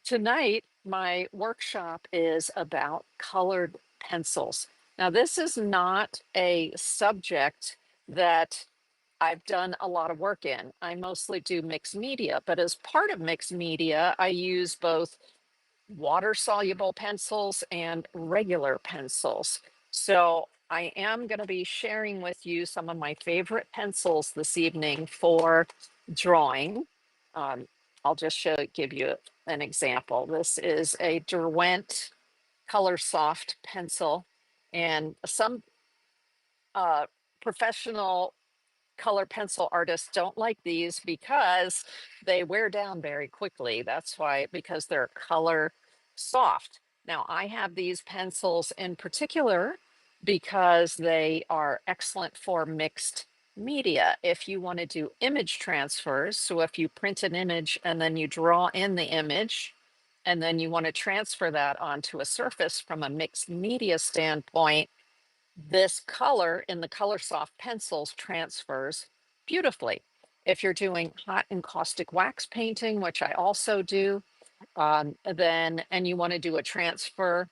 Tonight, my workshop is about colored pencils. Now, this is not a subject that I've done a lot of work in. I mostly do mixed media, but as part of mixed media, I use both water soluble pencils and regular pencils. So I am going to be sharing with you some of my favorite pencils this evening for drawing. Um, I'll just give you an example. This is a Derwent Color Soft pencil, and some uh, professional color pencil artists don't like these because they wear down very quickly. That's why, because they're color soft. Now, I have these pencils in particular because they are excellent for mixed media. If you want to do image transfers, so if you print an image and then you draw in the image, and then you want to transfer that onto a surface from a mixed media standpoint, this color in the color soft pencils transfers beautifully. If you're doing hot and caustic wax painting, which I also do, then and you want to do a transfer,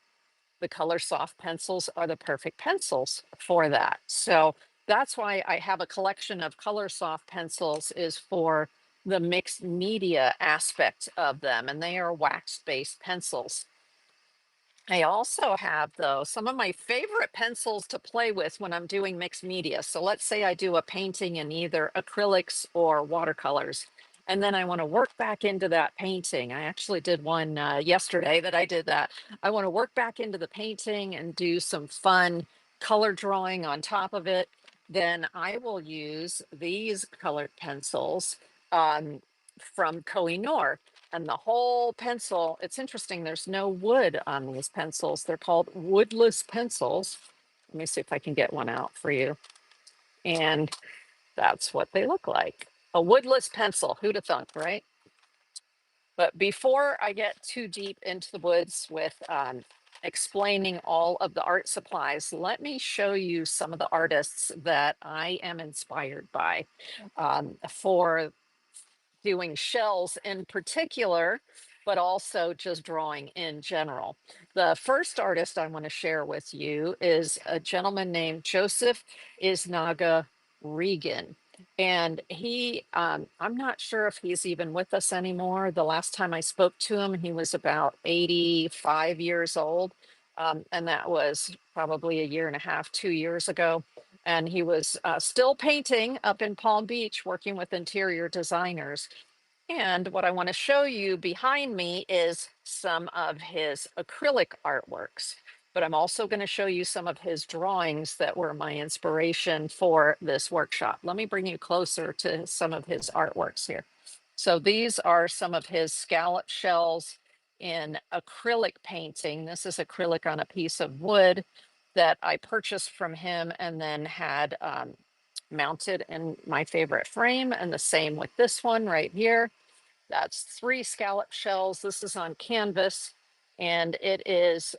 the color soft pencils are the perfect pencils for that. So that's why I have a collection of color soft pencils, is for the mixed media aspect of them, and they are wax based pencils. I also have, though, some of my favorite pencils to play with when I'm doing mixed media. So let's say I do a painting in either acrylics or watercolors, and then I want to work back into that painting. I actually did one yesterday that I did that. I want to work back into the painting and do some fun color drawing on top of it. Then I will use these colored pencils um, from Koh-i-Noor, and the whole pencil, it's interesting, there's no wood on these pencils. They're called woodless pencils. Let me see if I can get one out for you. And that's what they look like. A woodless pencil, who'd have thunk, right? But before I get too deep into the woods with explaining all of the art supplies, let me show you some of the artists that I am inspired by for doing shells in particular, but also just drawing in general. The first artist I want to share with you is a gentleman named Joseph Yznaga Regan. And I'm not sure if he's even with us anymore. The last time I spoke to him, he was about 85 years old. And that was probably a year and a half, 2 years ago. And he was still painting up in Palm Beach, working with interior designers. And what I want to show you behind me is some of his acrylic artworks. But I'm also going to show you some of his drawings that were my inspiration for this workshop. Let me bring you closer to some of his artworks here. So these are some of his scallop shells in acrylic painting. This is acrylic on a piece of wood that I purchased from him and then had mounted in my favorite frame. And the same with this one right here. That's 3 scallop shells. This is on canvas, and it is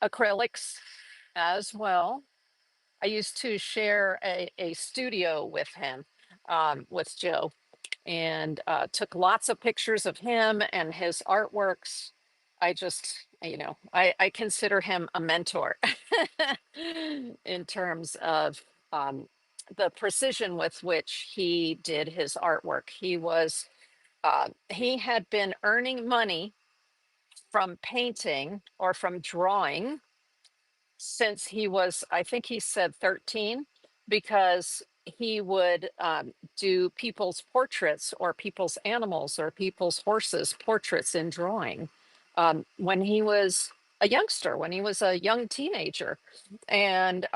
acrylics as well. I used to share a studio with him, with Joe, and took lots of pictures of him and his artworks. I just, I consider him a mentor in terms of the precision with which he did his artwork. He had been earning money from painting or from drawing since he was, I think he said 13, because he would do people's portraits or people's animals or people's horses portraits in drawing when he was a youngster, when he was a young teenager. And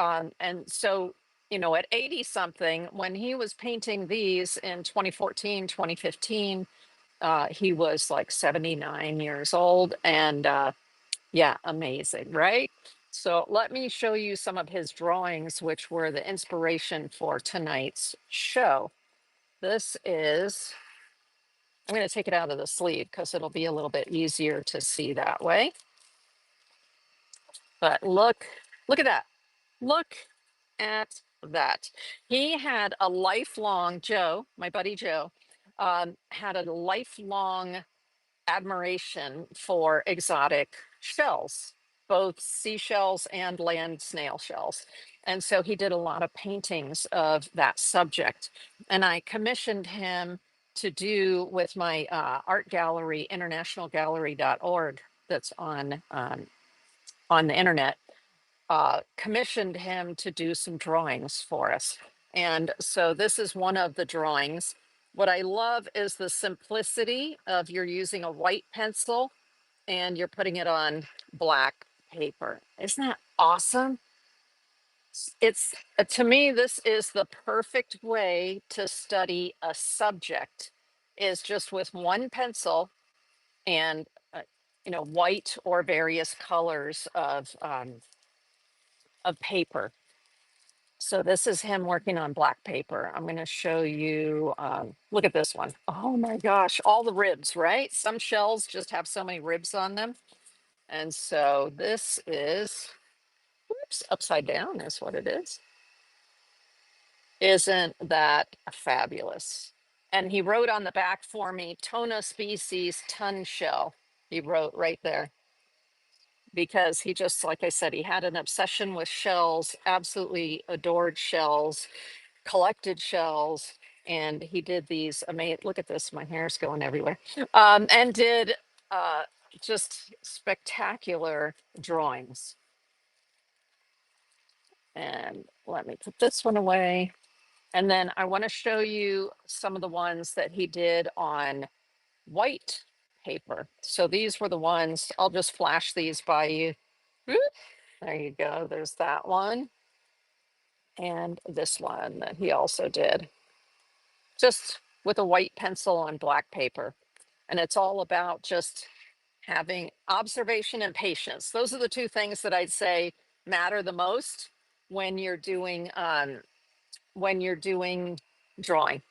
so, at 80 something, when he was painting these in 2014, 2015, he was like 79 years old. And yeah, amazing, right? So let me show you some of his drawings, which were the inspiration for tonight's show. This is, I'm going to take it out of the sleeve because it'll be a little bit easier to see that way. But look at that. Look at that. He had a lifelong, Joe, my buddy Joe, had a lifelong admiration for exotic shells, both seashells and land snail shells. And so he did a lot of paintings of that subject. And I commissioned him to do with my art gallery, internationalgallery.org, that's on the internet, commissioned him to do some drawings for us. And so this is one of the drawings. What I love is the simplicity of you're using a white pencil and you're putting it on black paper. Isn't that awesome? It's to me, this is the perfect way to study a subject, is just with one pencil and white or various colors of paper. So this is him working on black paper. I'm going to show you, look at this one. Oh my gosh, all the ribs, right? Some shells just have so many ribs on them. And so this is, whoops, upside down is what it is. Isn't that fabulous? And he wrote on the back for me, Tona species ton shell. He wrote right there, because he just, like I said, he had an obsession with shells, absolutely adored shells, collected shells, and he did these amazing, look at this, my hair's going everywhere, and did uh, just spectacular drawings. And let me put this one away. And then I want to show you some of the ones that he did on white paper. So these were the ones, I'll just flash these by you. Whoop, there you go, there's that one. And this one that he also did, just with a white pencil on black paper. And it's all about just having observation and patience. Those are the two things that I'd say matter the most when you're doing drawing.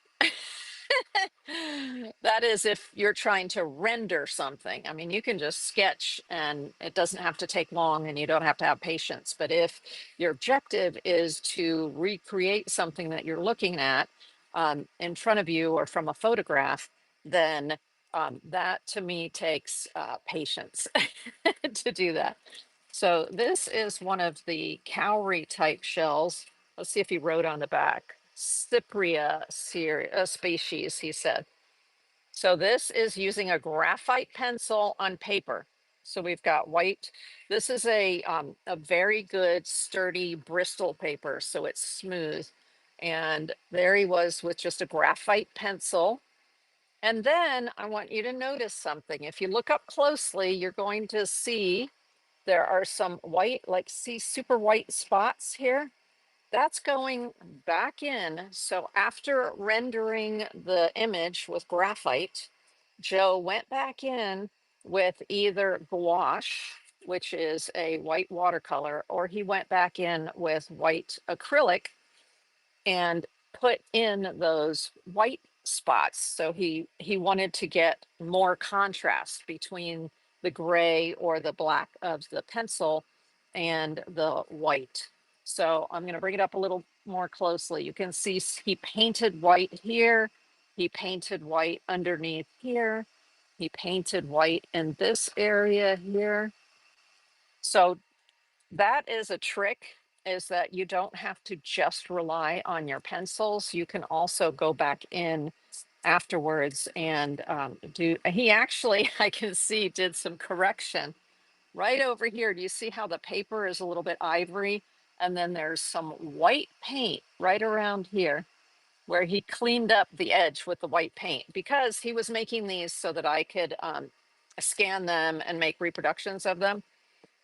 That is, if you're trying to render something. I mean, you can just sketch and it doesn't have to take long and you don't have to have patience. But if your objective is to recreate something that you're looking at in front of you or from a photograph, then that to me takes patience to do that. So this is one of the cowrie type shells. Let's see if he wrote on the back. Cypria species, he said. So this is using a graphite pencil on paper. So we've got white. This is a very good sturdy Bristol paper, so it's smooth. And there he was with just a graphite pencil. And then I want you to notice something. If you look up closely, you're going to see there are some white, like see super white spots here. That's going back in. So after rendering the image with graphite, Joe went back in with either gouache, which is a white watercolor, or he went back in with white acrylic and put in those white spots. So he wanted to get more contrast between the gray or the black of the pencil and the white. So I'm going to bring it up a little more closely. You can see he painted white here. He painted white underneath here. He painted white in this area here. So that is a trick, is that you don't have to just rely on your pencils. You can also go back in afterwards and do, he actually, I can see, did some correction right over here. Do you see how the paper is a little bit ivory? And then there's some white paint right around here where he cleaned up the edge with the white paint, because he was making these so that I could scan them and make reproductions of them.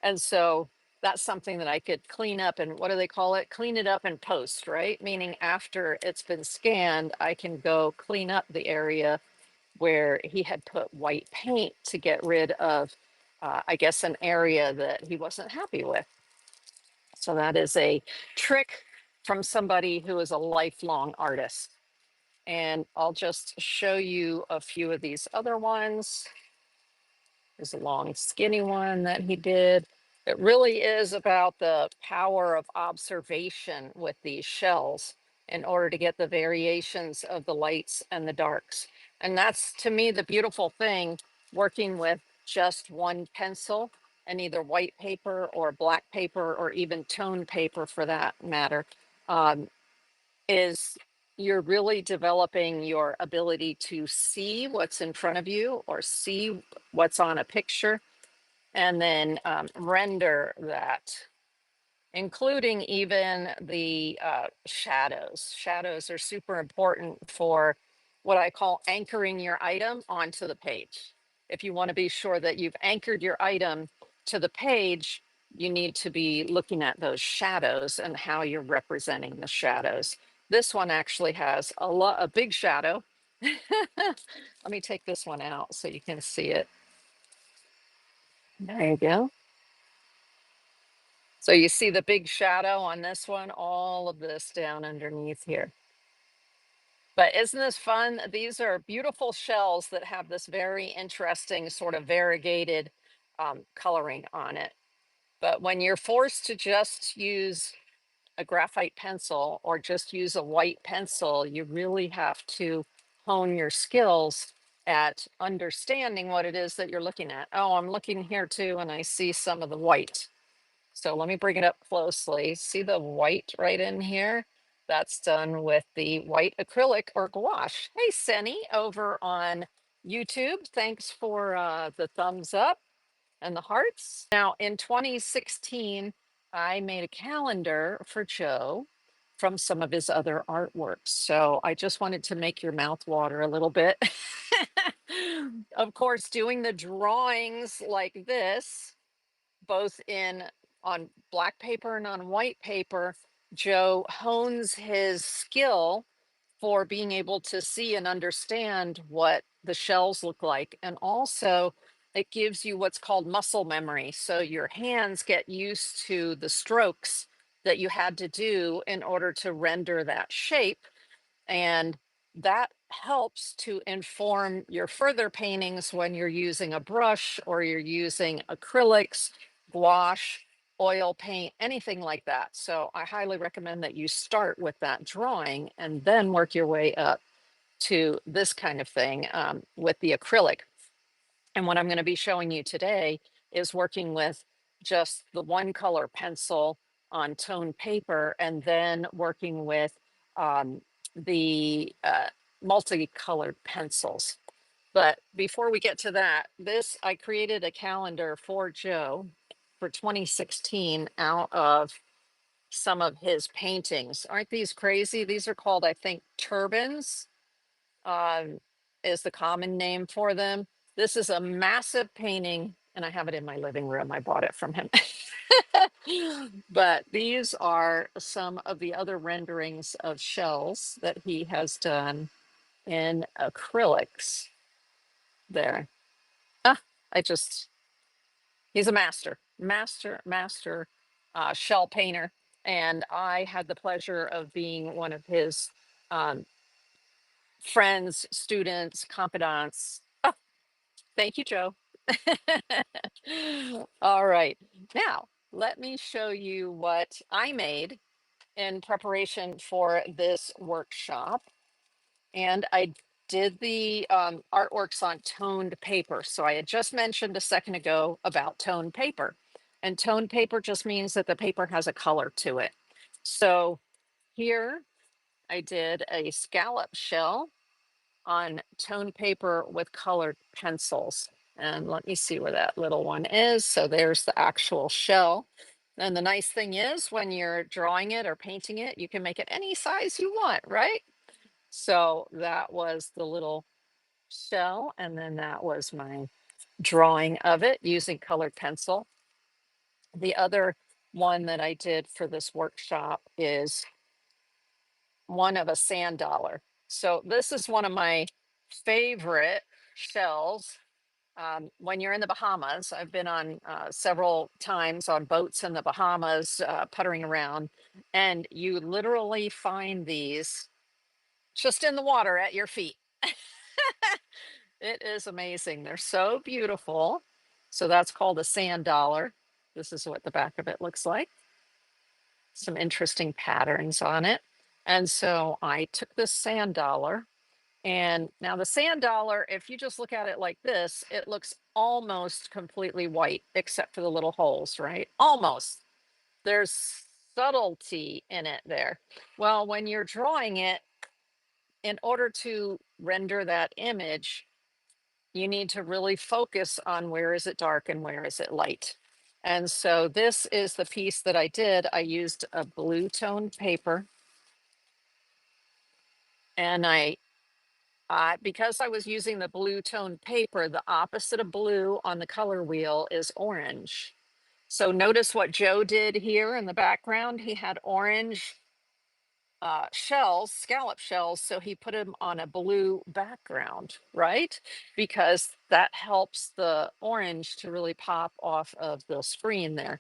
And so that's something that I could clean up, and what do they call it? Clean it up in post, right? Meaning after it's been scanned, I can go clean up the area where he had put white paint to get rid of, I guess, an area that he wasn't happy with. So that is a trick from somebody who is a lifelong artist. And I'll just show you a few of these other ones. There's a long, skinny one that he did. It really is about the power of observation with these shells in order to get the variations of the lights and the darks. And that's, to me, the beautiful thing working with just one pencil and either white paper or black paper or even tone paper for that matter, um, is you're really developing your ability to see what's in front of you or see what's on a picture and then render that, including even the shadows. Shadows are super important for what I call anchoring your item onto the page. If you want to be sure that you've anchored your item to the page, you need to be looking at those shadows and how you're representing the shadows. This one actually has a big shadow. Let me take this one out so you can see it. There you go. So you see the big shadow on this one, all of this down underneath here. But isn't this fun? These are beautiful shells that have this very interesting sort of variegated coloring on it. But when you're forced to just use a graphite pencil or just use a white pencil, you really have to hone your skills at understanding what it is that you're looking at. Oh, I'm looking here too, and I see some of the white. So let me bring it up closely. See the white right in here? That's done with the white acrylic or gouache. Hey, Senny over on YouTube. Thanks for the thumbs up and the hearts. Now, in 2016, I made a calendar for Joe from some of his other artworks. So I just wanted to make your mouth water a little bit. Of course, doing the drawings like this both in on black paper and on white paper, Joe hones his skill for being able to see and understand what the shells look like. And also, it gives you what's called muscle memory. So your hands get used to the strokes that you had to do in order to render that shape, and that helps to inform your further paintings when you're using a brush or you're using acrylics, gouache, oil paint, anything like that. So I highly recommend that you start with that drawing and then work your way up to this kind of thing with the acrylic. And what I'm going to be showing you today is working with just the one color pencil on toned paper and then working with the multicolored pencils. But before we get to that, I created a calendar for Joe for 2016 out of some of his paintings. Aren't these crazy? These are called, I think, turbans, um, is the common name for them. This is a massive painting, and I have it in my living room. I bought it from him. But these are some of the other renderings of shells that he has done in acrylics there. Ah, I just, he's a master shell painter. And I had the pleasure of being one of his um, friends, students, confidants. Oh, thank you, Joe. All right. Now, let me show you what I made in preparation for this workshop. And I did the artworks on toned paper. So I had just mentioned a second ago about toned paper. And toned paper just means that the paper has a color to it. So here I did a scallop shell on toned paper with colored pencils. And let me see where that little one is. So there's the actual shell. And the nice thing is when you're drawing it or painting it, you can make it any size you want, right? So that was the little shell. And then that was my drawing of it using colored pencil. The other one that I did for this workshop is one of a sand dollar. So this is one of my favorite shells. When you're in the Bahamas, I've been on several times on boats in the Bahamas, puttering around, and you literally find these just in the water at your feet. It is amazing. They're so beautiful. So that's called a sand dollar. This is what the back of it looks like. Some interesting patterns on it. And so I took this sand dollar And now the sand dollar, if you just look at it like this, it looks almost completely white, except for the little holes, right? Almost. There's subtlety in it there. Well, when you're drawing it, in order to render that image, you need to really focus on where is it dark and where is it light. And so this is the piece that I did. I used a blue toned paper, and because I was using the blue toned paper, the opposite of blue on the color wheel is orange. So notice what Joe did here in the background. He had orange shells, scallop shells, so he put them on a blue background, right? Because that helps the orange to really pop off of the screen there.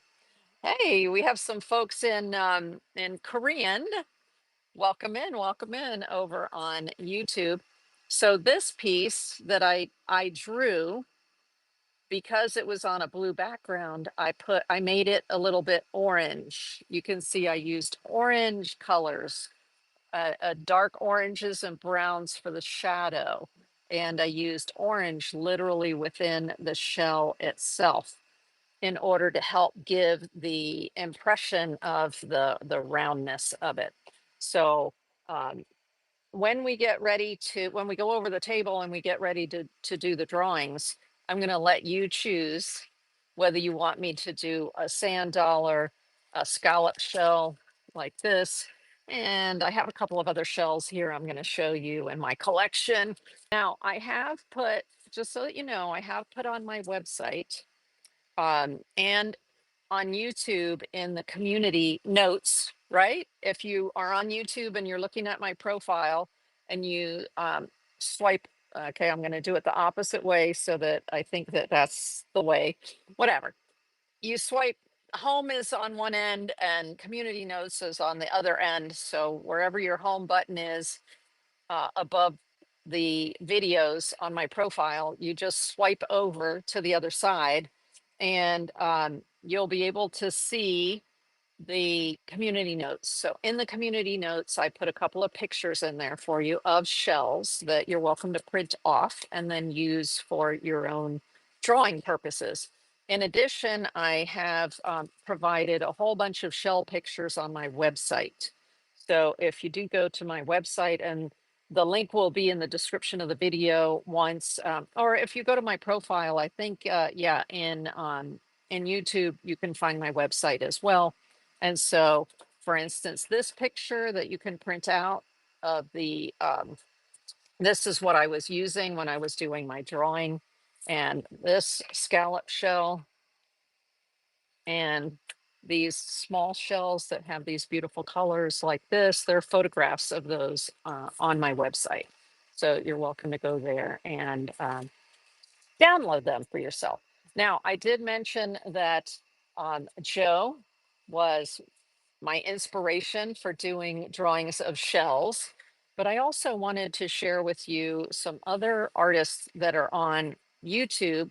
Hey, we have some folks in Korean. Welcome in over on YouTube. So this piece that I drew, because it was on a blue background, I made it a little bit orange. You can see I used orange colors, dark oranges and browns for the shadow. And I used orange literally within the shell itself in order to help give the impression of the roundness of it. So um, when we go over the table and we get ready to do the drawings, I'm going to let you choose whether you want me to do a sand dollar, a scallop shell like this. And I have a couple of other shells here I'm going to show you in my collection. Now, I have put, just so that you know, I have put on my website and on YouTube in the community notes, right? If you are on YouTube and you're looking at my profile and you swipe, okay, I'm going to do it the opposite way so that I think that that's the way, whatever. You swipe, home is on one end and community notes is on the other end. So wherever your home button is, above the videos on my profile, you just swipe over to the other side and you'll be able to see the community notes. So in the community notes, I put a couple of pictures in there for you of shells that you're welcome to print off and then use for your own drawing purposes. In addition, I have provided a whole bunch of shell pictures on my website. So if you do go to my website, and the link will be in the description of the video once, or if you go to my profile, I think, yeah, in YouTube, you can find my website as well. And so, for instance, this picture that you can print out of this is what I was using when I was doing my drawing. And this scallop shell and these small shells that have these beautiful colors like this, they're photographs of those on my website. So you're welcome to go there and download them for yourself. Now, I did mention that Joe was my inspiration for doing drawings of shells. But I also wanted to share with you some other artists that are on YouTube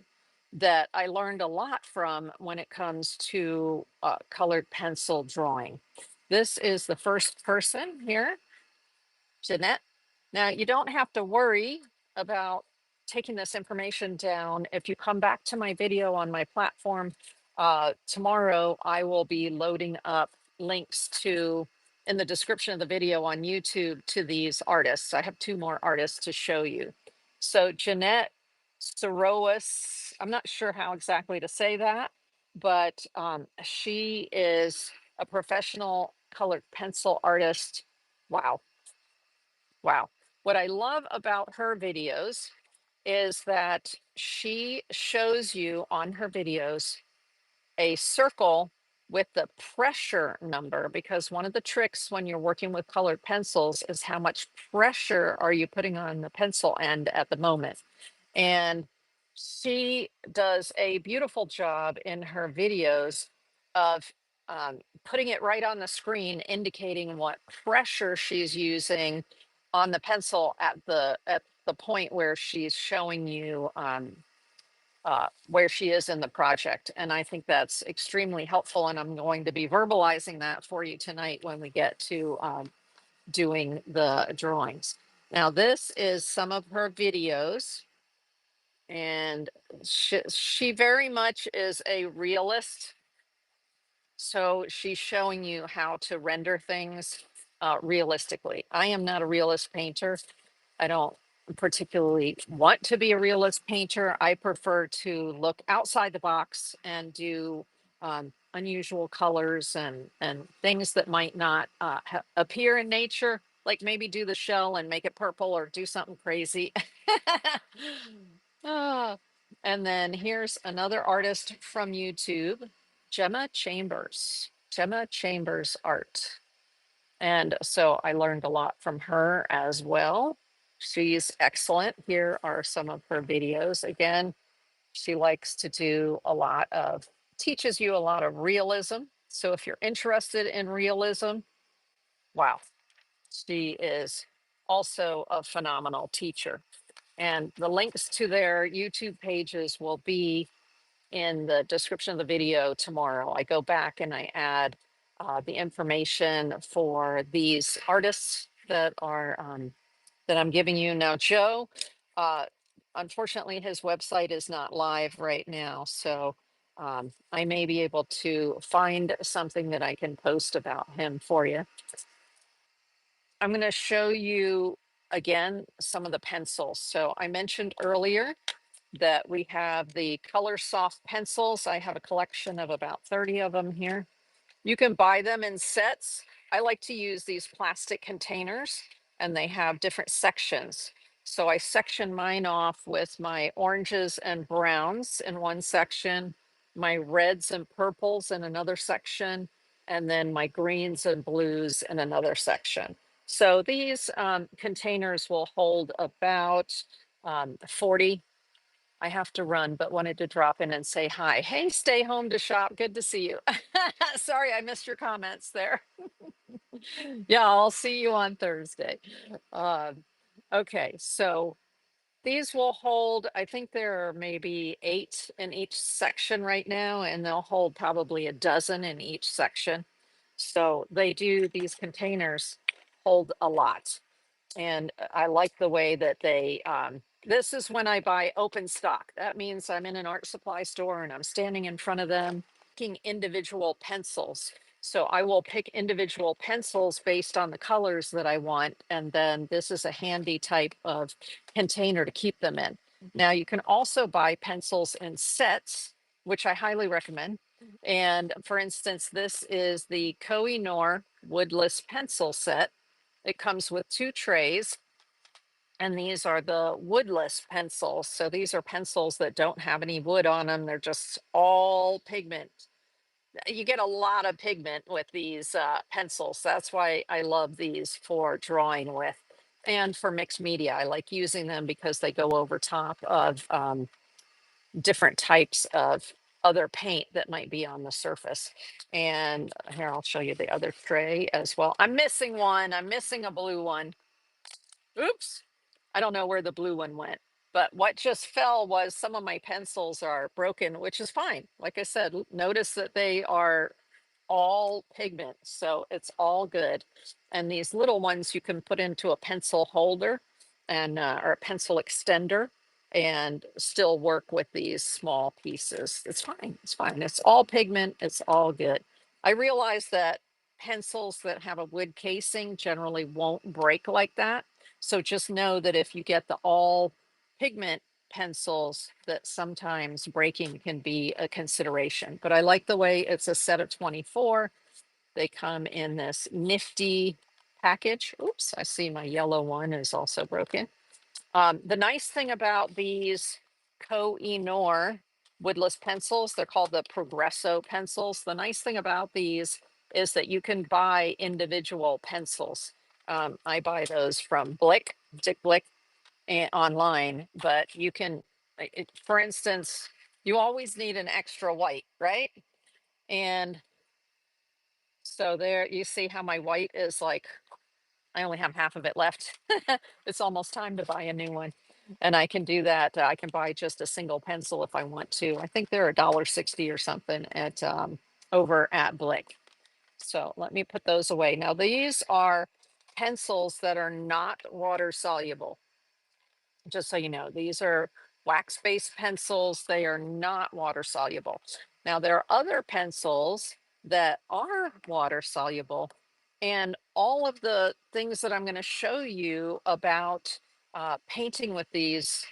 that I learned a lot from when it comes to colored pencil drawing. This is the first person here, Jeanette. Now, you don't have to worry about taking this information down. If you come back to my video on my platform tomorrow, I will be loading up links to in the description of the video on YouTube to these artists. I have two more artists to show you. So Jeanette Soroas, I'm not sure how exactly to say that, but she is a professional colored pencil artist. Wow. Wow. What I love about her videos is that she shows you on her videos a circle with the pressure number, because one of the tricks when you're working with colored pencils is how much pressure are you putting on the pencil end at the moment. And she does a beautiful job in her videos of putting it right on the screen, indicating what pressure she's using on the pencil at the point where she's showing you where she is in the project. And I think that's extremely helpful. And I'm going to be verbalizing that for you tonight when we get to doing the drawings. Now, this is some of her videos, and she very much is a realist. So she's showing you how to render things realistically. I am not a realist painter. I don't particularly want to be a realist painter. I prefer to look outside the box and do unusual colors and things that might not appear in nature, like maybe do the shell and make it purple or do something crazy. Ah, and then here's another artist from YouTube, Gemma Chambers art. And so I learned a lot from her as well. She's excellent. Here are some of her videos. Again, she likes to do a lot of, teaches you a lot of realism. So if you're interested in realism, wow, she is also a phenomenal teacher. And the links to their YouTube pages will be in the description of the video tomorrow. I go back and I add the information for these artists that I'm giving you now. Joe, uh, unfortunately, his website is not live right now, so I may be able to find something that I can post about him for you. I'm going to show you again some of the pencils. So I mentioned earlier that we have the color soft pencils. I have a collection of about 30 of them here. You can buy them in sets. I like to use these plastic containers, and they have different sections. So I section mine off with my oranges and browns in one section, my reds and purples in another section, and then my greens and blues in another section. So these containers will hold about 40. I have to run, but wanted to drop in and say hi. Hey, stay home to shop. Good to see you. Sorry, I missed your comments there. Yeah, I'll see you on Thursday. Um, okay, so these will hold, I think there are maybe 8 in each section right now, and they'll hold probably a dozen in each section. So they do, these containers hold a lot. And I like the way that they, this is when I buy open stock. That means I'm in an art supply store and I'm standing in front of them picking individual pencils. So I will pick individual pencils based on the colors that I want. And then this is a handy type of container to keep them in. Now you can also buy pencils in sets, which I highly recommend. And for instance, this is the Koh-i-Noor woodless pencil set. It comes with 2 trays, and these are the woodless pencils. So these are pencils that don't have any wood on them. They're just all pigment. You get a lot of pigment with these pencils. That's why I love these for drawing with. And for mixed media, I like using them because they go over top of different types of other paint that might be on the surface. And here, I'll show you the other tray as well. I'm missing one. I'm missing a blue one. Oops. I don't know where the blue one went. But what just fell was some of my pencils are broken, which is fine. Like I said, notice that they are all pigment, so it's all good. And these little ones you can put into a pencil holder and or a pencil extender and still work with these small pieces. It's fine. It's fine. It's all pigment. It's all good. I realize that pencils that have a wood casing generally won't break like that. So just know that if you get the all pigment pencils, that sometimes breaking can be a consideration. But I like the way it's a set of 24. They come in this nifty package. Oops, I see my yellow one is also broken. The nice thing about these Koh-i-Noor woodless pencils, they're called the Progresso pencils. The nice thing about these is that you can buy individual pencils. I buy those from Dick Blick, online, but you can, for instance, you always need an extra white, right? And so there you see how my white is like, I only have half of it left. It's almost time to buy a new one. And I can do that. I can buy just a single pencil if I want to. I think they're $1.60 or something at over at Blick. So let me put those away. Now these are pencils that are not water soluble. Just so you know, these are wax-based pencils. They are not water soluble. Now, there are other pencils that are water soluble, and all of the things that I'm going to show you about painting with these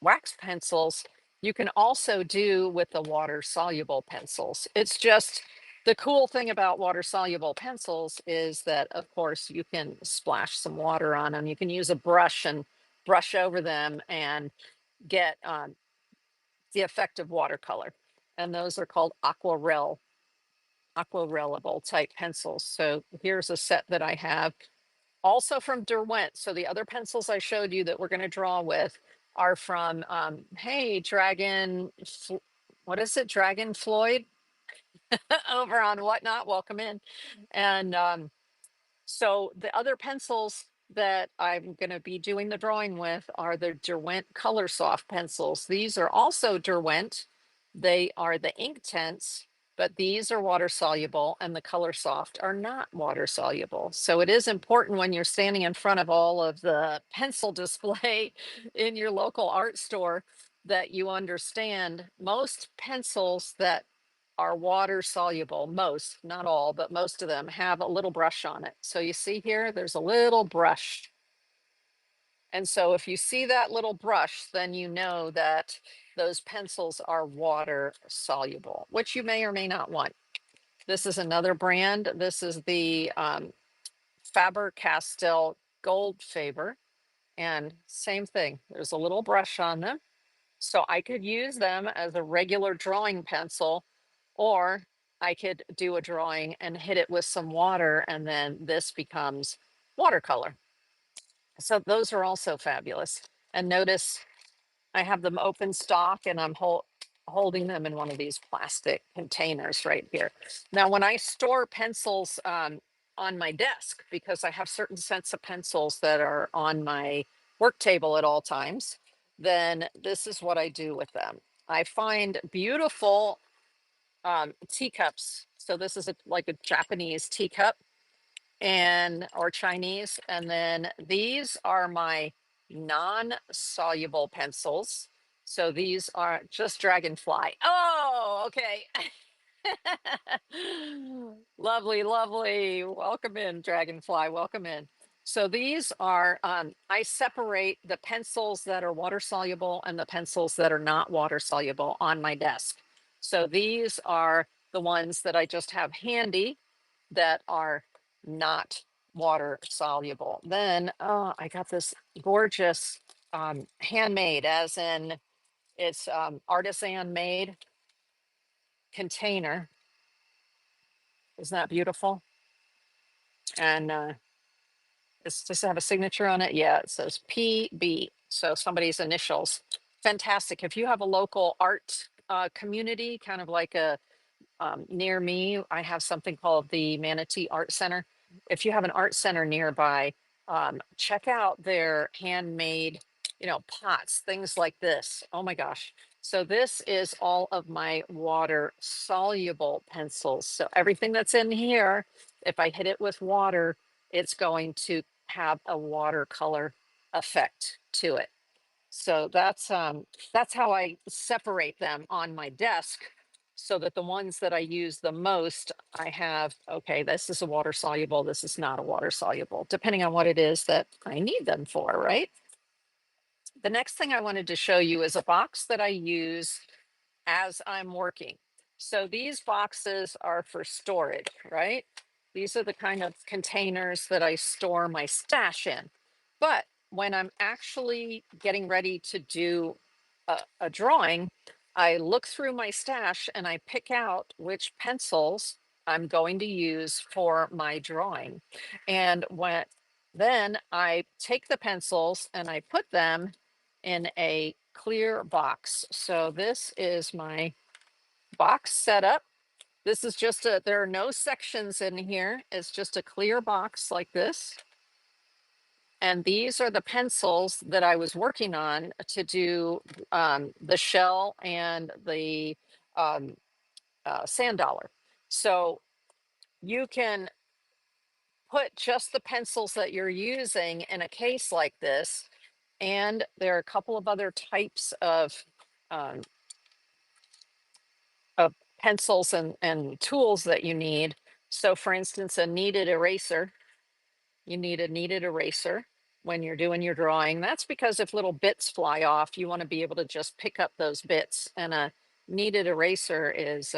wax pencils, you can also do with the water soluble pencils. It's just the cool thing about water soluble pencils is that, of course, you can splash some water on them. You can use a brush and brush over them and get the effect of watercolor. And those are called aquarellable type pencils. So here's a set that I have also from Derwent. So the other pencils I showed you that we're going to draw with are from, hey, what is it? Dragon Floyd over on Whatnot. Welcome in. And so the other pencils that I'm going to be doing the drawing with are the Derwent Color Soft pencils. These are also Derwent. They are the ink tints, but these are water soluble and the Color Soft are not water soluble. So it is important when you're standing in front of all of the pencil display in your local art store that you understand most pencils that are water soluble. Most, not all, but most of them have a little brush on it. So you see here, there's a little brush. And so if you see that little brush, then you know that those pencils are water soluble, which you may or may not want. This is another brand. This is the Faber-Castell Gold Faber. And same thing, there's a little brush on them. So I could use them as a regular drawing pencil, or I could do a drawing and hit it with some water, and then this becomes watercolor. So those are also fabulous. And notice I have them open stock and I'm holding them in one of these plastic containers right here. Now, when I store pencils on my desk, because I have certain sets of pencils that are on my work table at all times, then this is what I do with them. I find beautiful teacups. So this is like a Japanese teacup and or Chinese. And then these are my non-soluble pencils. So these are just Dragonfly. Oh, okay. Lovely, lovely. Welcome in, Dragonfly. Welcome in. So these are, I separate the pencils that are water soluble and the pencils that are not water soluble on my desk. So these are the ones that I just have handy that are not water soluble. Then I got this gorgeous handmade, as in it's artisan made container. Isn't that beautiful? And does it have a signature on it? Yeah, it says PB. So somebody's initials. Fantastic. If you have a local art community, kind of like a near me, I have something called the Manatee Art Center. If you have an art center nearby, check out their handmade, pots, things like this. Oh my gosh. So this is all of my water soluble pencils. So everything that's in here, if I hit it with water, it's going to have a watercolor effect to it. So that's how I separate them on my desk so that the ones that I use the most, I have, okay, this is a water soluble, this is not a water soluble, depending on what it is that I need them for, right? The next thing I wanted to show you is a box that I use as I'm working. So these boxes are for storage, right? These are the kind of containers that I store my stash in. But when I'm actually getting ready to do a drawing, I look through my stash and I pick out which pencils I'm going to use for my drawing. And then I take the pencils and I put them in a clear box. So this is my box setup. This is just there are no sections in here. It's just a clear box like this. And these are the pencils that I was working on to do the shell and the sand dollar. So you can put just the pencils that you're using in a case like this. And there are a couple of other types um, of pencils and tools that you need. So for instance, a kneaded eraser, you need a kneaded eraser when you're doing your drawing. That's because if little bits fly off, you want to be able to just pick up those bits. And a kneaded eraser is,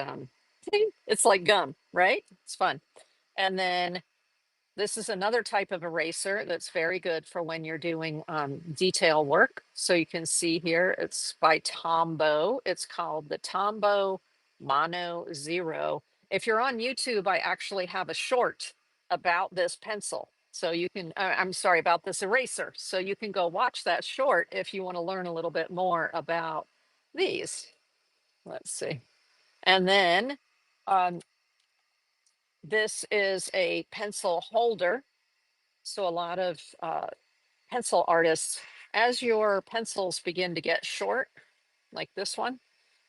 it's like gum, right? It's fun. And then this is another type of eraser that's very good for when you're doing detail work. So you can see here, it's by Tombow. It's called the Tombow Mono Zero. If you're on YouTube, I actually have a short about this pencil. So you can, I'm sorry, about this eraser. So you can go watch that short if you want to learn a little bit more about these. Let's see. And then um, this is a pencil holder. So a lot of pencil artists, as your pencils begin to get short, like this one,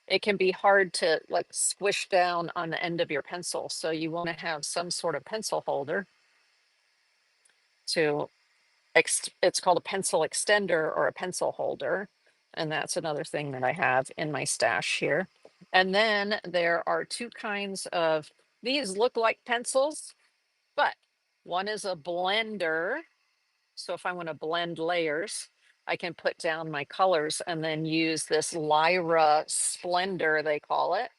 it can be hard to like squish down on the end of your pencil. So you want to have some sort of pencil holder to, it's called a pencil extender or a pencil holder. And that's another thing that I have in my stash here. And then there are two kinds of, these look like pencils, but one is a blender. So if I want to blend layers, I can put down my colors and then use this Lyra Splendor, they call it,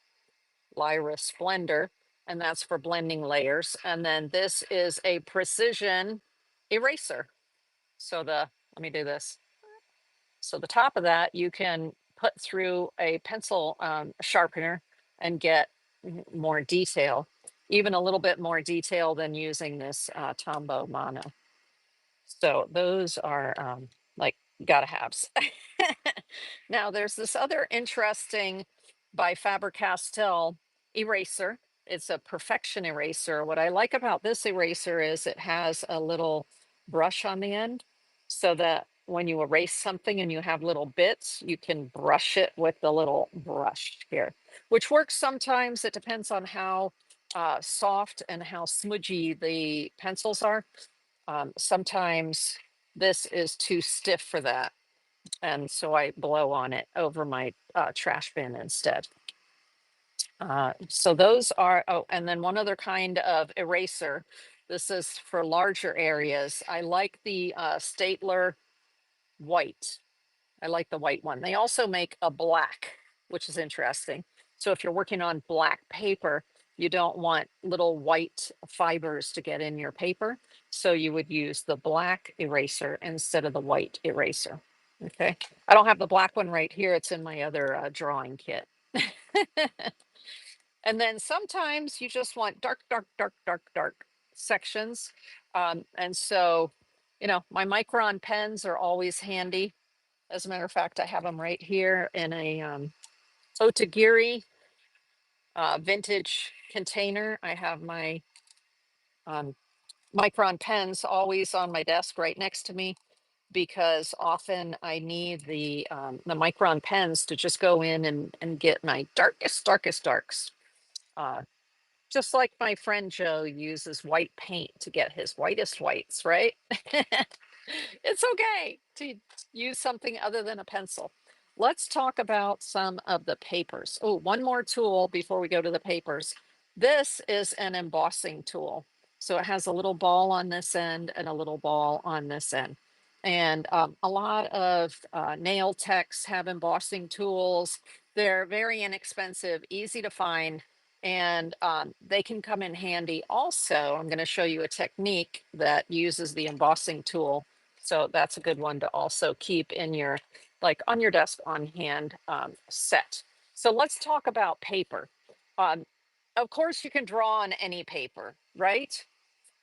Lyra Splendor, and that's for blending layers. And then this is a precision eraser. So let me do this. So the top of that, you can put through a pencil sharpener and get more detail, even a little bit more detail than using this Tombow Mono. So those are like gotta haves. Now there's this other interesting by Faber-Castell eraser. It's a perfection eraser. What I like about this eraser is it has a little brush on the end so that when you erase something and you have little bits, you can brush it with the little brush here, which works sometimes. It depends on how soft and how smudgy the pencils are. Sometimes this is too stiff for that. And so I blow on it over my trash bin instead. So those are, oh, and then one other kind of eraser. This is for larger areas. I like the Stapler white. I like the white one. They also make a black, which is interesting. So if you're working on black paper, you don't want little white fibers to get in your paper. So you would use the black eraser instead of the white eraser. Okay. I don't have the black one right here. It's in my other drawing kit. And then sometimes you just want dark, dark, dark, dark, dark sections. And so, my Micron pens are always handy. As a matter of fact, I have them right here in a Otagiri vintage container. I have my um, Micron pens always on my desk right next to me because often I need the Micron pens to just go in and get my darkest, darkest darks. Uh, just like my friend Joe uses white paint to get his whitest whites, right? It's okay to use something other than a pencil. Let's talk about some of the papers. Oh, one more tool before we go to the papers. This is an embossing tool. So it has a little ball on this end and a little ball on this end. And a lot of nail techs have embossing tools. They're very inexpensive, easy to find, and they can come in handy. Also, I'm going to show you a technique that uses the embossing tool, so that's a good one to also keep in your, like on your desk on hand set. So let's talk about paper. Um, of course, you can draw on any paper, right?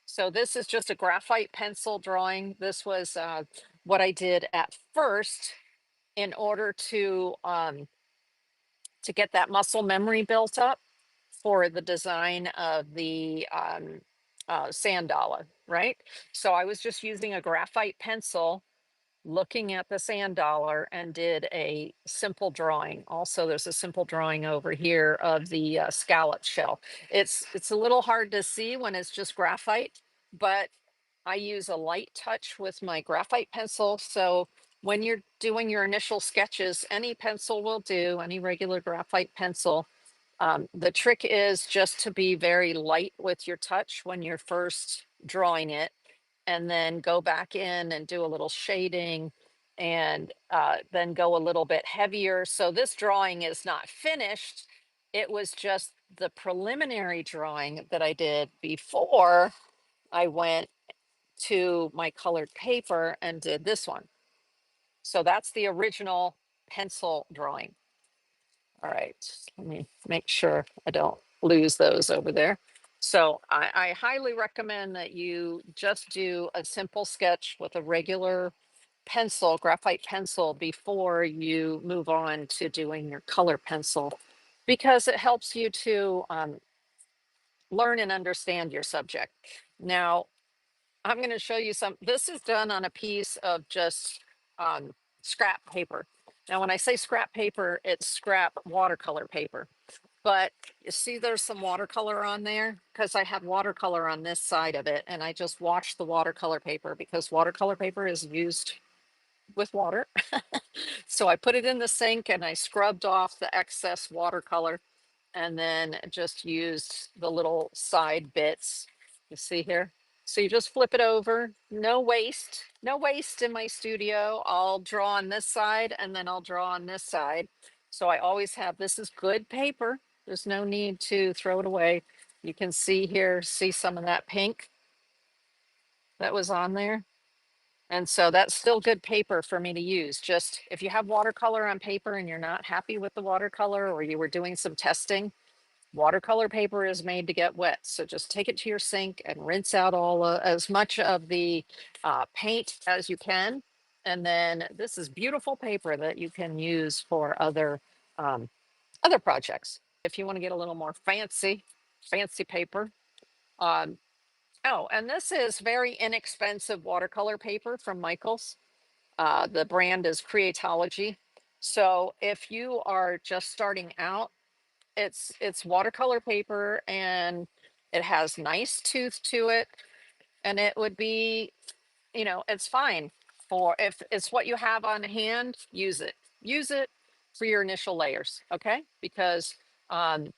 So this is just a graphite pencil drawing. This was what I did at first in order to get that muscle memory built up for the design of the sand dollar, right? So I was just using a graphite pencil looking at the sand dollar and did a simple drawing. Also, there's a simple drawing over here of the scallop shell. It's a little hard to see when it's just graphite, but I use a light touch with my graphite pencil. So when you're doing your initial sketches, any pencil will do, any regular graphite pencil. The trick is just to be very light with your touch when you're first drawing it, and then go back in and do a little shading, and then go a little bit heavier. So this drawing is not finished. It was just the preliminary drawing that I did before I went to my colored paper and did this one. So that's the original pencil drawing. All right, let me make sure I don't lose those over there. So I highly recommend that you just do a simple sketch with a regular pencil, graphite pencil, before you move on to doing your color pencil, because it helps you to learn and understand your subject. Now, I'm going to show you some. This is done on a piece of just um, scrap paper. Now, when I say scrap paper, it's scrap watercolor paper. But you see, there's some watercolor on there because I had watercolor on this side of it, and I just washed the watercolor paper because watercolor paper is used with water. So I put it in the sink and I scrubbed off the excess watercolor, and then just used the little side bits. You see here? So you just flip it over. No waste, no waste in my studio. I'll draw on this side and then I'll draw on this side. So I always have, this is good paper. There's no need to throw it away. You can see here, see some of that pink that was on there. And so that's still good paper for me to use. Just if you have watercolor on paper and you're not happy with the watercolor, or you were doing some testing, watercolor paper is made to get wet. So just take it to your sink and rinse out all as much of the paint as you can. And then this is beautiful paper that you can use for um, other projects. If you want to get a little more fancy, fancy paper. Um, oh, and this is very inexpensive watercolor paper from Michaels. The brand is Creatology. So if you are just starting out, it's watercolor paper, and it has nice tooth to it, and it would be, it's fine for, if it's what you have on hand, use it for your initial layers. Okay, because um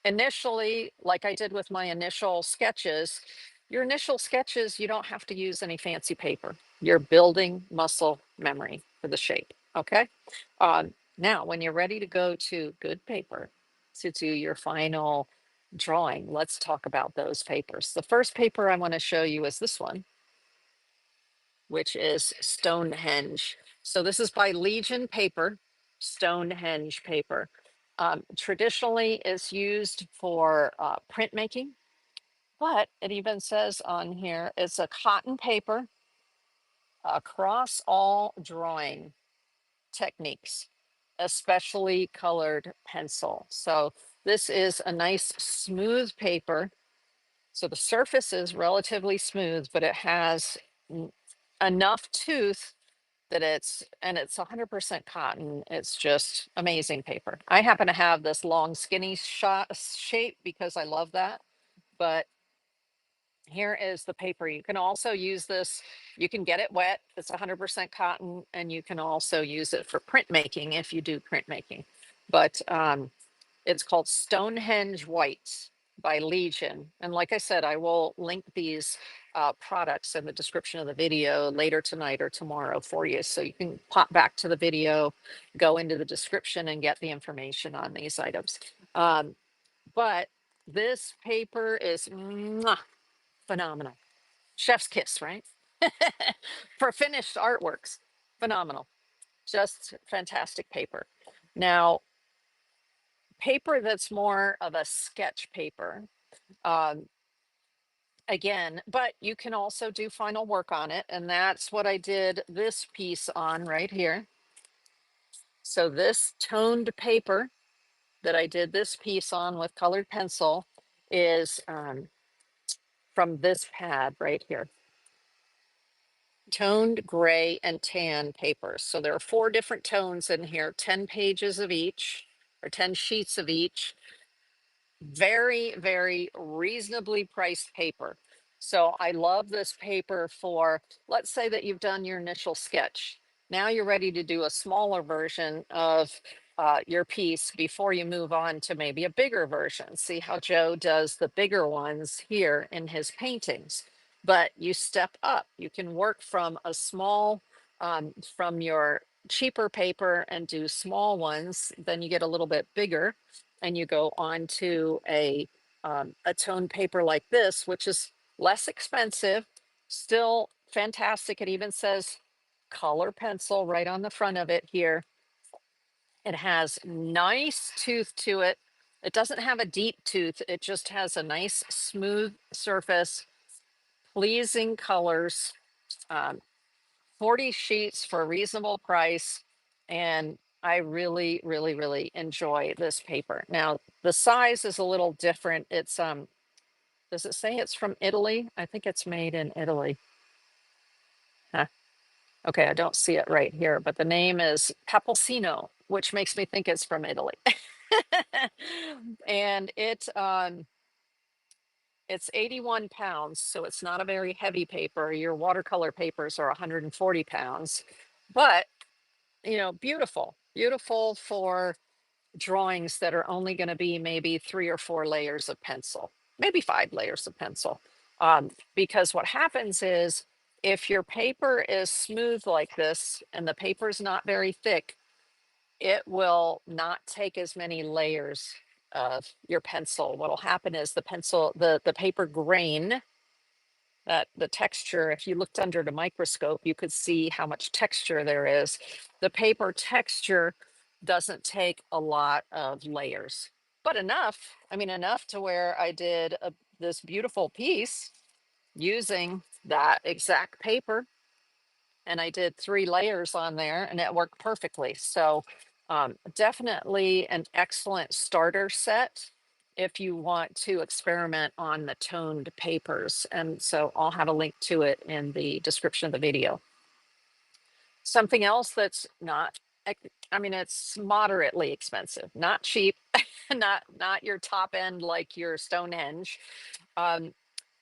initially, like I did with my initial sketches, your initial sketches, you don't have to use any fancy paper. You're building muscle memory for the shape. Okay. Now, when you're ready to go to good paper to do your final drawing, let's talk about those papers. The first paper I want to show you is this one, which is Stonehenge. So this is by Legion Paper, Stonehenge paper. Traditionally, is used for printmaking, but it even says on here it's a cotton paper across all drawing techniques, especially colored pencil. So this is a nice smooth paper. So the surface is relatively smooth, but it has enough tooth that it's 100% cotton. It's just amazing paper. I happen to have this long skinny shape because I love that. But here is the paper. You can also use this, you can get it wet. It's 100% cotton, and you can also use it for printmaking if you do printmaking. But it's called Stonehenge White by Legion. And like I said, I will link these products in the description of the video later tonight or tomorrow for you. So you can pop back to the video, go into the description, and get the information on these items. But this paper is phenomenal. Chef's kiss, right? For finished artworks. Phenomenal. Just fantastic paper. Now, paper that's more of a sketch paper, um, again, but you can also do final work on it. And that's what I did this piece on right here. So this toned paper that I did this piece on with colored pencil is from this pad right here. Toned gray and tan paper. So there are 4 different tones in here, 10 pages of each, or 10 sheets of each. Very, very reasonably priced paper. So I love this paper for, let's say that you've done your initial sketch. Now you're ready to do a smaller version of your piece before you move on to maybe a bigger version. See how Joe does the bigger ones here in his paintings. But you step up. You can work from a small, from your cheaper paper and do small ones. Then you get a little bit bigger and you go on to a toned paper like this, which is less expensive, still fantastic. It even says color pencil right on the front of it here. It has nice tooth to it. It doesn't have a deep tooth. It just has a nice smooth surface, pleasing colors, um, 40 sheets for a reasonable price. And I really, really, really enjoy this paper. Now, the size is a little different. Does it say it's from Italy? I think it's made in Italy. Huh. Okay, I don't see it right here, but the name is Cappuccino, which makes me think it's from Italy. And it's 81 pounds, so it's not a very heavy paper. Your watercolor papers are 140 pounds, but beautiful, beautiful for drawings that are only going to be maybe 3 or 4 layers of pencil, maybe 5 layers of pencil. Because what happens is if your paper is smooth like this and the paper is not very thick, it will not take as many layers of your pencil. What will happen is the paper grain, that the texture, if you looked under the microscope, you could see how much texture there is. The paper texture doesn't take a lot of layers, but enough. I mean, enough to where I did this beautiful piece using that exact paper. And I did 3 layers on there and it worked perfectly. So definitely an excellent starter set if you want to experiment on the toned papers. And so I'll have a link to it in the description of the video. Something else that's not, I mean, it's moderately expensive, not cheap, not your top end like your Stonehenge. Um,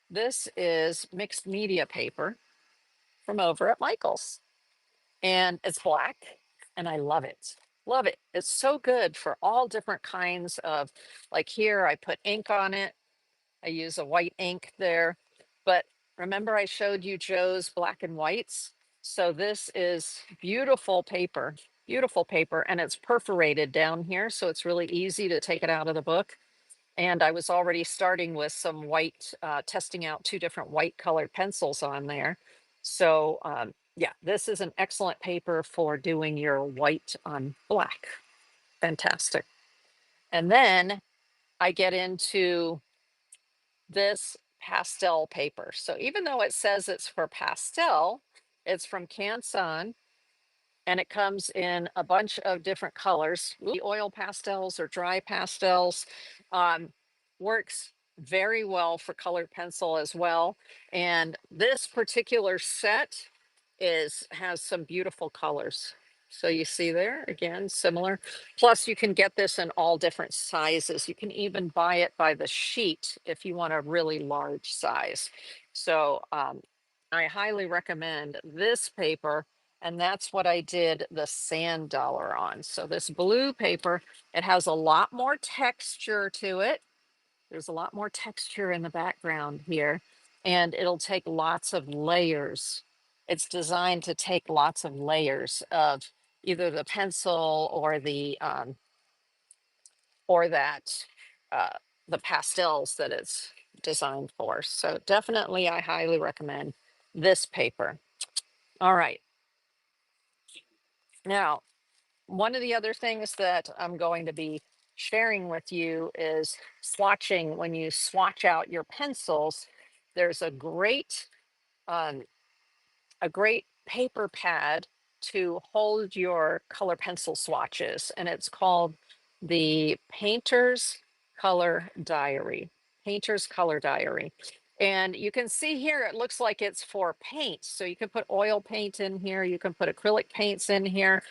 this is mixed media paper from over at Michael's, and it's black, and I love it. Love it. It's so good for all different kinds of, like here, I put ink on it. I use a white ink there. But remember, I showed you Joe's black and whites. So this is beautiful paper, and it's perforated down here. So it's really easy to take it out of the book. And I was already starting with some white, testing out 2 different white colored pencils on there. So yeah, this is an excellent paper for doing your white on black. Fantastic. And then I get into this pastel paper. So even though it says it's for pastel, it's from Canson, and it comes in a bunch of different colors. Oil pastels or dry pastels. um, Works very well for colored pencil as well. And this particular set has some beautiful colors. So you see there again, similar. Plus you can get this in all different sizes. You can even buy it by the sheet if you want a really large size. So I highly recommend this paper, and that's what I did the sand dollar on. So this blue paper, it has a lot more texture to it. There's a lot more texture in the background here, and it'll take lots of layers. It's designed to take lots of layers of either the pencil or or that uh, the pastels that it's designed for. So definitely, I highly recommend this paper. All right, now one of the other things that I'm going to be sharing with you is swatching. When you swatch out your pencils, there's um, a great paper pad to hold your color pencil swatches, and it's called the Painter's Color Diary. And you can see here, it looks like it's for paint. So you can put oil paint in here, you can put acrylic paints in here,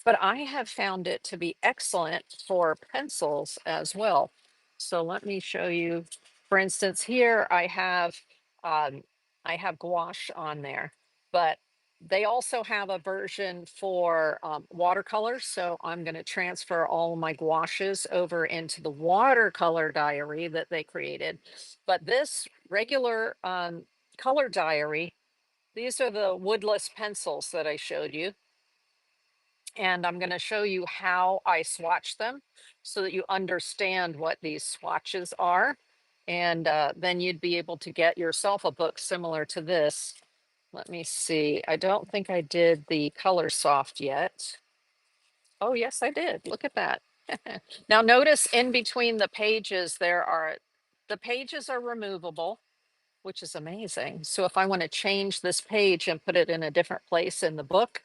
but I have found it to be excellent for pencils as well. So let me show you. For instance, here I have I have gouache on there, but they also have a version for watercolors. So I'm going to transfer all of my gouaches over into the watercolor diary that they created. But this regular color diary, these are the woodless pencils that I showed you. And I'm going to show you how I swatch them so that you understand what these swatches are. And then you'd be able to get yourself a book similar to this. Let me see. I don't think I did the color soft yet. Oh, yes, I did. Look at that. Now notice in between the pages, the pages are removable, which is amazing. So if I want to change this page and put it in a different place in the book,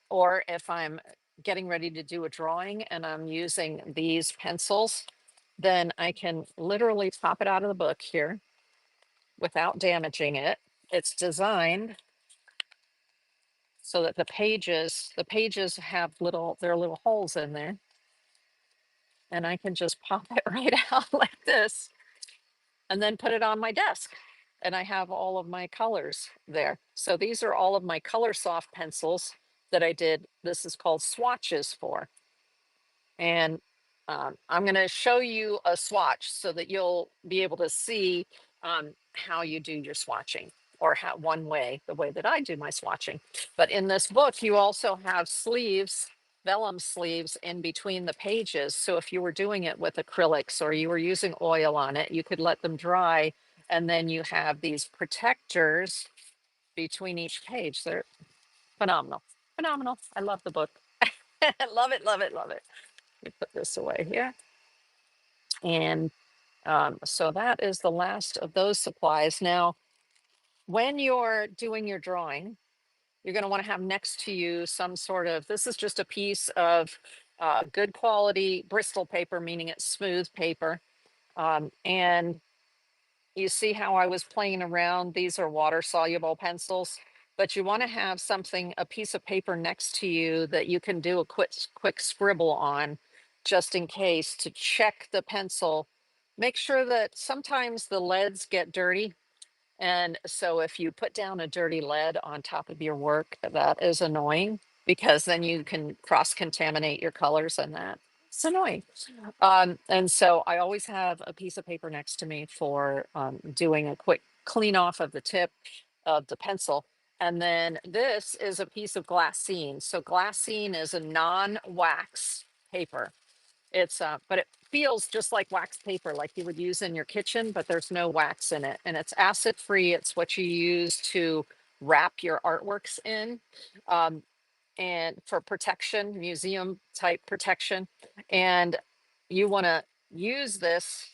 or if I'm getting ready to do a drawing and I'm using these pencils, then I can literally pop it out of the book here without damaging it. It's designed so that the pages have there are little holes in there, and I can just pop it right out like this and then put it on my desk. And I have all of my colors there. So these are all of my color soft pencils that I did. This is called swatches for. And I'm going to show you a swatch so that you'll be able to see how you do your swatching, or how the way that I do my swatching. But in this book, you also have sleeves, vellum sleeves in between the pages. So if you were doing it with acrylics or you were using oil on it, you could let them dry. And then you have these protectors between each page. They're phenomenal. Phenomenal. I love the book. Love it, love it, love it. Let me put this away here. And so that is the last of those supplies. Now, when you're doing your drawing, you're going to want to have next to you some sort of, this is just a piece of good quality Bristol paper, meaning it's smooth paper. And you see how I was playing around. These are water soluble pencils, but you want to have something, a piece of paper next to you that you can do a quick scribble on, just in case, to check the pencil. Make sure that sometimes the leads get dirty. And so if you put down a dirty lead on top of your work, that is annoying, because then you can cross contaminate your colors, and that it's annoying. And so I always have a piece of paper next to me for doing a quick clean off of the tip of the pencil. And then this is a piece of glassine. So glassine is a non-wax paper. But it feels just like wax paper, like you would use in your kitchen, but there's no wax in it. And it's acid free. It's what you use to wrap your artworks in. Um, and for protection, museum type protection. And you want to use this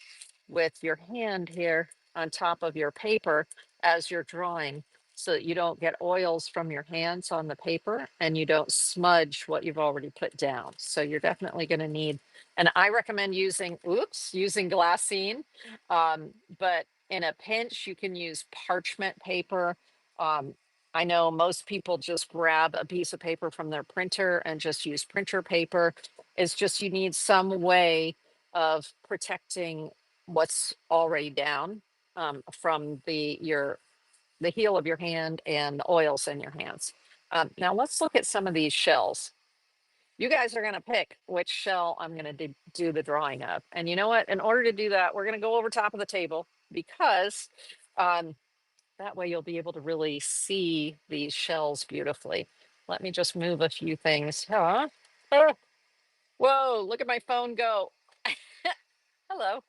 with your hand here on top of your paper as you're drawing, so that you don't get oils from your hands on the paper and you don't smudge what you've already put down. So you're definitely going to need, and I recommend using glassine. But in a pinch, you can use parchment paper. Um, I know most people just grab a piece of paper from their printer and just use printer paper. It's just you need some way of protecting what's already down from the heel of your hand and the oils in your hands. Now let's look at some of these shells. You guys are going to pick which shell I'm going to do the drawing of. And you know what? In order to do that, we're going to go over top of the table, because um, that way you'll be able to really see these shells beautifully. Let me just move a few things. Huh? Ah, whoa, look at my phone go. Hello.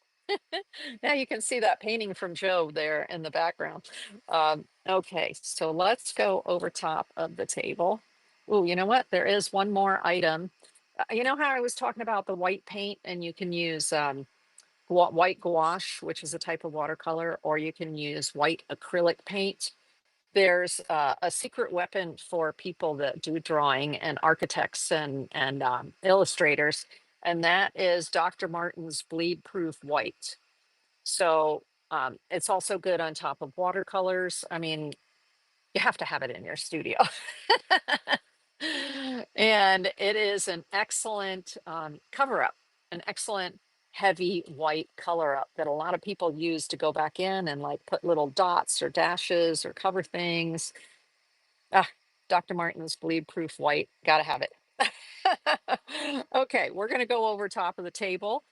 Now you can see that painting from Joe there in the background. Okay, so let's go over top of the table. Oh, you know what? There is one more item. You know how I was talking about the white paint, and you can use white gouache, which is a type of watercolor, or you can use white acrylic paint. There's a secret weapon for people that do drawing, and architects and illustrators, and that is Dr. Martin's bleed proof white. So it's also good on top of watercolors. I mean, you have to have it in your studio. And it is an excellent cover up, an excellent heavy white color up that a lot of people use to go back in and like put little dots or dashes or cover things. Ah, Dr. Martin's bleed proof white, gotta have it. Okay, we're gonna go over top of the table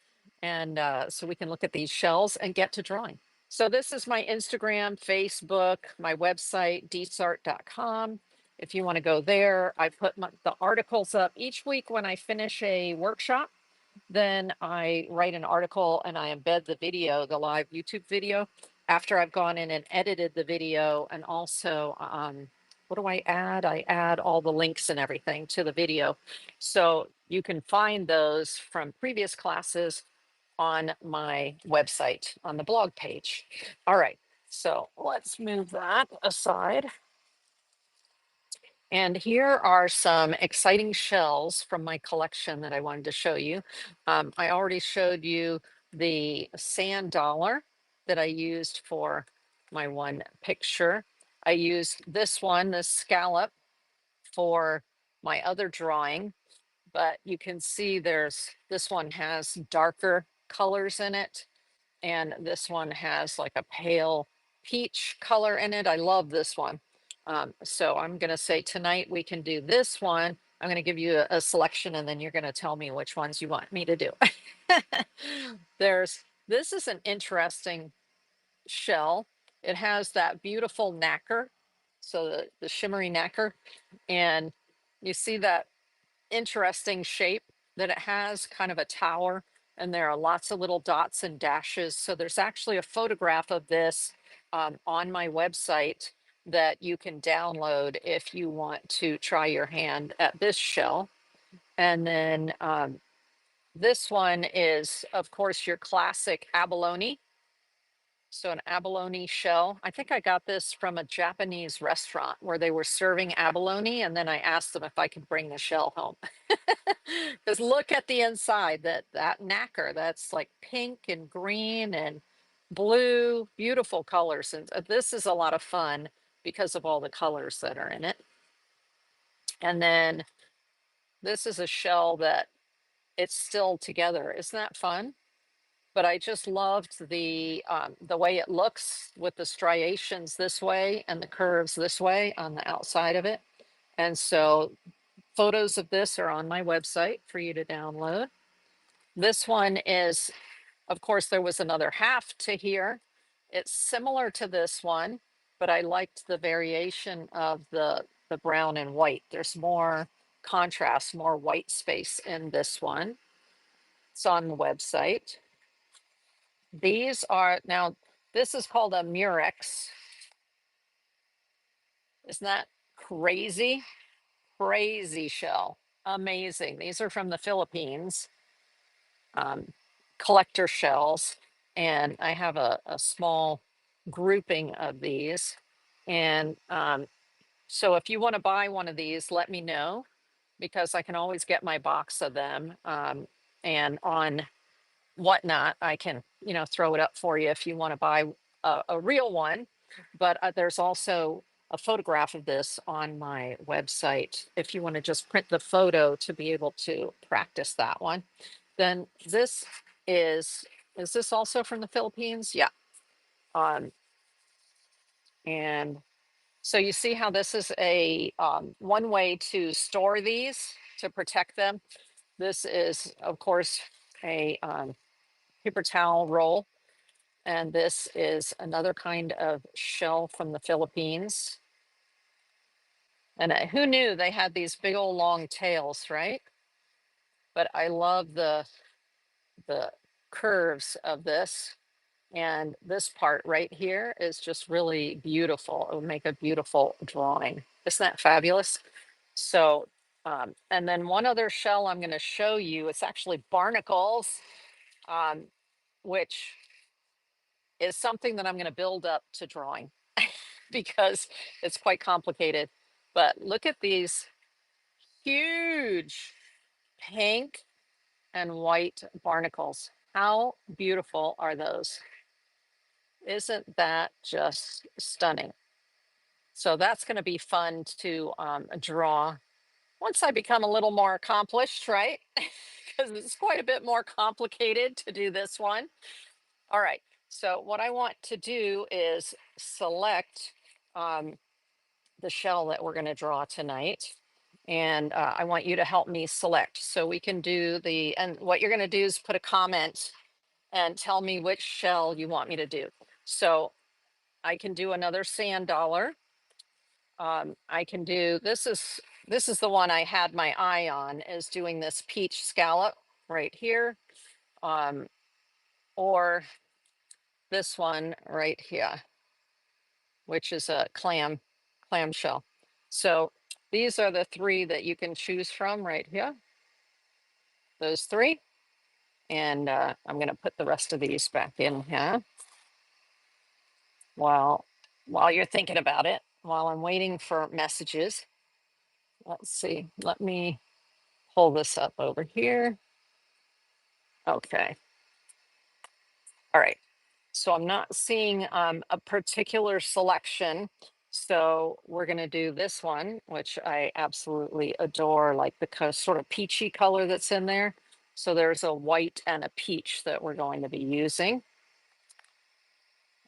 and so we can look at these shells and get to drawing. So this is my Instagram, Facebook, my website, deetsart.com. If you want to go there, I put the articles up each week when I finish a workshop. Then I write an article and I embed the video, the live YouTube video, after I've gone in and edited the video. And also, what do I add? I add all the links and everything to the video. So you can find those from previous classes on my website on the blog page. All right, so let's move that aside. And here are some exciting shells from my collection that I wanted to show you. I already showed you the sand dollar that I used for my one picture. I used this one, this scallop, for my other drawing, but you can see this one has darker colors in it, and this one has like a pale peach color in it. I love this one. So I'm going to say tonight we can do this one. I'm going to give you a selection and then you're going to tell me which ones you want me to do. This is an interesting shell. It has that beautiful nacre. So the shimmery nacre, and you see that interesting shape that it has, kind of a tower, and there are lots of little dots and dashes. So there's actually a photograph of this on my website that you can download if you want to try your hand at this shell. And then this one is, of course, your classic abalone. So an abalone shell. I think I got this from a Japanese restaurant where they were serving abalone, and then I asked them if I could bring the shell home. Because look at the inside, that nacre, that's like pink and green and blue, beautiful colors. And this is a lot of fun because of all the colors that are in it. And then this is a shell that it's still together. Isn't that fun? But I just loved the way it looks with the striations this way and the curves this way on the outside of it. And so photos of this are on my website for you to download. This one is, of course, there was another half to here. It's similar to this one, but I liked the variation of the brown and white. There's more contrast, more white space in this one. It's on the website. These are, now, this is called a Murex. Isn't that crazy? Crazy shell. Amazing. These are from the Philippines, um, collector shells. And I have a small grouping of these. And so if you want to buy one of these, let me know because I can always get my box of them. And on Whatnot, I can, throw it up for you if you want to buy a real one. But there's also a photograph of this on my website if you want to just print the photo to be able to practice that one. Then this is this also from the Philippines? Yeah. Um, and so you see how this is a one way to store these to protect them. This is, of course, a paper towel roll. And this is another kind of shell from the Philippines. And who knew they had these big old long tails, right? But I love the curves of this. And this part right here is just really beautiful. It would make a beautiful drawing. Isn't that fabulous? So, and then one other shell I'm going to show you, it's actually barnacles, um, which is something that I'm going to build up to drawing because it's quite complicated. But look at these huge pink and white barnacles. How beautiful are those? Isn't that just stunning? So that's going to be fun to draw once I become a little more accomplished, right? because it's quite a bit more complicated to do this one. All right. So what I want to do is select um, the shell that we're going to draw tonight. And I want you to help me select. So we can do and what you're going to do is put a comment and tell me which shell you want me to do. So I can do another sand dollar. I can do, this is the one I had my eye on, is doing this peach scallop right here. Um, or this one right here, which is a clam shell. So these are the three that you can choose from right here, those three. And I'm going to put the rest of these back in here while you're thinking about it, while I'm waiting for messages. Let's see, let me pull this up over here. Okay. All right. So I'm not seeing a particular selection. So we're going to do this one, which I absolutely adore, like the sort of peachy color that's in there. So there's a white and a peach that we're going to be using.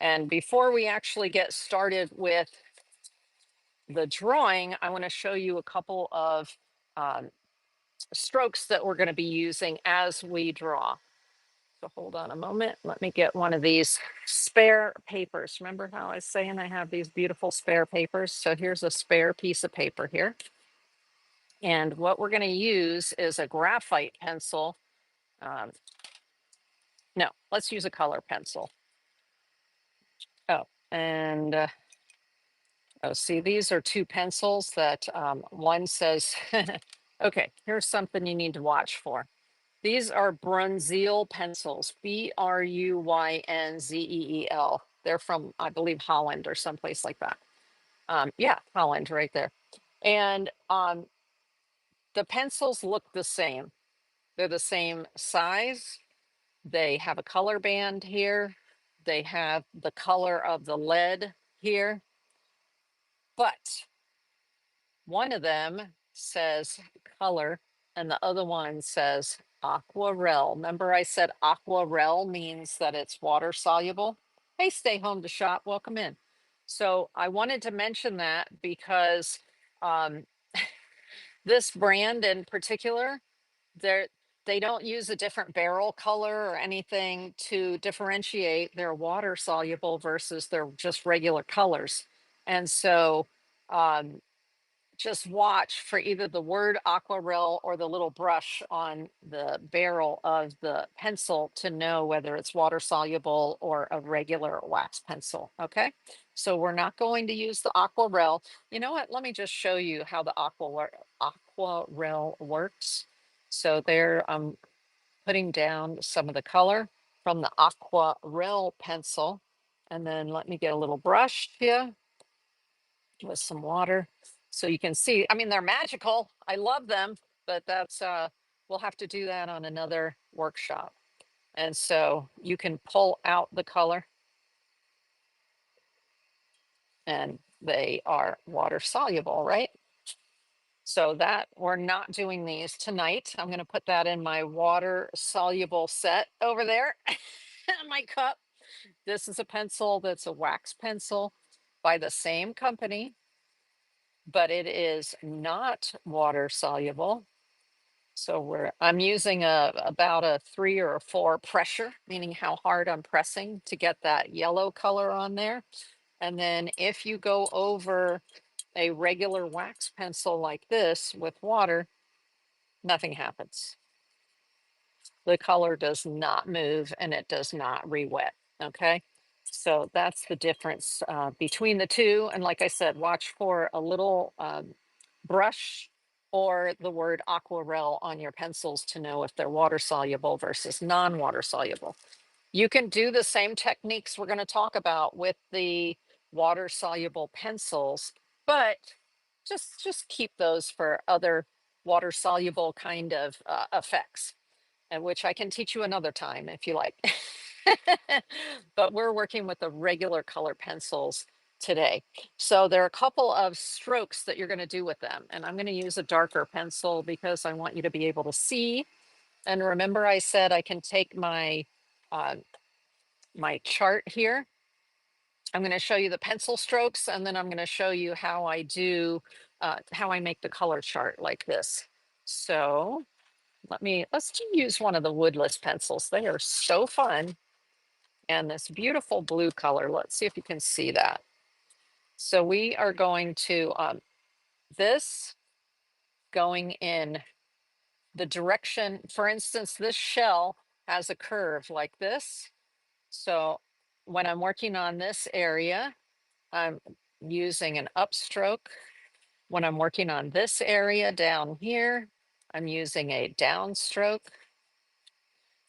And before we actually get started with the drawing, I want to show you a couple of um, strokes that we're going to be using as we draw. So hold on a moment. Let me get one of these spare papers. Remember how I was saying I have these beautiful spare papers? So here's a spare piece of paper here. And what we're going to use is a graphite pencil. Um, no, let's use a color pencil. Oh, and oh, see, these are two pencils that one says, okay, here's something you need to watch for. These are Brunzeel pencils, Brunzeel. They're from, I believe, Holland or someplace like that. Yeah, Holland right there. And the pencils look the same. They're the same size. They have a color band here. They have the color of the lead here. But one of them says color and the other one says aquarelle. Remember I said aquarelle means that it's water soluble? Hey, stay home to shop. Welcome in. So I wanted to mention that because um, this brand in particular, they're, they don't use a different barrel color or anything to differentiate their water soluble versus their just regular colors. And so um, just watch for either the word aquarelle or the little brush on the barrel of the pencil to know whether it's water soluble or a regular wax pencil. Okay, so we're not going to use the aquarelle. You know what? Let me just show you how the aquarelle works. So there, I'm putting down some of the color from the aquarelle pencil. And then let me get a little brush here with some water so you can see. I mean, they're magical. I love them, but that's we'll have to do that on another workshop. And so you can pull out the color and they are water soluble, right? So that we're not doing these tonight. I'm going to put that in my water soluble set over there. My cup. This is a pencil that's a wax pencil by the same company, but it is not water soluble. So I'm using about a 3 or a 4 pressure, meaning how hard I'm pressing to get that yellow color on there. And then if you go over a regular wax pencil like this with water, nothing happens. The color does not move and it does not re-wet. Okay. So that's the difference between the two. And like I said, watch for a little brush or the word aquarelle on your pencils to know if they're water soluble versus non-water soluble. You can do the same techniques we're going to talk about with the water soluble pencils, but just keep those for other water soluble kind of effects, and which I can teach you another time if you like. But we're working with the regular color pencils today. So there are a couple of strokes that you're going to do with them. And I'm going to use a darker pencil because I want you to be able to see. And remember I said I can take uh, my chart here. I'm going to show you the pencil strokes, and then I'm going to show you how I do, how I make the color chart like this. So let's use one of the woodless pencils. They are so fun. And this beautiful blue color, let's see if you can see that. So we are going to, this going in the direction, for instance, this shell has a curve like this. So when I'm working on this area, I'm using an upstroke. When I'm working on this area down here, I'm using a downstroke.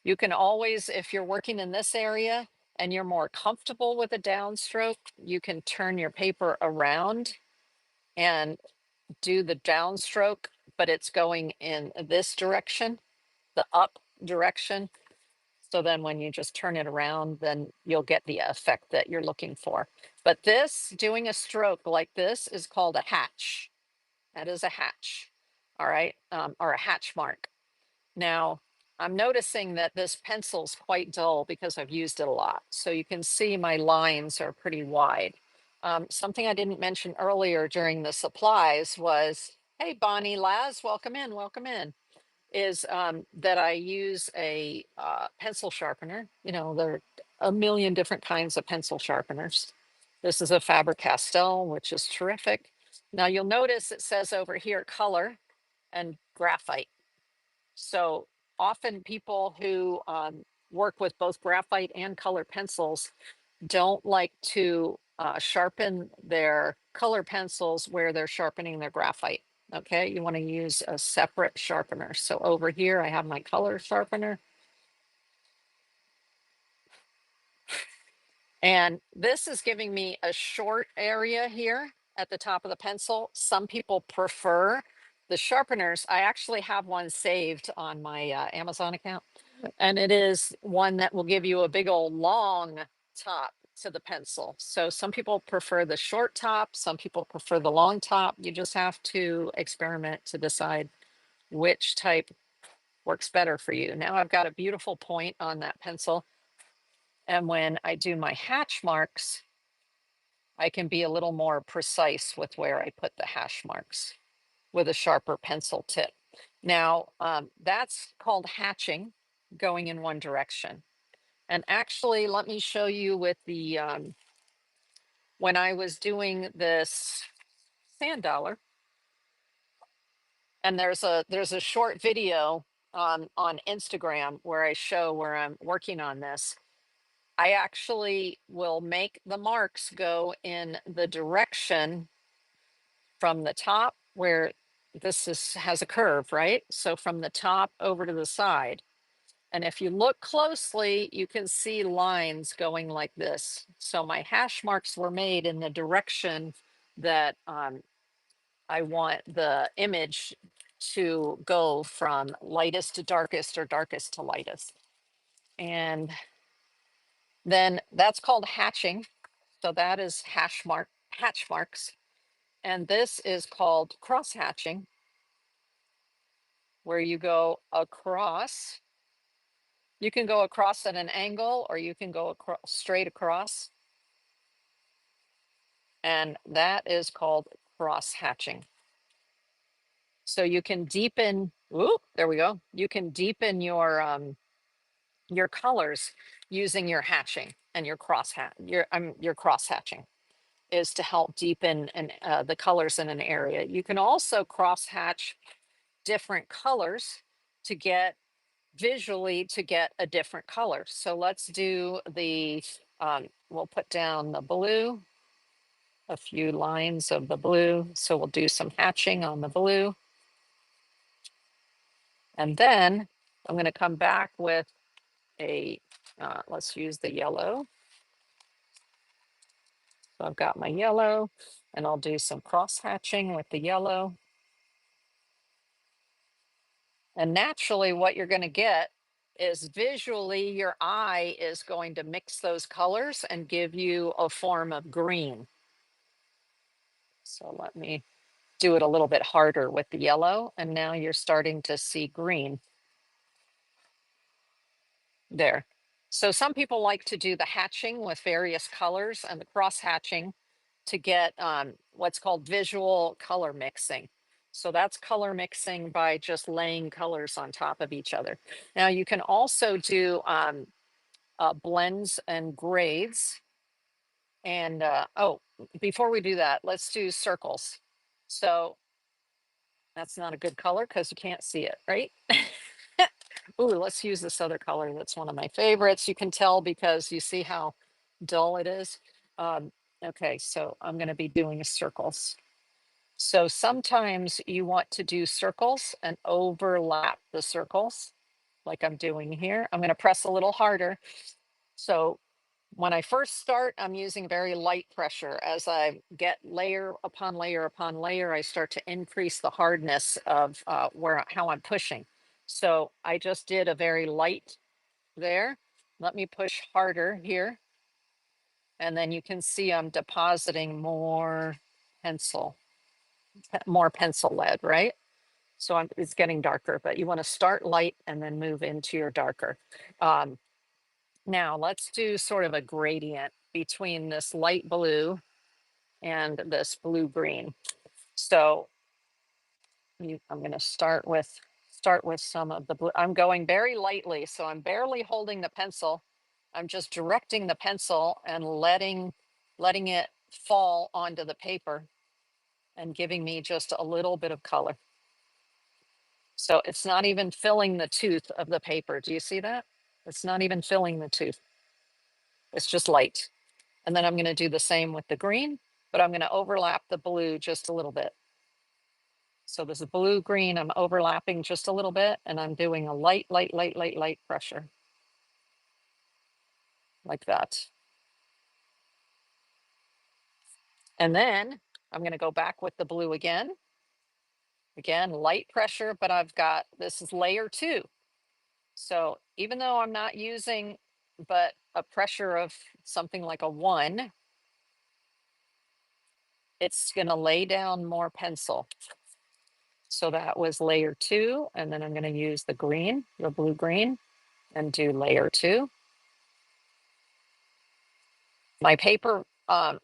You can always, if you're working in this area and you're more comfortable with a downstroke, you can turn your paper around and do the downstroke, but it's going in this direction, the up direction. So then when you just turn it around, then you'll get the effect that you're looking for. But this, doing a stroke like this is called a hatch. That is a hatch, all right, or a hatch mark. Now, I'm noticing that this pencil's quite dull because I've used it a lot. So you can see my lines are pretty wide. Something I didn't mention earlier during the supplies was, hey, Bonnie Laz, welcome in, is that I use a pencil sharpener. You know, there are a million different kinds of pencil sharpeners. This is a Faber-Castell, which is terrific. Now you'll notice it says over here, color and graphite. So often people who work with both graphite and color pencils don't like to sharpen their color pencils where they're sharpening their graphite. Okay, you want to use a separate sharpener. So over here, I have my color sharpener. And this is giving me a short area here at the top of the pencil. Some people prefer the sharpeners. I actually have one saved on my Amazon account, and it is one that will give you a big old long top to the pencil. So some people prefer the short top, some people prefer the long top. You just have to experiment to decide which type works better for you. Now I've got a beautiful point on that pencil. And when I do my hatch marks, I can be a little more precise with where I put the hash marks with a sharper pencil tip. Now, that's called hatching, going in one direction. And actually, let me show you with the, when I was doing this sand dollar, and there's a short video on Instagram where I show where I'm working on this. I actually will make the marks go in the direction from the top where has a curve, right? So from the top over to the side. And if you look closely, you can see lines going like this. So my hash marks were made in the direction that I want the image to go from lightest to darkest or darkest to lightest. And then that's called hatching. So that is hatch marks. And this is called cross hatching, where you go across. You can go across at an angle or you can go straight across. And that is called cross hatching. So you can deepen, ooh, there we go. You can deepen your colors using your hatching and your your cross hatching is to help deepen the colors in an area. You can also cross hatch different colors to get visually to get a different color. So let's do we'll put down the blue, a few lines of the blue. So we'll do some hatching on the blue. And then I'm going to come back with let's use the yellow. So I've got my yellow and I'll do some cross hatching with the yellow. And naturally what you're going to get is visually your eye is going to mix those colors and give you a form of green. So let me do it a little bit harder with the yellow. And now you're starting to see green. there. So some people like to do the hatching with various colors and the cross hatching to get what's called visual color mixing. So that's color mixing by just laying colors on top of each other. Now you can also do blends and grades. And oh, before we do that, let's do circles. So that's not a good color because you can't see it, right? Ooh, let's use this other color. That's one of my favorites. You can tell because you see how dull it is. Okay, so I'm going to be doing circles. So sometimes you want to do circles and overlap the circles like I'm doing here. I'm going to press a little harder. So when I first start, I'm using very light pressure. As I get layer upon layer upon layer, I start to increase the hardness of how I'm pushing. So I just did a very light there. Let me push harder here. And then you can see I'm depositing pencil, more pencil lead, right? So it's getting darker, but you want to start light and then move into your darker. Um, Now let's do sort of a gradient between this light blue and this blue green. So I'm going to start with some of the blue. I'm going very lightly, so I'm barely holding the pencil. I'm just directing the pencil and letting it fall onto the paper and giving me just a little bit of color. So it's not even filling the tooth of the paper. Do you see that? It's not even filling the tooth. It's just light. And then I'm going to do the same with the green, but I'm going to overlap the blue just a little bit. So this is blue green, I'm overlapping just a little bit and I'm doing a light, light, light, light, light pressure like that. And then I'm going to go back with the blue again. Again, light pressure, but this is layer 2. So even though I'm not using but a pressure of something like a 1, it's going to lay down more pencil. So that was layer 2. And then I'm going to use the green, the blue green, and do layer 2. My paper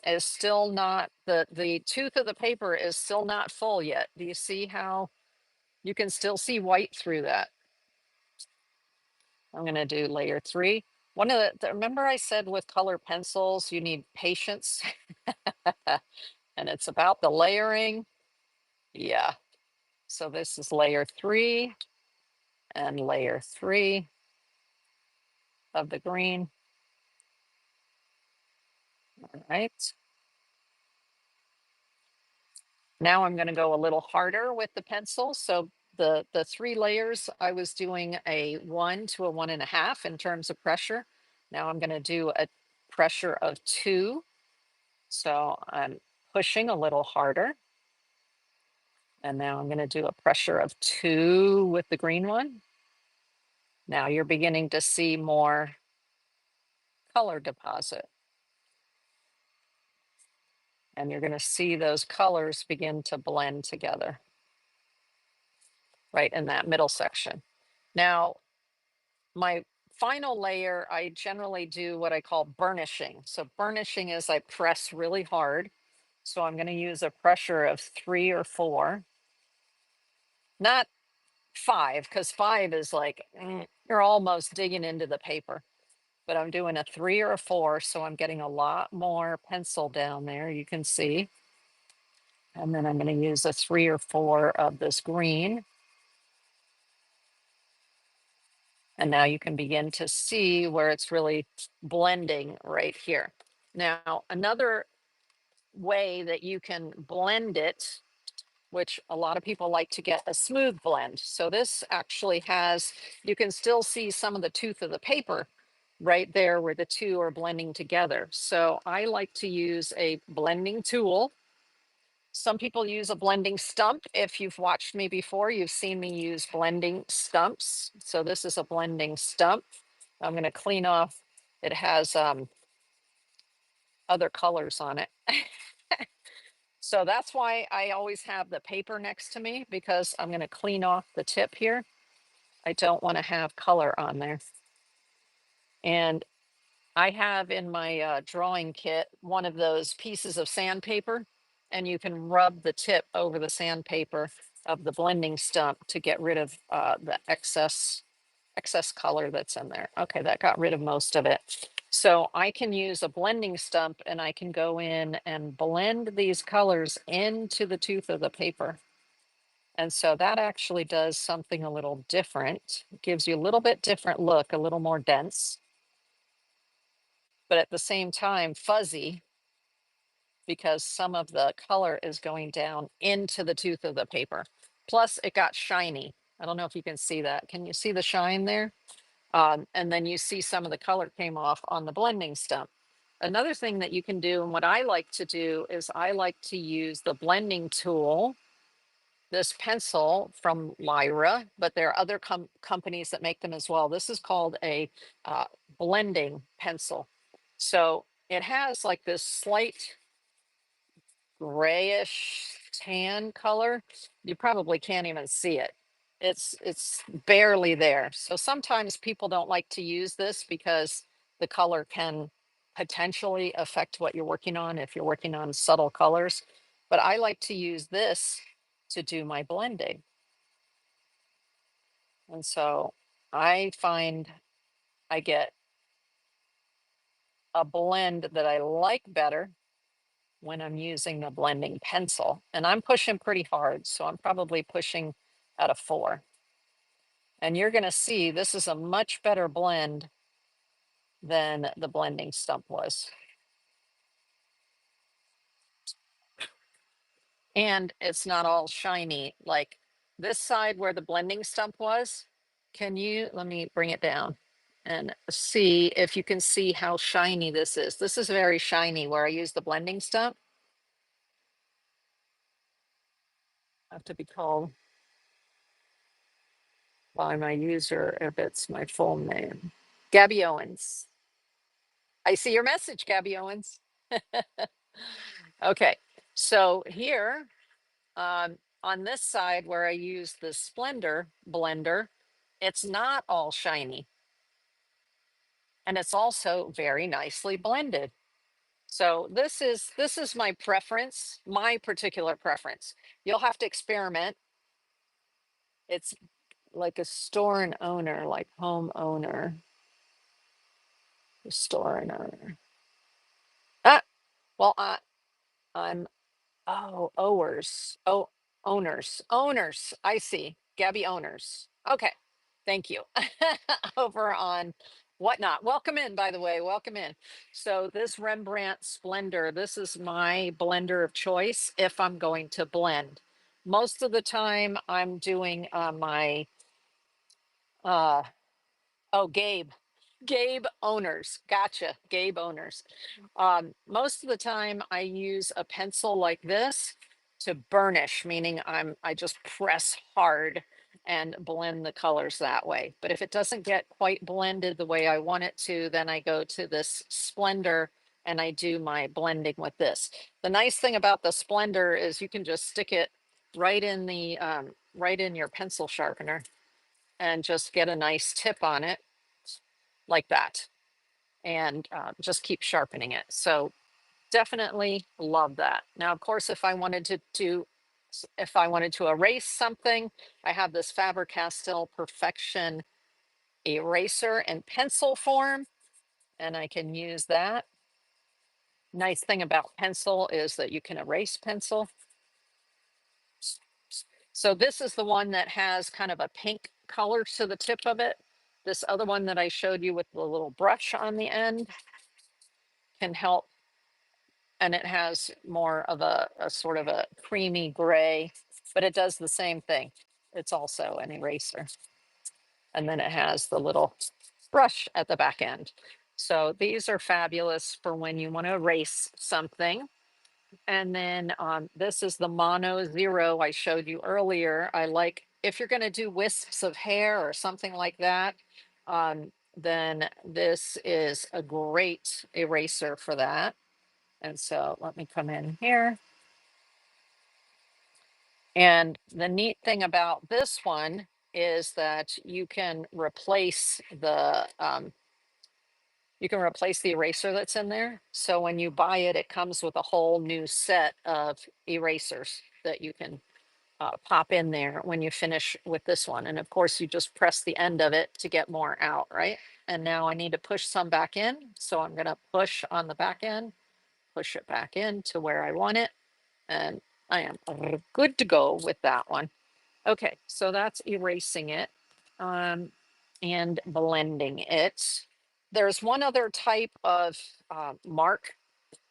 is still not, the tooth of the paper is still not full yet. Do you see how you can still see white through that? I'm going to do layer 3. One of remember I said with color pencils, you need patience and it's about the layering. Yeah. So this is layer 3 and layer 3 of the green. All right. Now I'm going to go a little harder with the pencil. So the 3 layers, I was doing a 1 to a 1.5 in terms of pressure. Now I'm going to do a pressure of 2. So I'm pushing a little harder. And now I'm going to do a pressure of 2 with the green one. Now you're beginning to see more color deposit. And you're going to see those colors begin to blend together right in that middle section. Now, my final layer, I generally do what I call burnishing. So burnishing is I press really hard. So I'm going to use a pressure of 3 or 4, not 5, because 5 is like, you're almost digging into the paper. But I'm doing a 3 or a 4, so I'm getting a lot more pencil down there, you can see. And then I'm going to use a 3 or 4 of this green. And now you can begin to see where it's really blending right here. Now, another way that you can blend it, which a lot of people like to get a smooth blend. So this actually you can still see some of the tooth of the paper right there where the two are blending together. So I like to use a blending tool. Some people use a blending stump. If you've watched me before, you've seen me use blending stumps. So this is a blending stump. I'm going to clean off. It has other colors on it. So that's why I always have the paper next to me, because I'm going to clean off the tip here. I don't want to have color on there. And I have in my drawing kit one of those pieces of sandpaper, and you can rub the tip over the sandpaper of the blending stump to get rid of the excess color that's in there. Okay, that got rid of most of it. So I can use a blending stump and I can go in and blend these colors into the tooth of the paper. And so that actually does something a little different. It gives you a little bit different look, a little more dense, but at the same time fuzzy because some of the color is going down into the tooth of the paper. Plus it got shiny. I don't know if you can see that. Can you see the shine there? And then you see some of the color came off on the blending stump. Another thing that you can do, and what I like to do, is I like to use the blending tool, this pencil from Lyra, but there are other companies that make them as well. This is called a uh, blending pencil. So it has like this slight grayish tan color. You probably can't even see it. It's barely there. So sometimes people don't like to use this because the color can potentially affect what you're working on if you're working on subtle colors. But I like to use this to do my blending. And so I find I get a blend that I like better when I'm using the blending pencil. And I'm pushing pretty hard, so I'm probably pushing at a 4. And you're going to see this is a much better blend than the blending stump was. And it's not all shiny like this side where the blending stump was. Can you, let me bring it down and see if you can see how shiny this is. This is very shiny where I use the blending stump. I have to be called by my user if it's my full name. Gabby Owens. I see your message, Gabby Owens. Okay, so here on this side where I use the Splendor blender, it's not all shiny. And it's also very nicely blended. So this is my preference, my particular preference. You'll have to experiment. It's like a store and owner, like home owner, store and owner. Ah, well, I'm owers. Owners. I see. Gabby owners. Okay. Thank you. Over on Whatnot. Welcome in, by the way. Welcome in. So this Rembrandt Splendor, this is my blender of choice if I'm going to blend. Most of the time I'm doing my Gabe. Gabe owners. Gotcha. Gabe owners. Most of the time I use a pencil like this to burnish, meaning I just press hard and blend the colors that way. But if it doesn't get quite blended the way I want it to, then I go to this Splendor and I do my blending with this. The nice thing about the Splendor is you can just stick it right in the right in your pencil sharpener and just get a nice tip on it like that and just keep sharpening it. So definitely love that. Now, of course, if I wanted to if I wanted to erase something, I have this Faber-Castell Perfection eraser and pencil form, and I can use that. Nice thing about pencil is that you can erase pencil. So this is the one that has kind of a pink color to the tip of it. This other one that I showed you with the little brush on the end can help, and it has more of a sort of a creamy gray, but it does the same thing. It's also an eraser. And then it has the little brush at the back end. So these are fabulous for when you want to erase something. And then this is the Mono Zero I showed you earlier. I like, if you're going to do wisps of hair or something like that, then this is a great eraser for that. And so let me come in here. And the neat thing about this one is that you can replace you can replace the eraser that's in there. So when you buy it, it comes with a whole new set of erasers that you can pop in there when you finish with this one. And of course, you just press the end of it to get more out, right? And now I need to push some back in. So I'm going to push on the back end, push it back in to where I want it. And I am good to go with that one. Okay, so that's erasing it and blending it. There's one other type of mark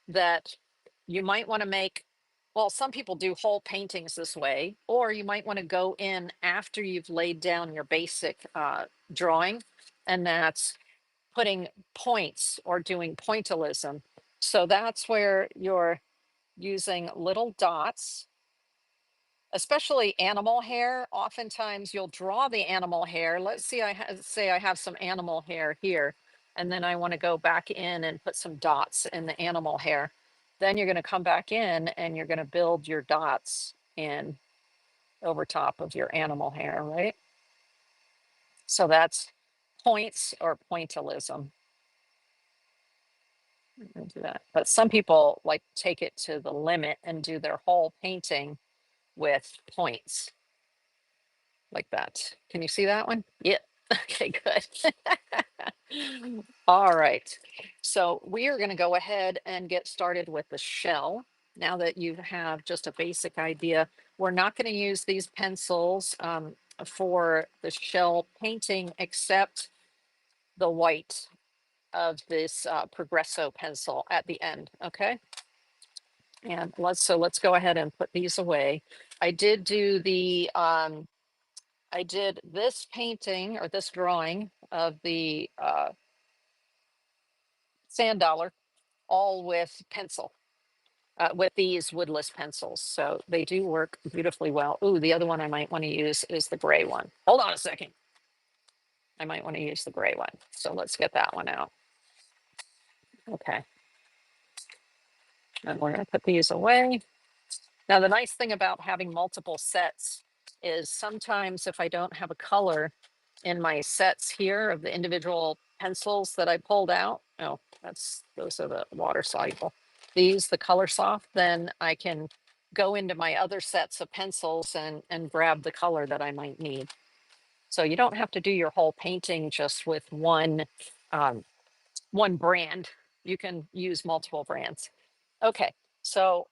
that you might want to make. Well, some people do whole paintings this way, or you might want to go in after you've laid down your basic drawing, and that's putting points or doing pointillism. So that's where you're using little dots, especially animal hair. Oftentimes you'll draw the animal hair. Let's see, say I have some animal hair here, and then I want to go back in and put some dots in the animal hair. Then you're going to come back in and you're going to build your dots in over top of your animal hair, right? So that's points or pointillism. Do that. But some people like take it to the limit and do their whole painting with points like that. Can you see that one? Yeah. Okay, good. All right. So we are going to go ahead and get started with the shell. Now that you have just a basic idea, we're not going to use these pencils for the shell painting, except the white of this Progresso pencil at the end. Okay. And let's go ahead and put these away. I did do the I did this painting or this drawing of the sand dollar all with pencil, with these woodless pencils. So they do work beautifully well. Ooh, the other one I might want to use is the gray one. Hold on a second. I might want to use the gray one. So let's get that one out. Okay. And we're going to put these away. Now, the nice thing about having multiple sets is sometimes if I don't have a color in my sets here of the individual pencils that I pulled out, oh, those are the water soluble. These, the color soft, then I can go into my other sets of pencils and grab the color that I might need. So you don't have to do your whole painting just with um, one brand. You can use multiple brands. Okay, so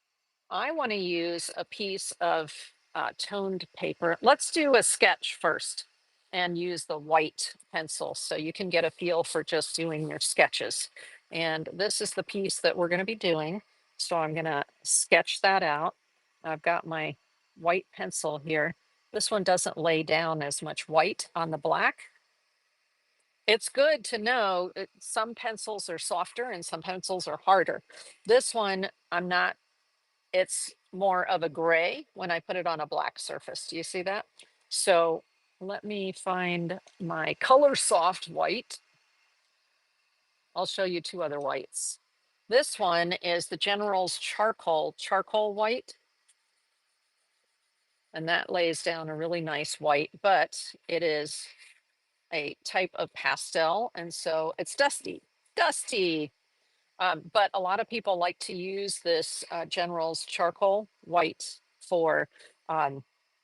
I want to use a piece of toned paper. Let's do a sketch first and use the white pencil so you can get a feel for just doing your sketches. And this is the piece that we're going to be doing. So I'm going to sketch that out. I've got my white pencil here. This one doesn't lay down as much white on the black. It's good to know some pencils are softer and some pencils are harder. This one, it's more of a gray when I put it on a black surface. Do you see that? So let me find my color soft white. I'll show you two other whites. This one is the General's charcoal white. And that lays down a really nice white, but it is a type of pastel. And so it's dusty. But a lot of people like to use this General's charcoal white for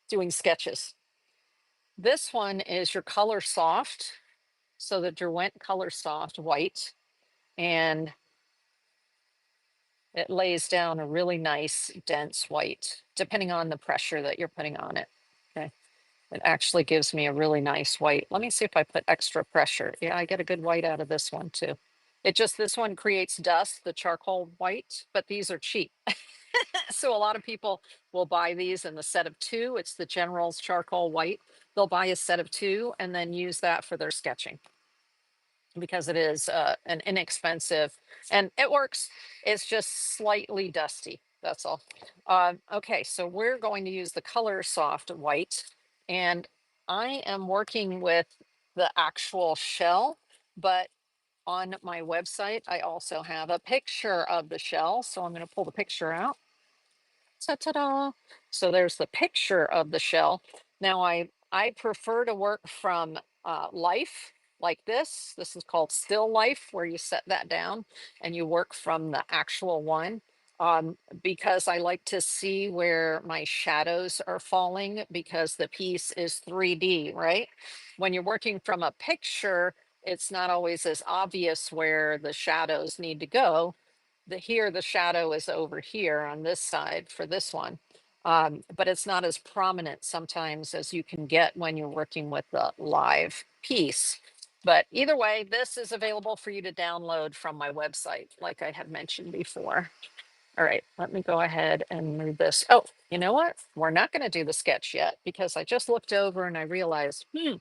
doing sketches. This one is your color soft, so the Derwent color soft white, and it lays down a really nice dense white, depending on the pressure that you're putting on it. Okay. It actually gives me a really nice white. Let me see if I put extra pressure. Yeah, I get a good white out of this one too. This one creates dust, the charcoal white, but these are cheap. So a lot of people will buy these in the set of two. It's the General's charcoal white. They'll buy a set of two and then use that for their sketching because it is an inexpensive and it works. It's just slightly dusty. That's all. Okay, so we're going to use the color soft white, and I am working with the actual shell, but on my website, I also have a picture of the shell. So I'm going to pull the picture out. Ta-da! So there's the picture of the shell. Now I prefer to work from life like this. This is called still life, where you set that down and you work from the actual one. Because I like to see where my shadows are falling because the piece is 3D, right? When you're working from a picture, it's not always as obvious where the shadows need to go. Here, the shadow is over here on this side for this one. But it's not as prominent sometimes as you can get when you're working with the live piece. But either way, this is available for you to download from my website, like I had mentioned before. All right, let me go ahead and move this. Oh, you know what? We're not going to do the sketch yet because I just looked over and I realized, the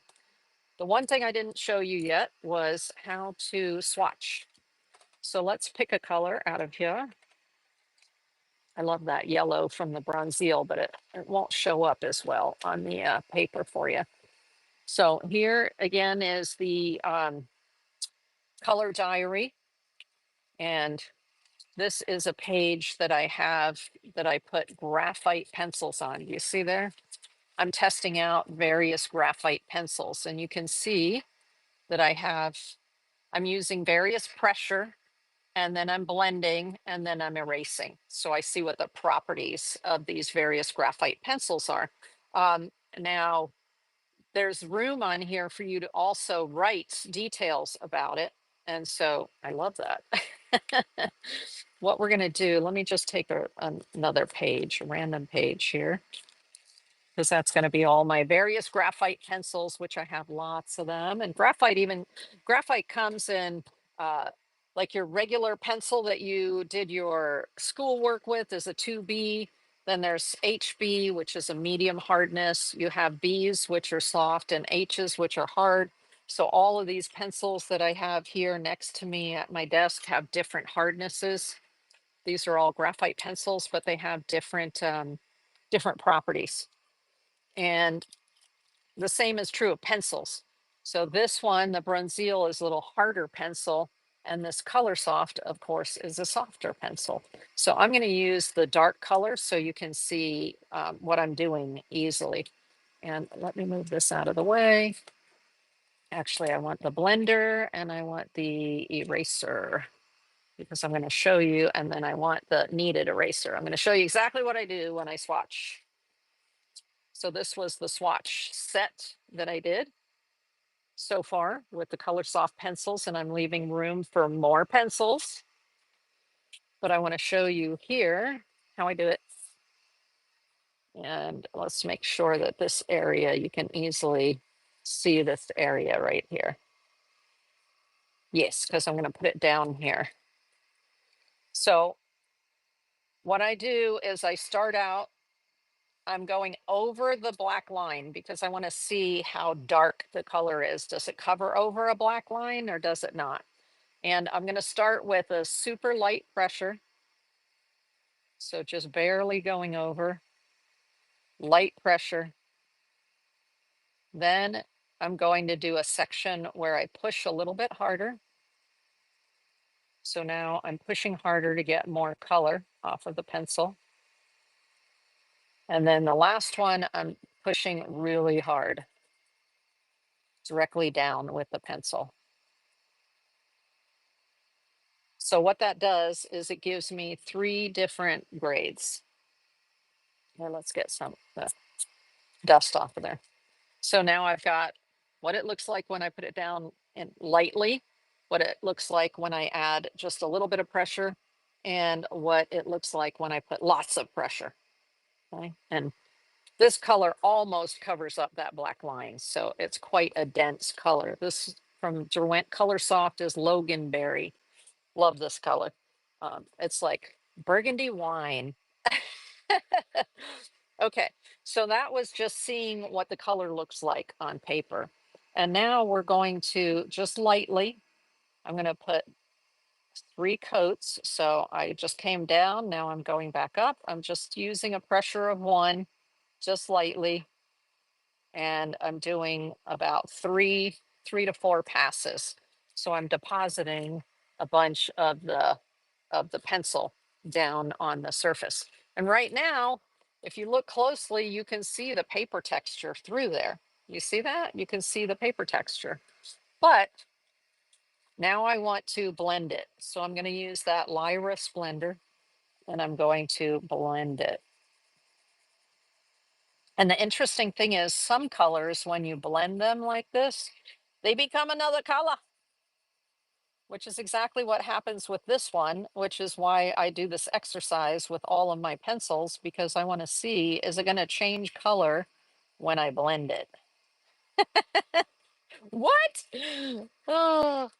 one thing I didn't show you yet was how to swatch. So let's pick a color out of here. I love that yellow from the bronzeal, but it won't show up as well on the paper for you. So here again is the color diary. And this is a page that I have that I put graphite pencils on. Do you see there? I'm testing out various graphite pencils, and you can see that I'm using various pressure, and then I'm blending, and then I'm erasing. So I see what the properties of these various graphite pencils are. Now, there's room on here for you to also write details about it. And so I love that. What we're going to do, let me just take another page, a random page here, because that's going to be all my various graphite pencils, which I have lots of them. And graphite comes in like your regular pencil that you did your schoolwork with is a 2B. Then there's HB, which is a medium hardness. You have Bs, which are soft, and Hs, which are hard. So all of these pencils that I have here next to me at my desk have different hardnesses. These are all graphite pencils, but they have different properties. And the same is true of pencils. So this one, the bronzeal, is a little harder pencil, and this color soft, of course, is a softer pencil. So I'm going to use the dark color so you can see what I'm doing easily. And let me move this out of the way. Actually, I want the blender and I want the eraser because I'm going to show you, and then I want the kneaded eraser. I'm going to show you exactly what I do when I swatch. So this was the swatch set that I did so far with the color soft pencils, and I'm leaving room for more pencils. But I want to show you here how I do it. And let's make sure that this area, you can easily see this area right here. Yes, because I'm going to put it down here. So what I do is I start out, I'm going over the black line because I want to see how dark the color is. Does it cover over a black line or does it not? And I'm going to start with a super light pressure. So just barely going over, light pressure. Then I'm going to do a section where I push a little bit harder. So now I'm pushing harder to get more color off of the pencil. And then the last one, I'm pushing really hard directly down with the pencil. So what that does is it gives me 3 different grades. Here, let's get some dust off of there. So now I've got what it looks like when I put it down and lightly, what it looks like when I add just a little bit of pressure, and what it looks like when I put lots of pressure. Okay. And this color almost covers up that black line. So it's quite a dense color. This from Derwent Color Soft is Loganberry. Love this color. It's like burgundy wine. Okay, so that was just seeing what the color looks like on paper. And now we're going to just lightly, I'm going to put 3 coats. So I just came down. Now I'm going back up. I'm just using a pressure of 1, just lightly. And I'm doing about 3 to 4 passes. So I'm depositing a bunch of the pencil down on the surface. And right now, if you look closely, you can see the paper texture through there. You see that? You can see the paper texture. But now I want to blend it. So I'm going to use that Lyris blender and I'm going to blend it. And the interesting thing is some colors, when you blend them like this, they become another color, which is exactly what happens with this one, which is why I do this exercise with all of my pencils, because I want to see, is it going to change color when I blend it? What? Oh,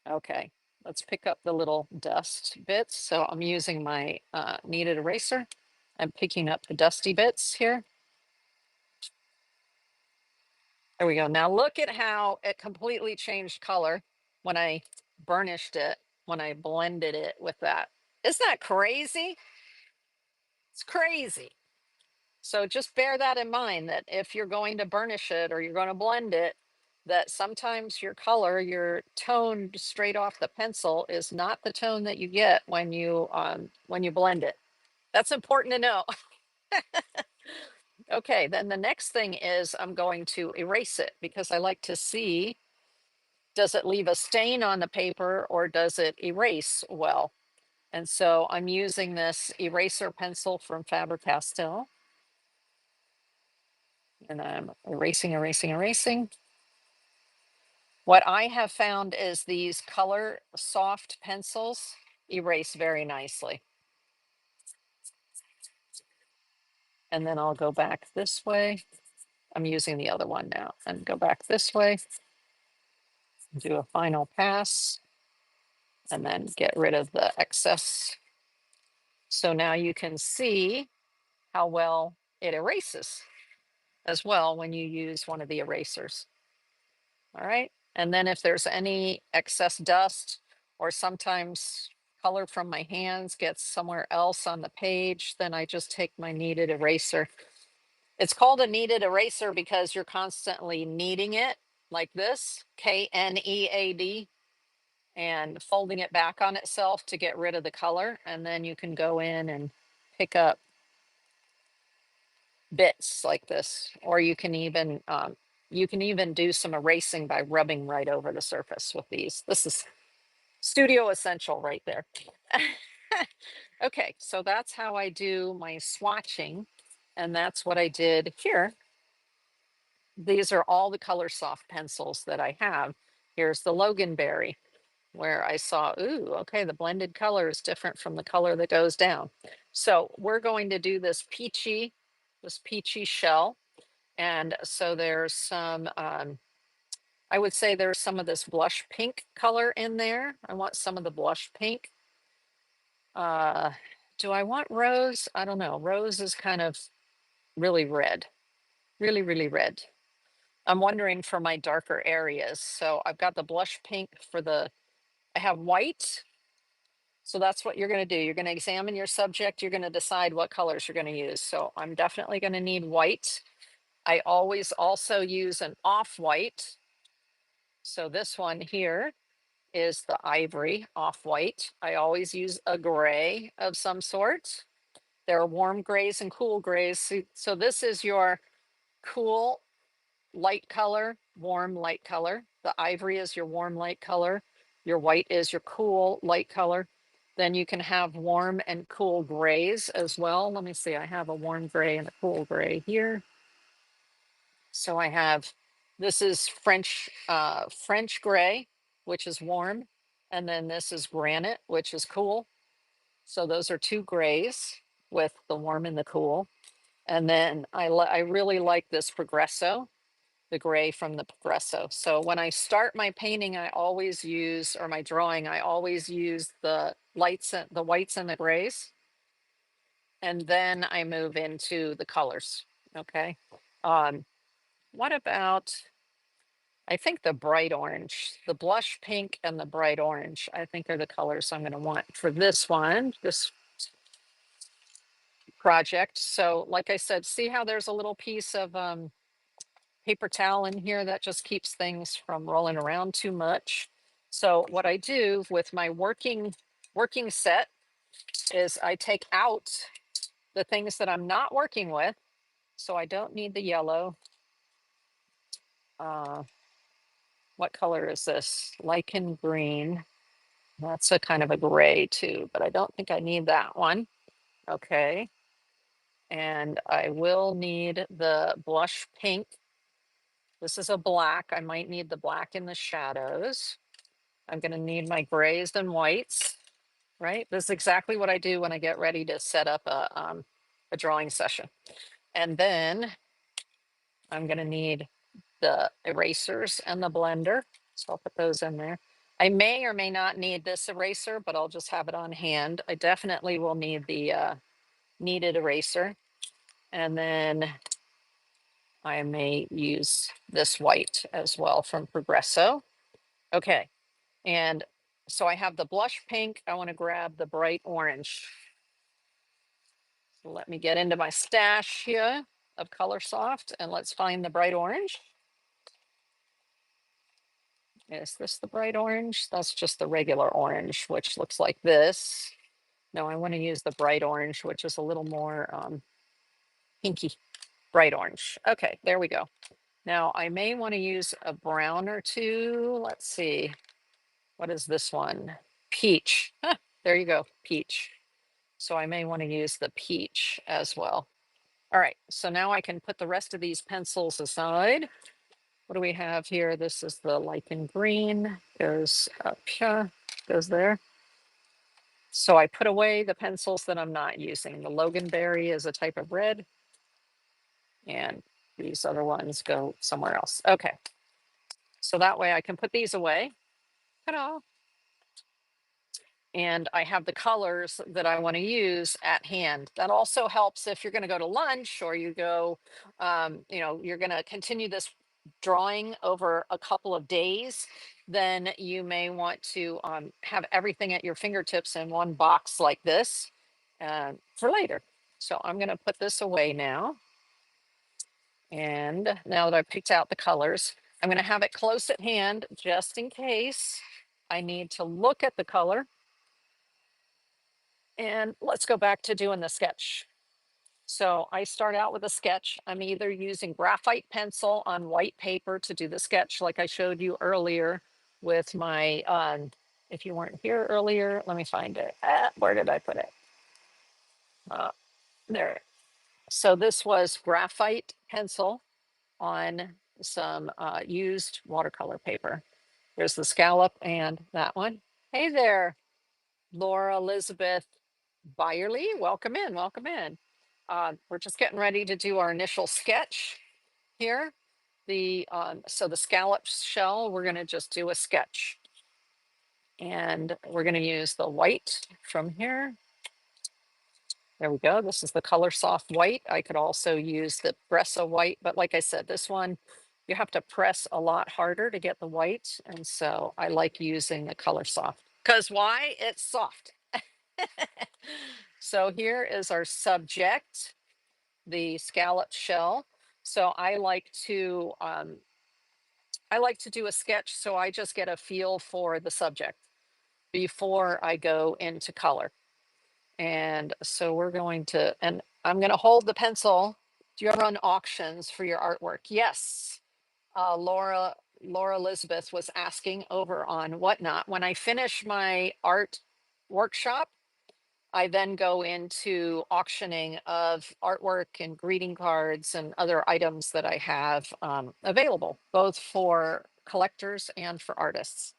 okay. Let's pick up the little dust bits. So I'm using my kneaded eraser. I'm picking up the dusty bits here. There we go. Now look at how it completely changed color when I burnished it, when I blended it with that. Isn't that crazy? It's crazy. So just bear that in mind, that if you're going to burnish it or you're going to blend it, that sometimes your color, your tone straight off the pencil is not the tone that you get when you blend it. That's important to know. Okay, then the next thing is I'm going to erase it because I like to see, does it leave a stain on the paper or does it erase well? And so I'm using this eraser pencil from Faber-Castell. And I'm erasing, erasing, erasing. What I have found is these color soft pencils erase very nicely. And then I'll go back this way. I'm using the other one now and go back this way, do a final pass, and then get rid of the excess. So now you can see how well it erases as well when you use one of the erasers. All right. And then if there's any excess dust or sometimes color from my hands gets somewhere else on the page, then I just take my kneaded eraser. It's called a kneaded eraser because you're constantly kneading it like this, Knead, and folding it back on itself to get rid of the color. And then you can go in and pick up bits like this, or you can even do some erasing by rubbing right over the surface with these. This is studio essential right there. Okay, so that's how I do my swatching, and that's what I did here. These are all the color soft pencils that I have. Here's the Loganberry, where I saw, ooh, okay, the blended color is different from the color that goes down. So we're going to do this peachy shell. And so there's some, I would say there's some of this blush pink color in there. I want some of the blush pink. Do I want rose? I don't know. Rose is kind of really red, really, really red. I'm wondering for my darker areas. So I've got the blush pink I have white. So that's what you're going to do. You're going to examine your subject. You're going to decide what colors you're going to use. So I'm definitely going to need white. I always also use an off-white. So this one here is the ivory off-white. I always use a gray of some sort. There are warm grays and cool grays. So this is your cool light color, warm light color. The ivory is your warm light color. Your white is your cool light color. Then you can have warm and cool grays as well. Let me see, I have a warm gray and a cool gray here. So I have, this is French gray, which is warm. And then this is granite, which is cool. So those are two grays with the warm and the cool. And then I really like this Progresso, the gray from the Progresso. So when I start my painting, I always use, or my drawing, I always use the lights and the whites and the grays. And then I move into the colors. Okay. What about, I think the bright orange, the blush pink and the bright orange, I think are the colors I'm going to want for this one, this project. So like I said, see how there's a little piece of paper towel in here that just keeps things from rolling around too much. So what I do with my working set is I take out the things that I'm not working with. So I don't need the yellow. What color is this? Lichen green. That's a kind of a gray too, but I don't think I need that one. Okay. And I will need the blush pink. This is a black. I might need the black in the shadows. I'm going to need my grays and whites, right? This is exactly what I do when I get ready to set up a drawing session. And then I'm going to need the erasers and the blender. So I'll put those in there. I may or may not need this eraser, but I'll just have it on hand. I definitely will need the kneaded eraser. And then I may use this white as well from Progresso. Okay, and so I have the blush pink. I want to grab the bright orange. So let me get into my stash here of Color Soft and let's find the bright orange. Is this the bright orange? That's just the regular orange, which looks like this. No, I want to use the bright orange, which is a little more pinky, bright orange. Okay, there we go. Now I may want to use a brown or two. Let's see. What is this one? Peach. Huh, there you go, peach. So I may want to use the peach as well. All right, so now I can put the rest of these pencils aside. What do we have here? This is the lichen green, goes up here, goes there. So I put away the pencils that I'm not using. The Loganberry is a type of red, and these other ones go somewhere else. Okay, so that way I can put these away. Ta-da! And I have the colors that I want to use at hand. That also helps if you're going to go to lunch or you go, you're going to continue this drawing over a couple of days, then you may want to have everything at your fingertips in one box like this for later. So I'm going to put this away now. And now that I've picked out the colors, I'm going to have it close at hand just in case I need to look at the color. And let's go back to doing the sketch. So I start out with a sketch. I'm either using graphite pencil on white paper to do the sketch, like I showed you earlier with my, if you weren't here earlier, let me find it. Where did I put it? There. So this was graphite pencil on some used watercolor paper. There's the scallop and that one. Hey there, Laura Elizabeth Byerly, welcome in, welcome in. We're just getting ready to do our initial sketch here. So the scallop shell, we're gonna just do a sketch. And we're gonna use the white from here. There we go, this is the Color Soft white. I could also use the Bresso white, but like I said, this one, you have to press a lot harder to get the white. And so I like using the Color Soft. Because why? It's soft. So here is our subject, the scallop shell. So I like to do a sketch so I just get a feel for the subject before I go into color. And so we're going to, and I'm going to hold the pencil. Do you ever run auctions for your artwork? Yes. Laura Elizabeth was asking over on Whatnot. When I finish my art workshop, I then go into auctioning of artwork and greeting cards and other items that I have available, both for collectors and for artists.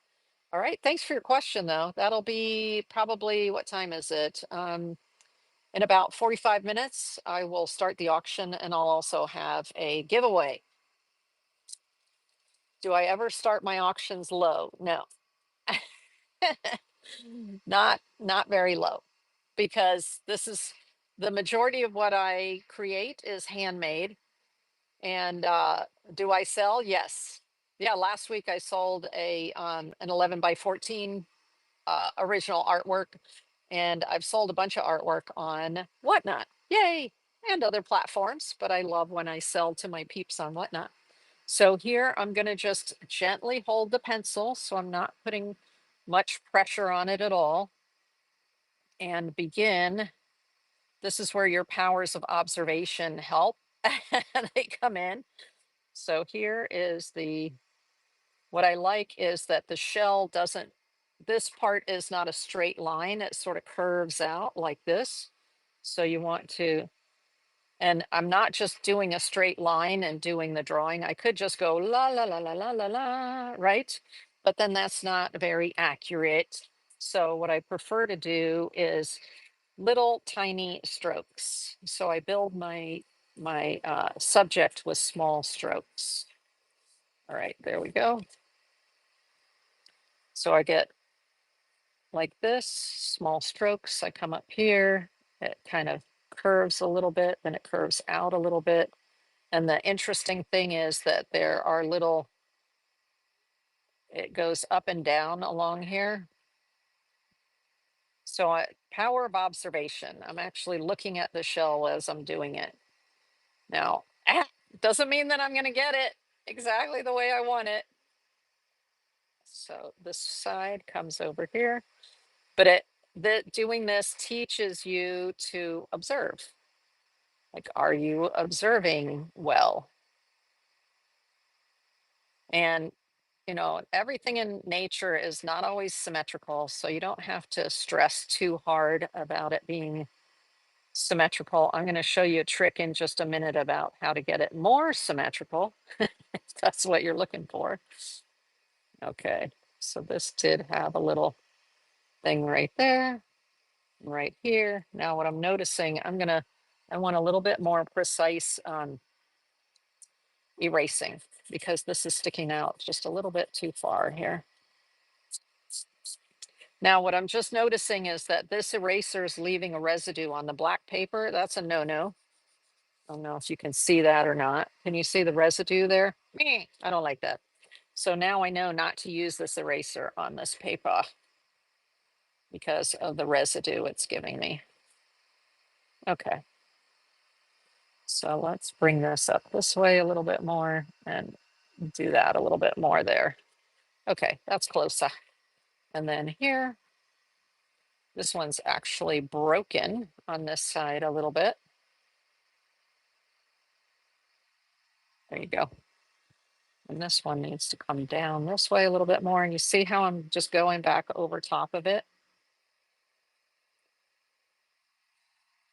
All right, thanks for your question though. That'll be probably, what time is it? In about 45 minutes, I will start the auction and I'll also have a giveaway. Do I ever start my auctions low? No, not very low, because this is the majority of what I create is handmade. And do I sell? Yes. Yeah, last week I sold an 11 by 14 original artwork, and I've sold a bunch of artwork on Whatnot. Yay! And other platforms, but I love when I sell to my peeps on Whatnot. So here I'm going to just gently hold the pencil so I'm not putting much pressure on it at all, and begin. This is where your powers of observation help. They come in. So here is the What I like is that the shell doesn't, this part is not a straight line. It sort of curves out like this. So you want to, and I'm not just doing a straight line and doing the drawing. I could just go la la la la la la la, right? But then that's not very accurate. So what I prefer to do is little tiny strokes. So I build my subject with small strokes. All right, there we go. So I get like this, small strokes. I come up here, it kind of curves a little bit, then it curves out a little bit. And the interesting thing is that there are little, it goes up and down along here. So power of observation. I'm actually looking at the shell as I'm doing it. Now, doesn't mean that I'm going to get it exactly the way I want it. So this side comes over here, but doing this teaches you to observe. Like, are you observing well? And, you know, everything in nature is not always symmetrical. So you don't have to stress too hard about it being symmetrical. I'm going to show you a trick in just a minute about how to get it more symmetrical. If that's what you're looking for. Okay. So this did have a little thing right there, right here. Now what I'm noticing, I want a little bit more precise erasing because this is sticking out just a little bit too far here. Now what I'm just noticing is that this eraser is leaving a residue on the black paper. That's a no-no. I don't know if you can see that or not. Can you see the residue there? Meh, I don't like that. So now I know not to use this eraser on this paper because of the residue it's giving me. Okay. So let's bring this up this way a little bit more and do that a little bit more there. Okay, that's closer. And then here, this one's actually broken on this side a little bit. There you go. And this one needs to come down this way a little bit more. And you see how I'm just going back over top of it?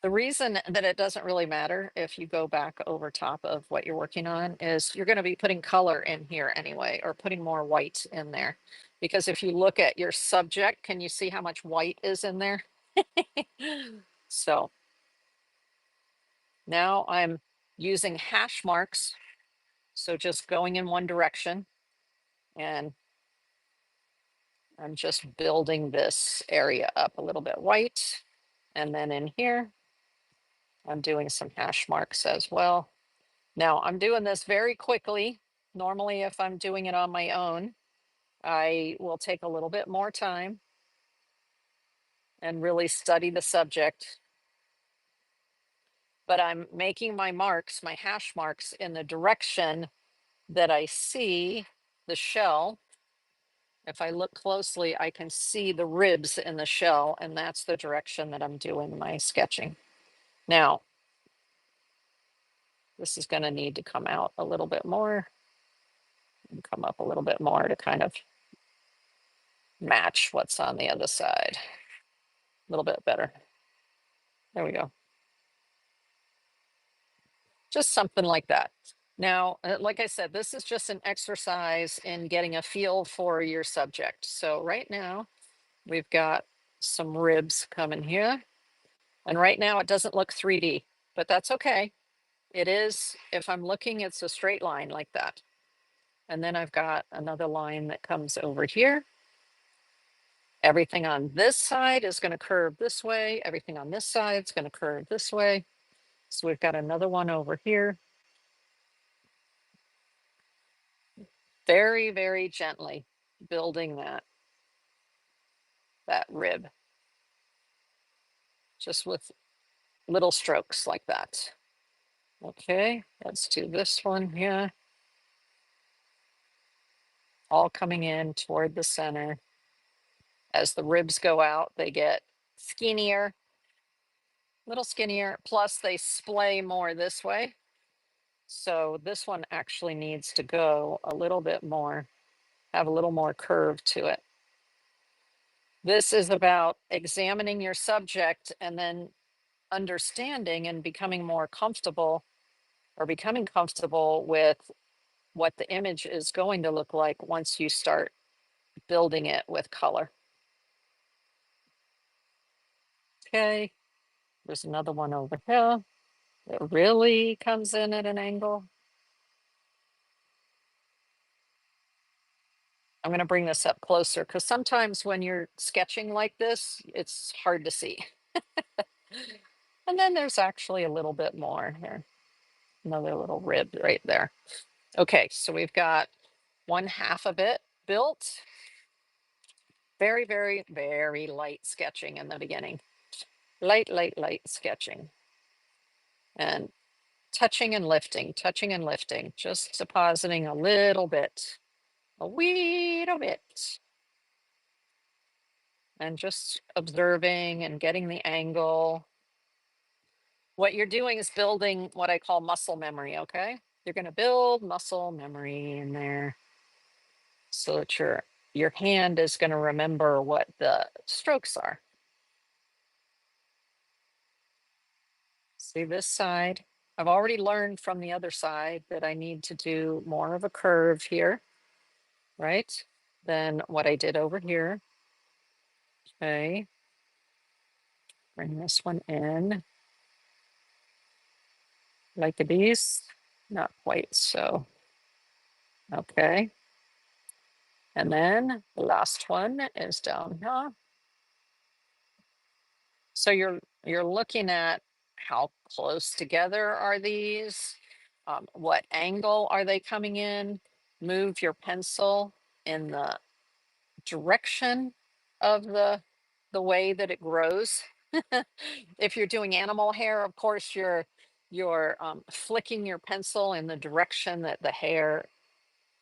The reason that it doesn't really matter if you go back over top of what you're working on is you're going to be putting color in here anyway, or putting more white in there. Because if you look at your subject, can you see how much white is in there? So now I'm using hash marks. So just going in one direction, and I'm just building this area up a little bit white. And then in here, I'm doing some hash marks as well. Now I'm doing this very quickly. Normally, if I'm doing it on my own, I will take a little bit more time and really study the subject. But I'm making my marks, my hash marks, in the direction that I see the shell. If I look closely, I can see the ribs in the shell, and that's the direction that I'm doing my sketching. Now, this is going to need to come out a little bit more and come up a little bit more to kind of match what's on the other side. A little bit better. There we go. Just something like that. Now, like I said, this is just an exercise in getting a feel for your subject. So right now, we've got some ribs coming here. And right now it doesn't look 3D, but that's okay. It is, if I'm looking, it's a straight line like that. And then I've got another line that comes over here. Everything on this side is going to curve this way. Everything on this side is going to curve this way. So we've got another one over here. Very, very gently building that rib. Just with little strokes like that. Okay, let's do this one here. All coming in toward the center. As the ribs go out, they get skinnier, little skinnier, plus they splay more this way. So this one actually needs to go a little bit more have a little more curve to it. This is about examining your subject and then understanding and becoming more comfortable or becoming comfortable with what the image is going to look like once you start building it with color. Okay, there's another one over here that really comes in at an angle. I'm going to bring this up closer because sometimes when you're sketching like this, it's hard to see. And then there's actually a little bit more here. Another little rib right there. Okay, so we've got 1/2 of it built. Very, very, very light sketching in the beginning. Light, light, light sketching. And touching and lifting, just depositing a little bit, a wee little bit. And just observing and getting the angle. What you're doing is building what I call muscle memory, okay? You're going to build muscle memory in there so that your hand is going to remember what the strokes are. See this side? I've already learned from the other side that I need to do more of a curve here, right? Than what I did over here. Okay. Bring this one in. Like these, not quite so. Okay. And then the last one is down here. So you're looking at how close together are these? What angle are they coming in? Move your pencil in the direction of the way that it grows. If you're doing animal hair, of course, you're flicking your pencil in the direction that the hair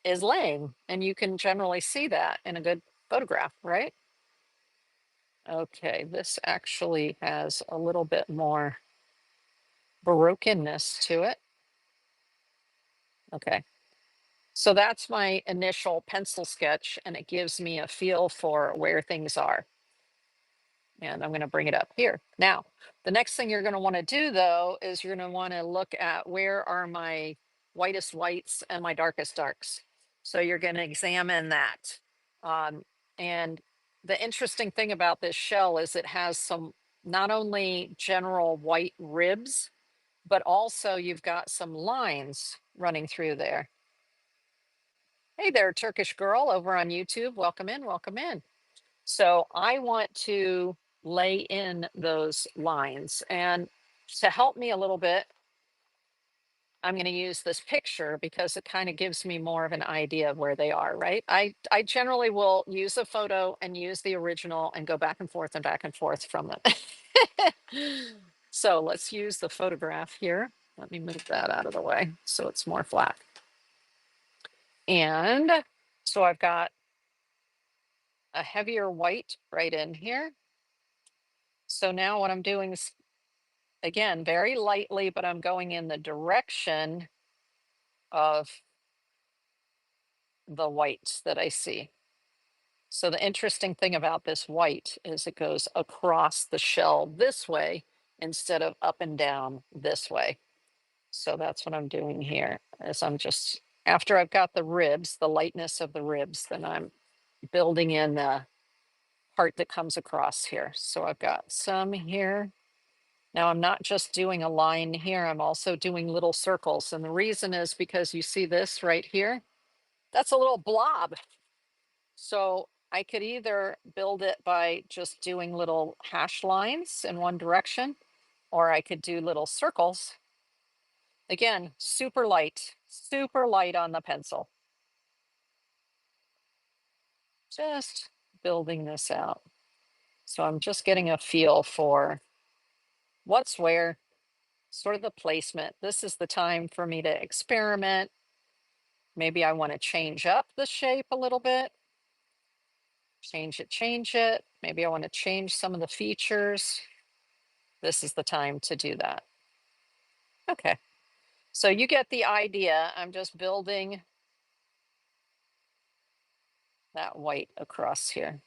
is laying, and you can generally see that in a good photograph, right? Okay, this actually has a little bit more brokenness to it. Okay, so that's my initial pencil sketch, and it gives me a feel for where things are. And I'm going to bring it up here. Now, the next thing you're going to want to do, though, is you're going to want to look at where are my whitest whites and my darkest darks. So you're going to examine that. And the interesting thing about this shell is it has some not only general white ribs, but also you've got some lines running through there. Hey there, Turkish girl over on YouTube. Welcome in, welcome in. So I want to lay in those lines, and to help me a little bit, I'm going to use this picture because it kind of gives me more of an idea of where they are, right? I generally will use a photo and use the original and go back and forth from them. So let's use the photograph here. Let me move that out of the way so it's more flat. And so I've got a heavier white right in here. So now what I'm doing is, again, very lightly, but I'm going in the direction of the white that I see. So the interesting thing about this white is it goes across the shell this way instead of up and down this way. So that's what I'm doing here is I'm just, after I've got the ribs, the lightness of the ribs, then I'm building in the part that comes across here. So I've got some here. Now I'm not just doing a line here, I'm also doing little circles. And the reason is because you see this right here, that's a little blob. So I could either build it by just doing little hash lines in one direction, or I could do little circles. Again, super light on the pencil. Just building this out. So I'm just getting a feel for what's where, sort of the placement. This is the time for me to experiment. Maybe I want to change up the shape a little bit. Change it. Maybe I want to change some of the features. This is the time to do that. Okay, so you get the idea. I'm just building that white across here.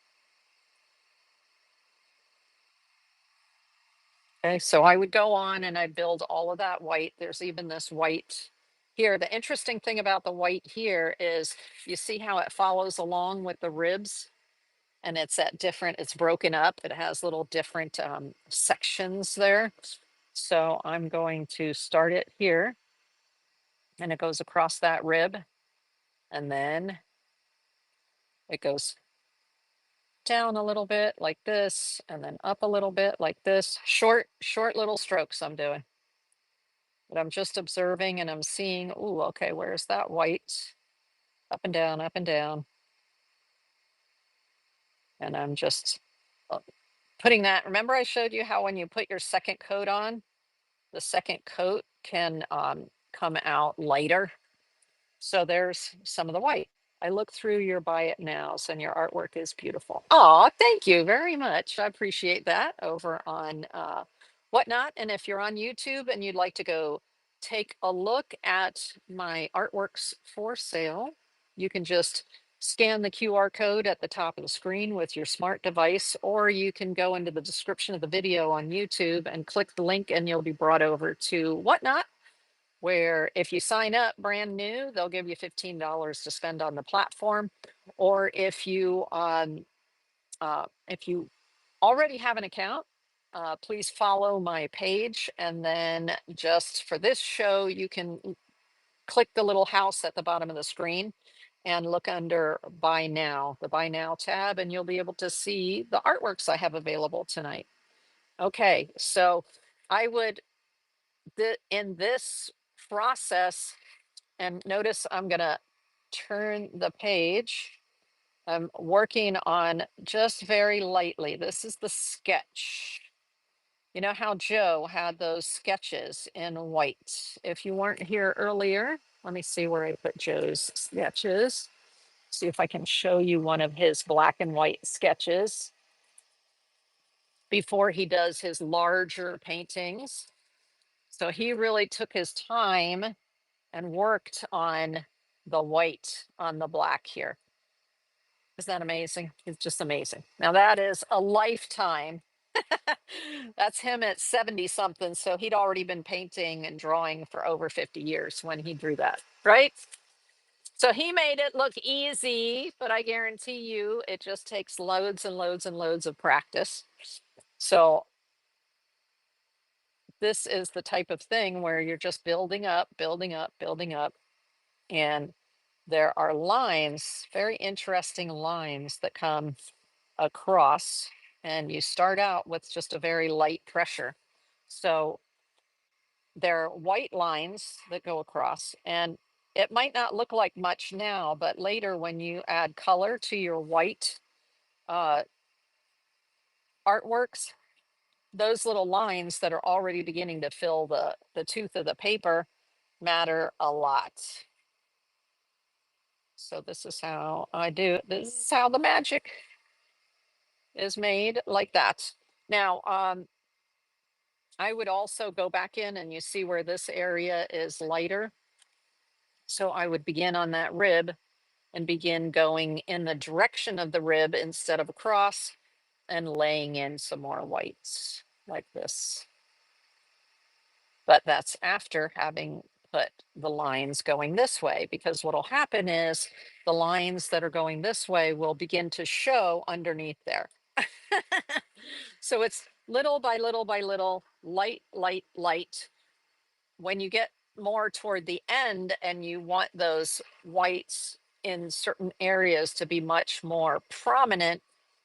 Okay, so I would go on and I'd build all of that white. There's even this white here. The interesting thing about the white here is you see how it follows along with the ribs, and it's at different, it's broken up. It has little different sections there. So I'm going to start it here, and it goes across that rib, and then it goes down a little bit like this, and then up a little bit like this. Short little strokes I'm doing. But I'm just observing and I'm seeing, oh, okay, where's that white? Up and down, up and down. And I'm just putting that. Remember, I showed you how when you put your second coat on, the second coat can come out lighter. So there's some of the white. I look through your buy it nows and your artwork is beautiful. Oh, thank you very much. I appreciate that over on Whatnot. And if you're on YouTube and you'd like to go take a look at my artworks for sale, you can just scan the QR code at the top of the screen with your smart device, or you can go into the description of the video on YouTube and click the link and you'll be brought over to Whatnot, where if you sign up brand new, they'll give you $15 to spend on the platform. Or if you already have an account, please follow my page. And then just for this show, you can click the little house at the bottom of the screen and look under Buy Now, the Buy Now tab, and you'll be able to see the artworks I have available tonight. Okay, so I would, in this process, and notice I'm gonna turn the page. I'm working on just very lightly. This is the sketch. You know how Joe had those sketches in white. If you weren't here earlier, let me see where I put Joe's sketches. See if I can show you one of his black and white sketches before he does his larger paintings. So he really took his time and worked on the white on the black here. Isn't that amazing? It's just amazing. Now that is a lifetime. That's him at 70 something. So he'd already been painting and drawing for over 50 years when he drew that, right? So he made it look easy, but I guarantee you it just takes loads and loads and loads of practice. So this is the type of thing where you're just building up, building up, building up. And there are lines, very interesting lines that come across, and you start out with just a very light pressure. So there are white lines that go across, and it might not look like much now, but later when you add color to your white uh, artworks, those little lines that are already beginning to fill the tooth of the paper matter a lot. So this is how I do it. This is how the magic is made, like that. Now, I would also go back in and you see where this area is lighter. So I would begin on that rib and begin going in the direction of the rib instead of across, and laying in some more whites like this. But that's after having put the lines going this way, because what'll happen is the lines that are going this way will begin to show underneath there. So it's little by little by little, light, light, light. When you get more toward the end and you want those whites in certain areas to be much more prominent,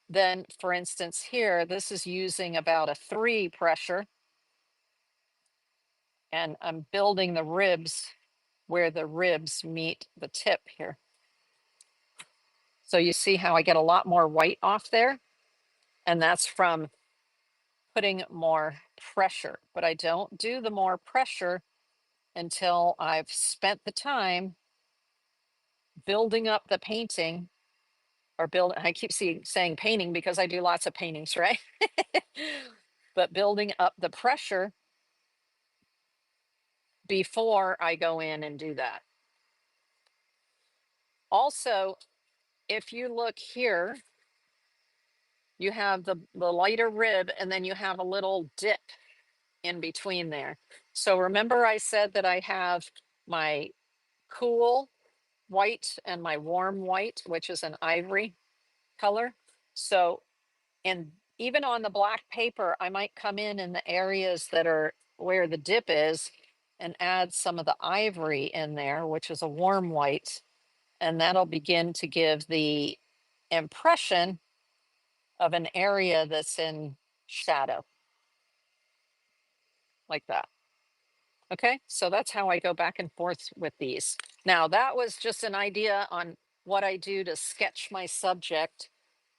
then for instance here, this is using about a 3 pressure, and I'm building the ribs where the ribs meet the tip here. So you see how I get a lot more white off there, and that's from putting more pressure. But I don't do the more pressure until I've spent the time building up the painting, or I keep saying painting because I do lots of paintings, right? But building up the pressure before I go in and do that. Also, if you look here, you have the lighter rib and then you have a little dip in between there. So remember I said that I have my cool white and my warm white, which is an ivory color. So, and even on the black paper, I might come in the areas that are where the dip is and add some of the ivory in there, which is a warm white. And that'll begin to give the impression of an area that's in shadow, like that. Okay, so that's how I go back and forth with these. Now, that was just an idea on what I do to sketch my subject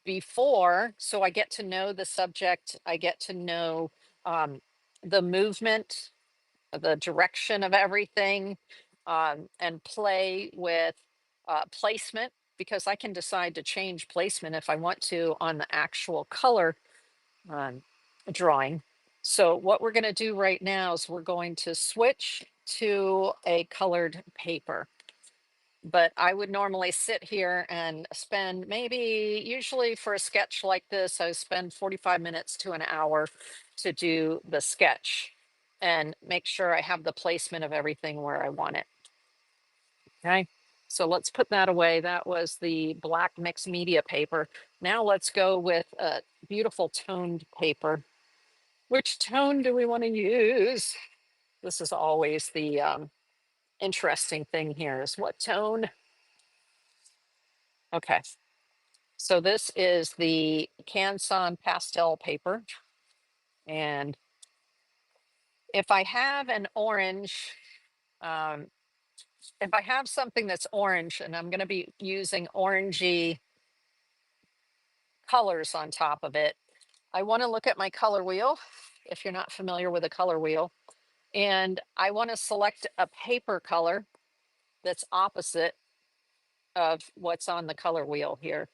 before, so I get to know the subject, I get to know um, the movement, the direction of everything, and play with placement, because I can decide to change placement if I want to on the actual color um, drawing. So what we're going to do right now is we're going to switch to a colored paper. But I would normally sit here and spend maybe, usually for a sketch like this, I spend 45 minutes to an hour to do the sketch and make sure I have the placement of everything where I want it. Okay, so let's put that away. That was the black mixed media paper. Now let's go with a beautiful toned paper. Which tone do we want to use? This is always the interesting thing here, is what tone. Okay, so this is the Canson pastel paper. And if I have an orange, um, if I have something that's orange and I'm going to be using orangey colors on top of it, I want to look at my color wheel, if you're not familiar with a color wheel, and I want to select a paper color that's opposite of what's on the color wheel here,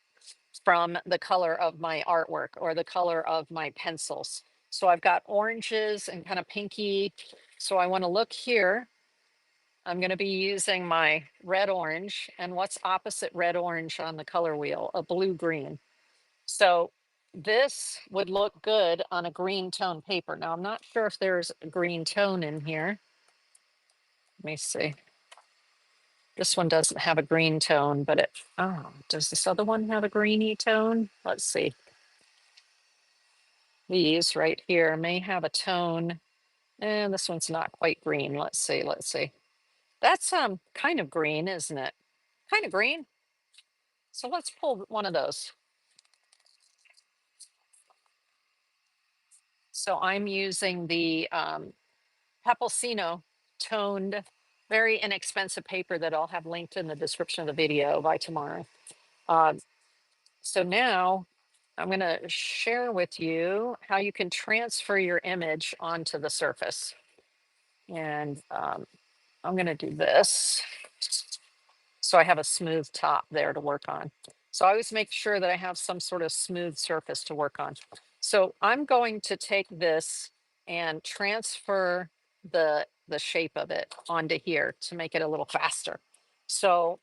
from the color of my artwork or the color of my pencils. So I've got oranges and kind of pinky. So I want to look here. I'm going to be using my red orange, and what's opposite red orange on the color wheel? A blue green. So this would look good on a green tone paper. Now I'm not sure if there's a green tone in here. Let me see. This one doesn't have a green tone, but does this other one have a greeny tone? Let's see. These right here may have a tone, and this one's not quite green. Let's see, let's see. That's kind of green, isn't it? Kind of green. So let's pull one of those. So I'm using the Pepalcino toned, very inexpensive paper that I'll have linked in the description of the video by tomorrow. Um, so now I'm going to share with you how you can transfer your image onto the surface. And I'm going to do this, so I have a smooth top there to work on. So I always make sure that I have some sort of smooth surface to work on. So I'm going to take this and transfer the shape of it onto here to make it a little faster. So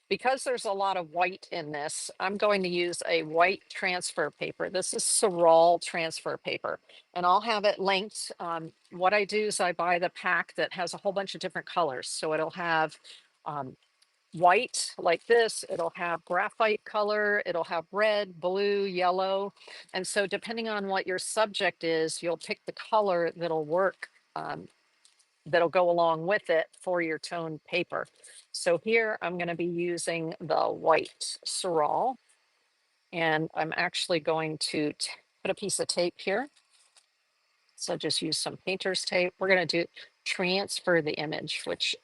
because there's a lot of white in this, I'm going to use a white transfer paper. This is Saral transfer paper, and I'll have it linked. What I do is I buy the pack that has a whole bunch of different colors. So it'll have white like this, it'll have graphite color, it'll have red, blue, yellow. And so depending on what your subject is, you'll pick the color that'll work, that'll go along with it for your toned paper. So here I'm going to be using the white Saral, and I'm actually going to put a piece of tape here. So just use some painter's tape. We're going to do transfer the image, which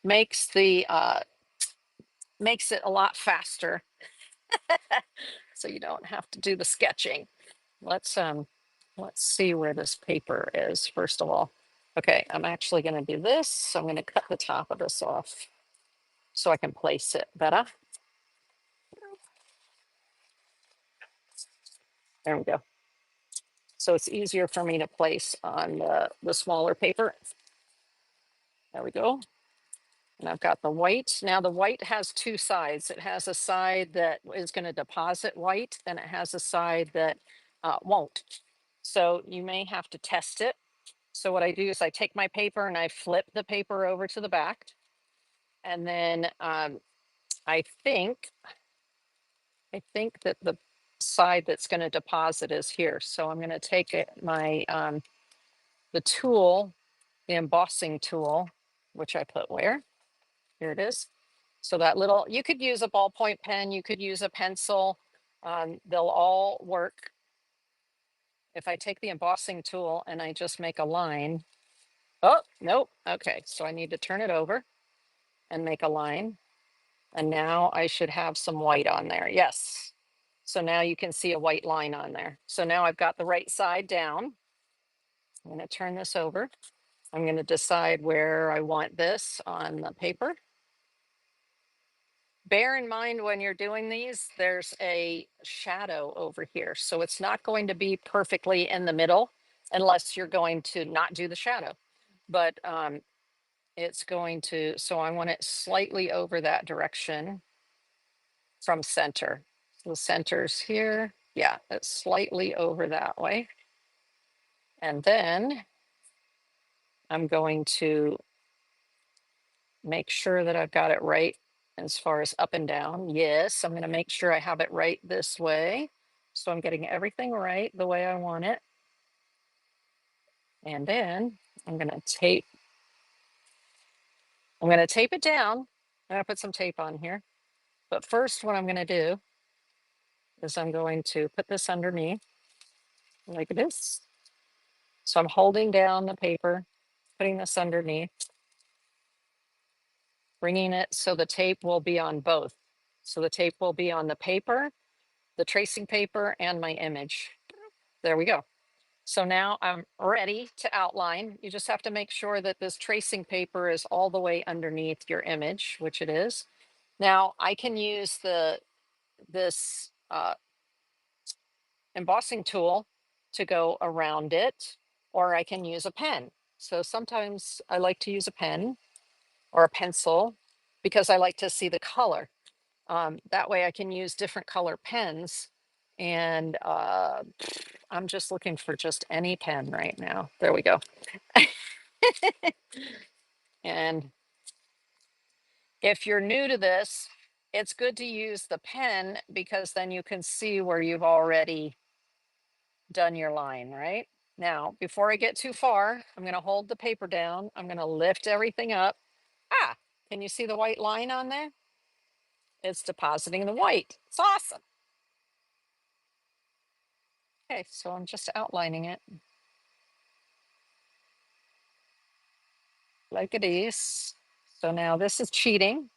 makes the makes it a lot faster, so you don't have to do the sketching. Let's see where this paper is first of all. Okay, I'm actually going to do this. So I'm going to cut the top of this off so I can place it better. There we go. So it's easier for me to place on the smaller paper. There we go. And I've got the white. Now the white has two sides. It has a side that is going to deposit white, and it has a side that won't. So you may have to test it. So what I do is I take my paper and I flip the paper over to the back. And then I think that the side that's going to deposit is here. So I'm going to take my the tool, the embossing tool, which I put where? Here it is. So that little, you could use a ballpoint pen, you could use a pencil. They'll all work. If I take the embossing tool and I just make a line. Oh, nope. Okay, so I need to turn it over and make a line. And now I should have some white on there. Yes. So now you can see a white line on there. So now I've got the right side down. I'm going to turn this over. I'm going to decide where I want this on the paper. Bear in mind when you're doing these, there's a shadow over here. So it's not going to be perfectly in the middle unless you're going to not do the shadow. But it's going to, so I want it slightly over that direction from center. So the center's here. Yeah, it's slightly over that way. And then I'm going to make sure that I've got it right as far as up and down. Yes, I'm going to make sure I have it right this way. So I'm getting everything right the way I want it. And then I'm going to tape it down. I'm going to put some tape on here. But first, what I'm going to do is I'm going to put this underneath like this. So I'm holding down the paper, putting this underneath, bringing it so the tape will be on both. So the tape will be on the paper, the tracing paper, and my image. There we go. So now I'm ready to outline. You just have to make sure that this tracing paper is all the way underneath your image, which it is. Now I can use this embossing tool to go around it, or I can use a pen. So sometimes I like to use a pen or a pencil because I like to see the color. That way I can use different color pens. And I'm just looking for just any pen right now. There we go. And if you're new to this, it's good to use the pen because then you can see where you've already done your line, right? Now, before I get too far, I'm going to hold the paper down. I'm going to lift everything up. Ah, can you see the white line on there? It's depositing the white. It's awesome. Okay, so I'm just outlining it like it is. So now this is cheating.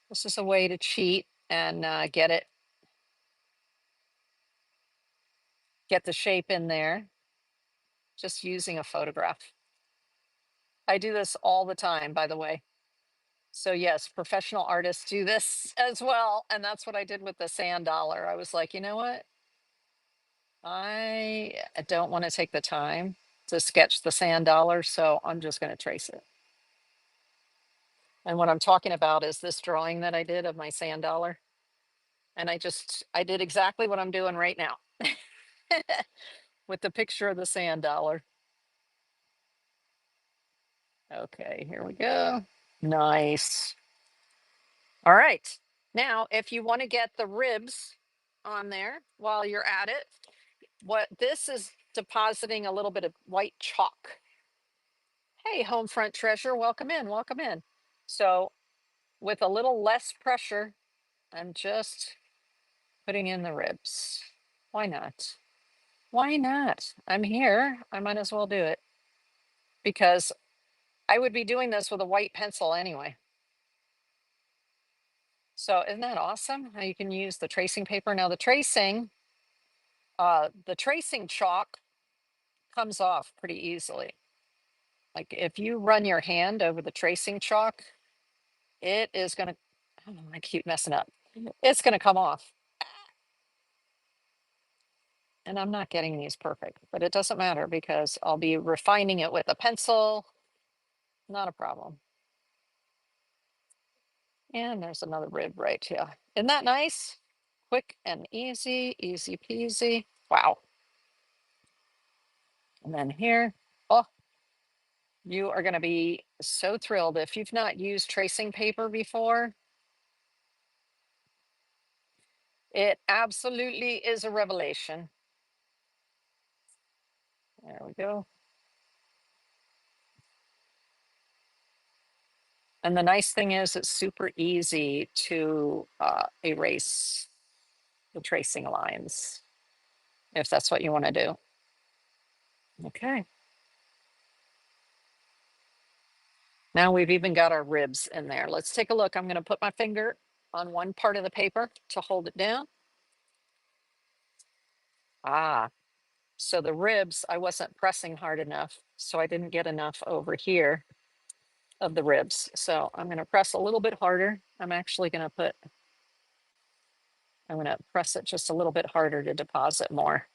This is a way to cheat and get the shape in there, just using a photograph. I do this all the time, by the way. So yes, professional artists do this as well. And that's what I did with the sand dollar. I was like, you know what? I don't want to take the time to sketch the sand dollar, so I'm just going to trace it. And what I'm talking about is this drawing that I did of my sand dollar. And I did exactly what I'm doing right now with the picture of the sand dollar. Okay, here we go. Nice. All right. Now, if you want to get the ribs on there while you're at it, what this is depositing a little bit of white chalk. Hey, home front treasure, welcome in, welcome in. So with a little less pressure, I'm just putting in the ribs. Why not? Why not? I'm here. I might as well do it because I would be doing this with a white pencil anyway. So isn't that awesome how you can use the tracing paper? Now the tracing chalk comes off pretty easily. Like if you run your hand over the tracing chalk, it is gonna, oh, I keep messing up. It's gonna come off. And I'm not getting these perfect, but it doesn't matter because I'll be refining it with a pencil. Not a problem. And there's another rib right here. Isn't that nice? Quick and easy, easy peasy. Wow. And then here, oh, you are going to be so thrilled. If you've not used tracing paper before, it absolutely is a revelation. There we go. And the nice thing is it's super easy to erase the tracing lines if that's what you want to do. Okay. Now we've even got our ribs in there. Let's take a look. I'm going to put my finger on one part of the paper to hold it down. Ah, so the ribs, I wasn't pressing hard enough, so I didn't get enough over here of the ribs. So I'm going to press a little bit harder. I'm going to press it just a little bit harder to deposit more.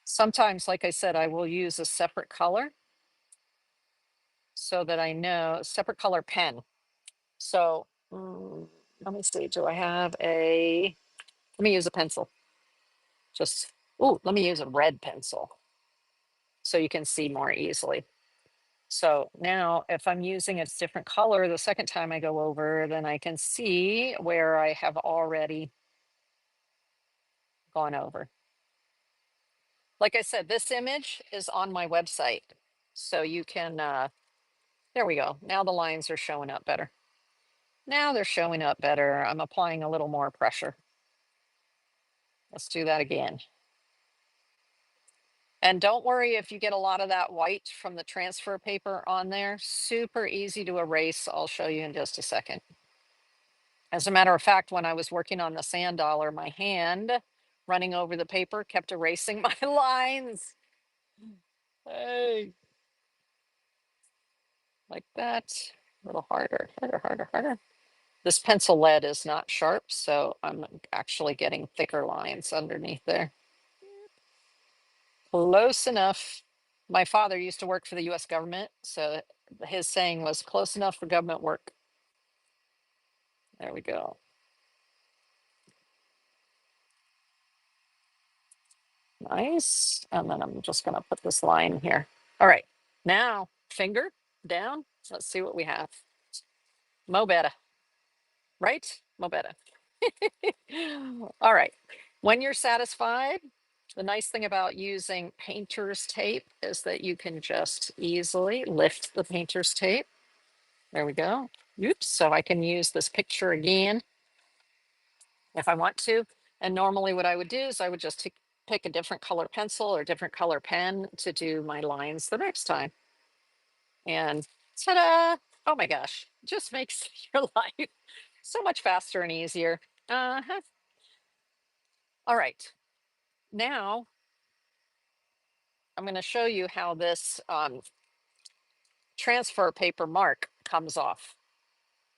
Sometimes, like I said, I will use a separate color so that I know, separate color pen. So let me see, do I have let me use a pencil. Let me use a red pencil so you can see more easily. So now if I'm using a different color, the second time I go over, then I can see where I have already gone over. Like I said, this image is on my website. So you can, there we go. Now the lines are showing up better. Now they're showing up better. I'm applying a little more pressure. Let's do that again. And don't worry if you get a lot of that white from the transfer paper on there. Super easy to erase. I'll show you in just a second. As a matter of fact, when I was working on the sand dollar, my hand running over the paper kept erasing my lines. Hey, like that. A little harder, harder, harder, harder. This pencil lead is not sharp, so I'm actually getting thicker lines underneath there. Close enough. My father used to work for the US government, so his saying was close enough for government work. There we go. Nice. And then I'm just going to put this line here. All right. Now, finger down. Let's see what we have. Mo better, right? Mo better. All right. When you're satisfied, the nice thing about using painter's tape is that you can just easily lift the painter's tape. There we go. Oops. So I can use this picture again if I want to. And normally what I would do is I would just pick a different color pencil or different color pen to do my lines the next time. And ta-da! Oh my gosh, just makes your life so much faster and easier. Uh-huh. All right, now I'm going to show you how this transfer paper mark comes off.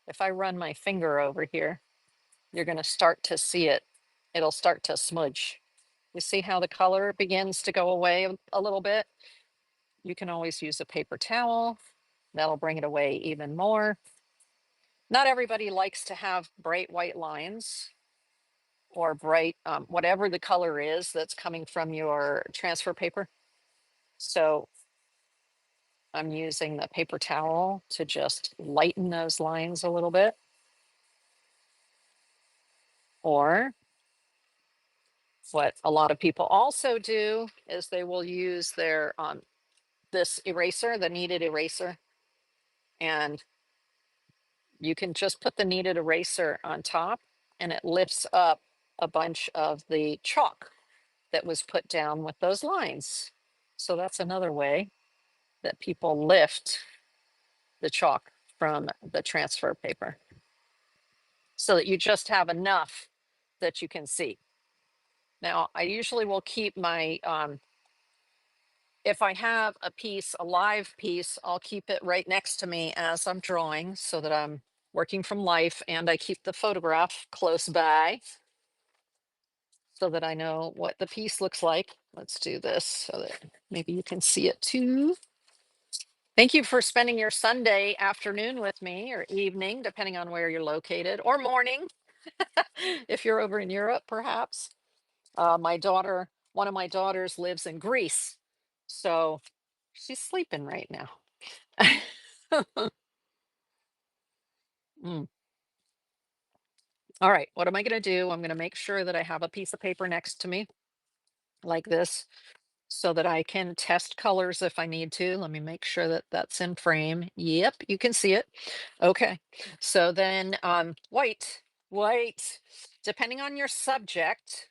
If I run my finger over here, you're going to start to see it. It'll start to smudge. You see how the color begins to go away a little bit? You can always use a paper towel. That'll bring it away even more. Not everybody likes to have bright white lines or bright, whatever the color is that's coming from your transfer paper. So I'm using the paper towel to just lighten those lines a little bit. Or what a lot of people also do is they will use their this eraser, the kneaded eraser, and you can just put the kneaded eraser on top and it lifts up a bunch of the chalk that was put down with those lines. So that's another way that people lift the chalk from the transfer paper so that you just have enough that you can see. Now, I usually will keep my, if I have a piece, a live piece, I'll keep it right next to me as I'm drawing so that I'm working from life, and I keep the photograph close by so that I know what the piece looks like. Let's do this so that maybe you can see it too. Thank you for spending your Sunday afternoon with me or evening, depending on where you're located, or morning if you're over in Europe, perhaps. One of my daughters lives in Greece, so she's sleeping right now. Mm. All right, what am I going to do? I'm going to make sure that I have a piece of paper next to me like this so that I can test colors if I need to. Let me make sure that that's in frame. Yep, you can see it. Okay, so then white, depending on your subject.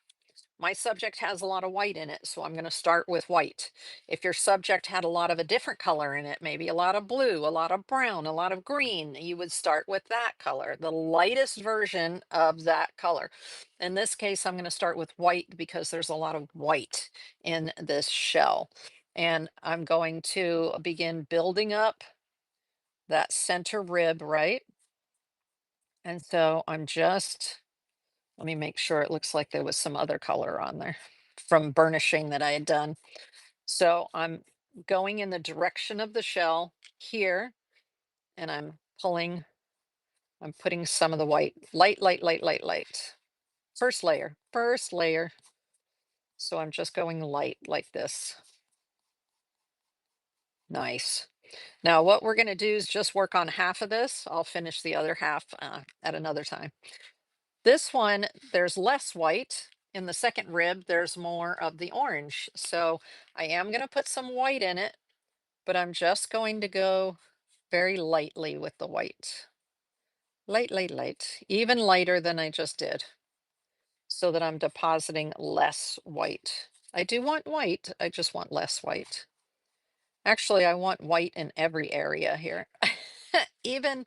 My subject has a lot of white in it, so I'm going to start with white. If your subject had a lot of a different color in it, maybe a lot of blue, a lot of brown, a lot of green, you would start with that color, the lightest version of that color. In this case, I'm going to start with white because there's a lot of white in this shell. And I'm going to begin building up that center rib, right? And so let me make sure it looks like there was some other color on there from burnishing that I had done. So I'm going in the direction of the shell here, and I'm putting some of the white, light, light, light, light, light. First layer. So I'm just going light like this. Nice. Now what we're going to do is just work on half of this. I'll finish the other half at another time. This one, there's less white. In the second rib, there's more of the orange. So I am going to put some white in it, but I'm just going to go very lightly with the white. Light, light, light. Even lighter than I just did, so that I'm depositing less white. I do want white, I just want less white. Actually, I want white in every area here, even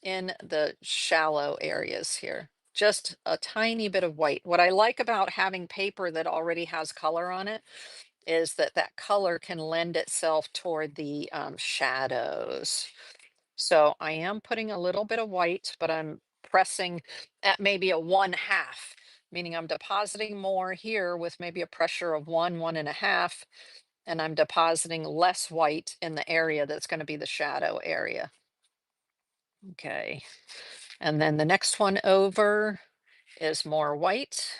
in the shallow areas here. Just a tiny bit of white. What I like about having paper that already has color on it is that that color can lend itself toward the shadows. So I am putting a little bit of white, but I'm pressing at maybe a 1/2, meaning I'm depositing more here with maybe a pressure of 1.5, and I'm depositing less white in the area that's going to be the shadow area. Okay. And then the next one over is more white.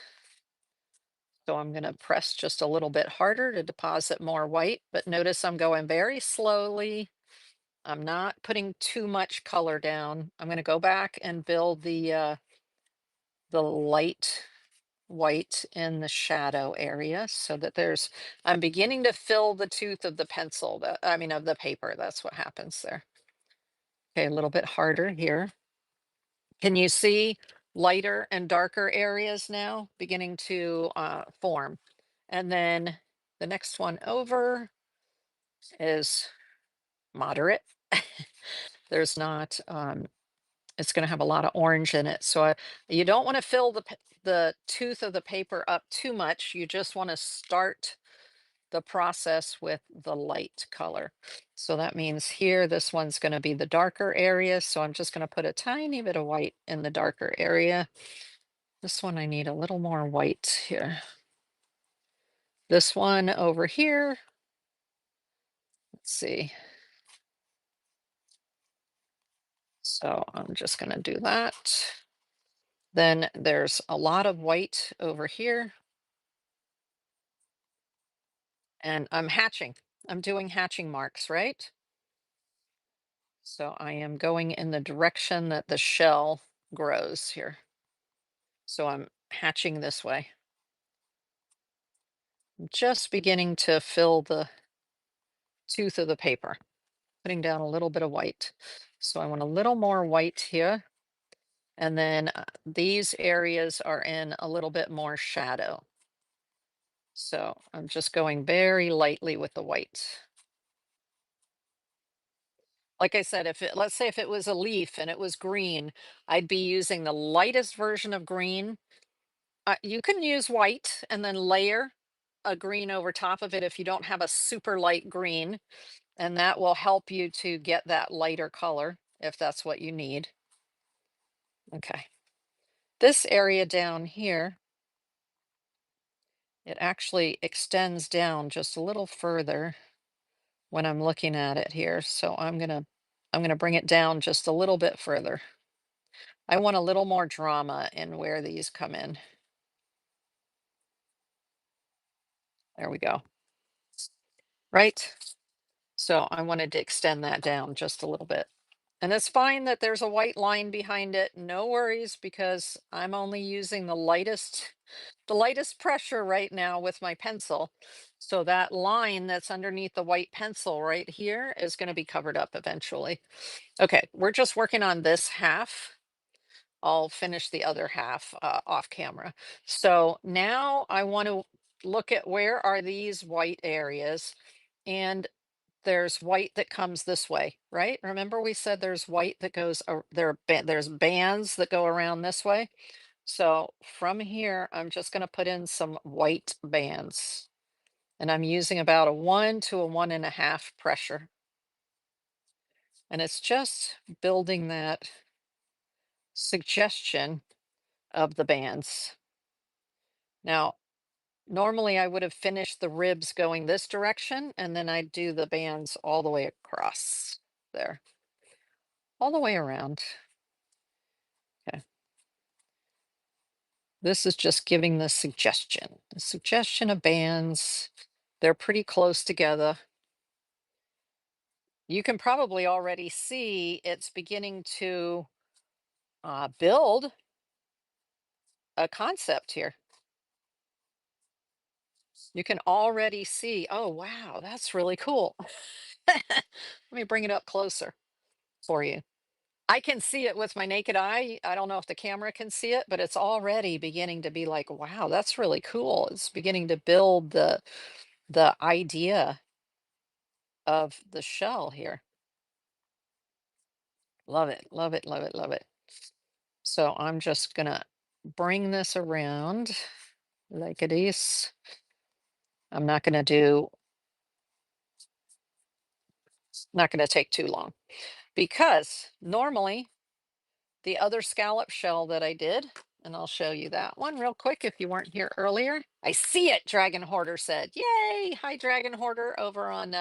So I'm going to press just a little bit harder to deposit more white, but notice I'm going very slowly. I'm not putting too much color down. I'm going to go back and build the light white in the shadow area so that I'm beginning to fill the tooth of the pencil, I mean, of the paper. That's what happens there. Okay, a little bit harder here. Can you see lighter and darker areas now beginning to form? And then the next one over is moderate. There's not, it's going to have a lot of orange in it. So you don't want to fill the tooth of the paper up too much. You just want to start the process with the light color. So that means here, this one's going to be the darker area. So I'm just going to put a tiny bit of white in the darker area. This one, I need a little more white here. This one over here, let's see. So I'm just going to do that. Then there's a lot of white over here. And I'm hatching. I'm doing hatching marks, right? So I am going in the direction that the shell grows here. So I'm hatching this way. I'm just beginning to fill the tooth of the paper, putting down a little bit of white. So I want a little more white here. And then these areas are in a little bit more shadow. So I'm just going very lightly with the white. Like I said, let's say if it was a leaf and it was green, I'd be using the lightest version of green. You can use white and then layer a green over top of it if you don't have a super light green, and that will help you to get that lighter color if that's what you need. Okay. This area down here, it actually extends down just a little further. when I'm looking at it here. So I'm gonna bring it down just a little bit further. I want a little more drama in where these come in. There we go. Right? So I wanted to extend that down just a little bit. And it's fine that there's a white line behind it. No worries, because I'm only using the lightest pressure right now with my pencil. So that line that's underneath the white pencil right here is going to be covered up eventually. Okay, we're just working on this half. I'll finish the other half off camera. So now I want to look at where are these white areas, and there's white that comes this way, right? Remember we said there's white that goes, there's bands that go around this way. So from here, I'm just going to put in some white bands, and I'm using about a 1 to 1.5 pressure. And it's just building that suggestion of the bands. Now, normally I would have finished the ribs going this direction, and then I'd do the bands all the way across there, all the way around. Okay. This is just giving the suggestion of bands. They're pretty close together. You can probably already see it's beginning to build a concept here. You can already see, oh, wow, that's really cool. Let me bring it up closer for you. I can see it with my naked eye. I don't know if the camera can see it, but it's already beginning to be like, wow, that's really cool. It's beginning to build the idea of the shell here. Love it, love it, love it, love it. So I'm just gonna bring this around like it is. I'm not gonna take too long, because normally the other scallop shell that I did, and I'll show you that one real quick if you weren't here earlier. I see it, Dragon Hoarder said. Yay! Hi, Dragon Hoarder over on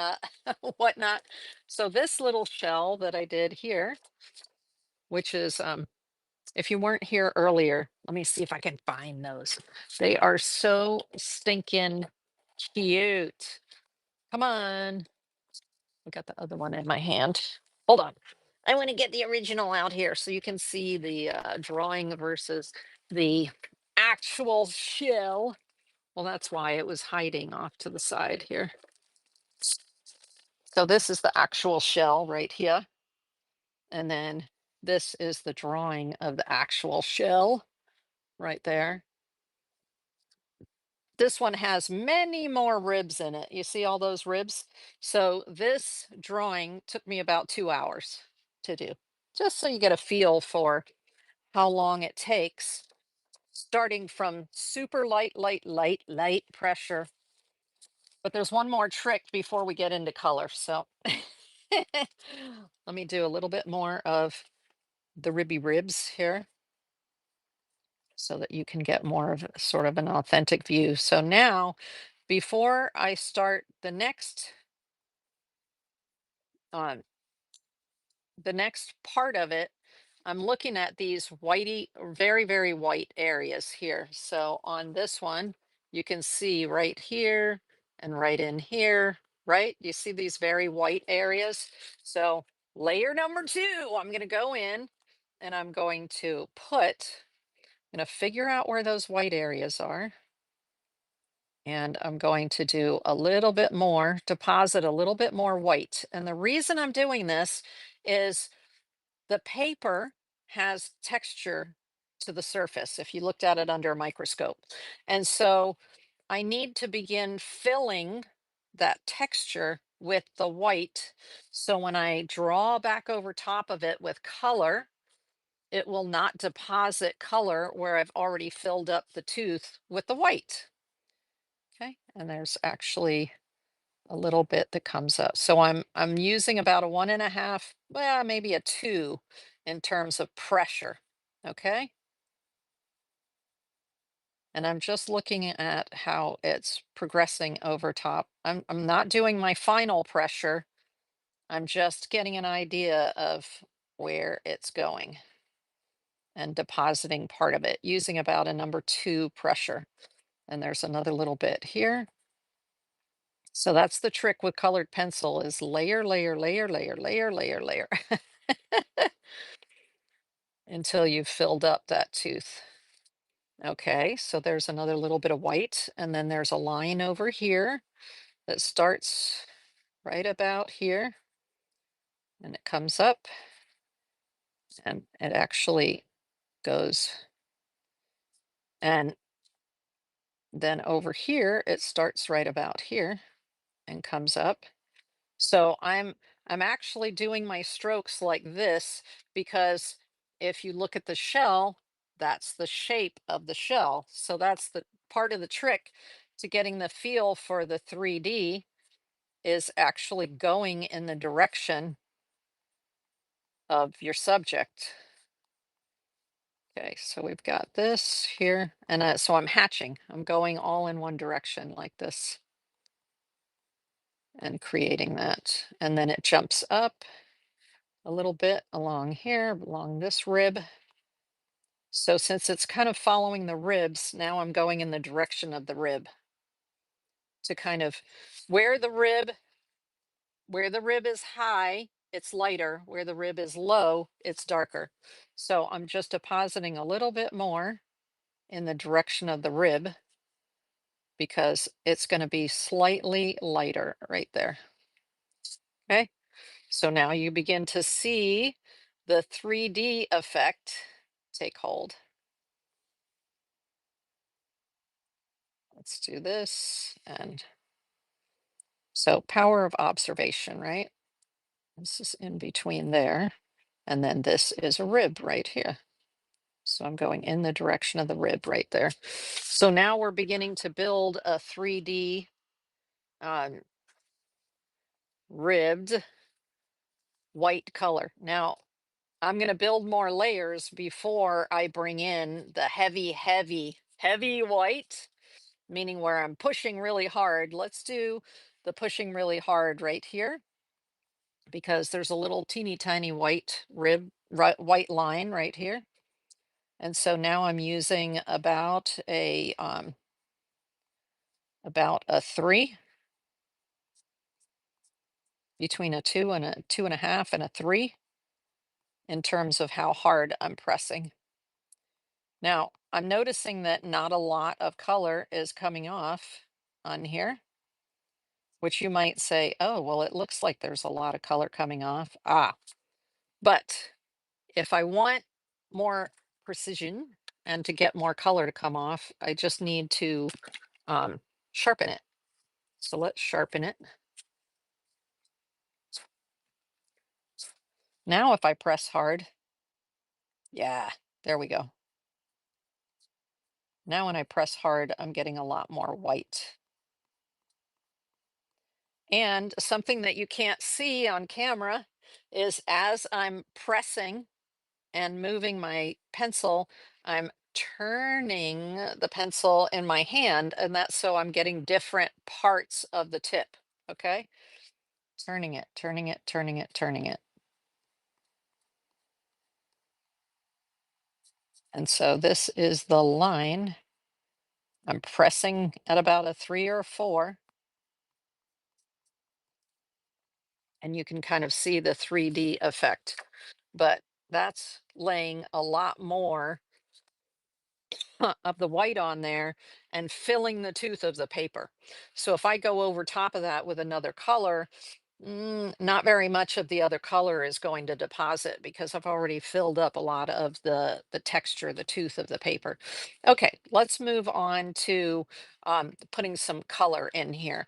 whatnot. So this little shell that I did here, which is if you weren't here earlier, let me see if I can find those. They are so stinking cute. Come on. I got the other one in my hand. Hold on. I want to get the original out here so you can see the drawing versus the actual shell. Well, that's why it was hiding off to the side here. So this is the actual shell right here. And then this is the drawing of the actual shell right there. This one has many more ribs in it. You see all those ribs? So this drawing took me about 2 hours to do, just so you get a feel for how long it takes, starting from super light, light, light, light pressure. But there's one more trick before we get into color. So let me do a little bit more of the ribby ribs here so that you can get more of sort of an authentic view. So now, before I start um, the next part of it, I'm looking at these whitey, very, very white areas here. So on this one, you can see right here and right in here, right? You see these very white areas. So layer number two, I'm going to go in and I'm going to figure out where those white areas are. And I'm going to do a little bit more, deposit a little bit more white. And the reason I'm doing this is the paper has texture to the surface if you looked at it under a microscope. And so I need to begin filling that texture with the white. So when I draw back over top of it with color, it will not deposit color where I've already filled up the tooth with the white. Okay. And there's actually a little bit that comes up. So I'm using about a 1.5, well, maybe a 2 in terms of pressure. Okay. And I'm just looking at how it's progressing over top. I'm not doing my final pressure. I'm just getting an idea of where it's going and depositing part of it using about a number 2 pressure. And there's another little bit here. So that's the trick with colored pencil is layer, layer, layer, layer, layer, layer, layer until you've filled up that tooth. Okay, so there's another little bit of white, and then there's a line over here that starts right about here, and it comes up, and it actually goes, and then over here, it starts right about here and comes up. So I'm actually doing my strokes like this because if you look at the shell, that's the shape of the shell. So that's the part of the trick to getting the feel for the 3D is actually going in the direction of your subject. Okay, so we've got this here, and so I'm hatching. I'm going all in one direction like this and creating that. And then it jumps up a little bit along here, along this rib. So since it's kind of following the ribs, now I'm going in the direction of the rib to kind of where the rib where the rib is high, it's lighter. Where the rib is low, it's darker. So I'm just depositing a little bit more in the direction of the rib because it's going to be slightly lighter right there. Okay. So now you begin to see the 3D effect take hold. Let's do this. And so power of observation, right? This is in between there. And then this is a rib right here. So I'm going in the direction of the rib right there. So now we're beginning to build a 3D um, ribbed white color. Now I'm going to build more layers before I bring in the heavy, heavy, heavy white, meaning where I'm pushing really hard. Let's do the pushing really hard right here because there's a little teeny tiny white rib, white line right here. And so now I'm using about a 3, between a 2 and a 2.5 and a 3 in terms of how hard I'm pressing. Now, I'm noticing that not a lot of color is coming off on here, which you might say, oh, well, it looks like there's a lot of color coming off. But if I want more precision and to get more color to come off, I just need to um, sharpen it. So let's sharpen it. Now, if I press hard, yeah, there we go. Now, when I press hard, I'm getting a lot more white. And something that you can't see on camera is as I'm pressing and moving my pencil, I'm turning the pencil in my hand, and that's so I'm getting different parts of the tip. Okay. Turning it, turning it, turning it, turning it. And so this is the line. I'm pressing at about a 3 or 4. And you can kind of see the 3D effect. But that's laying a lot more of the white on there and filling the tooth of the paper. So if I go over top of that with another color, not very much of the other color is going to deposit because I've already filled up a lot of the texture, the tooth of the paper. Okay, let's move on to putting some color in here.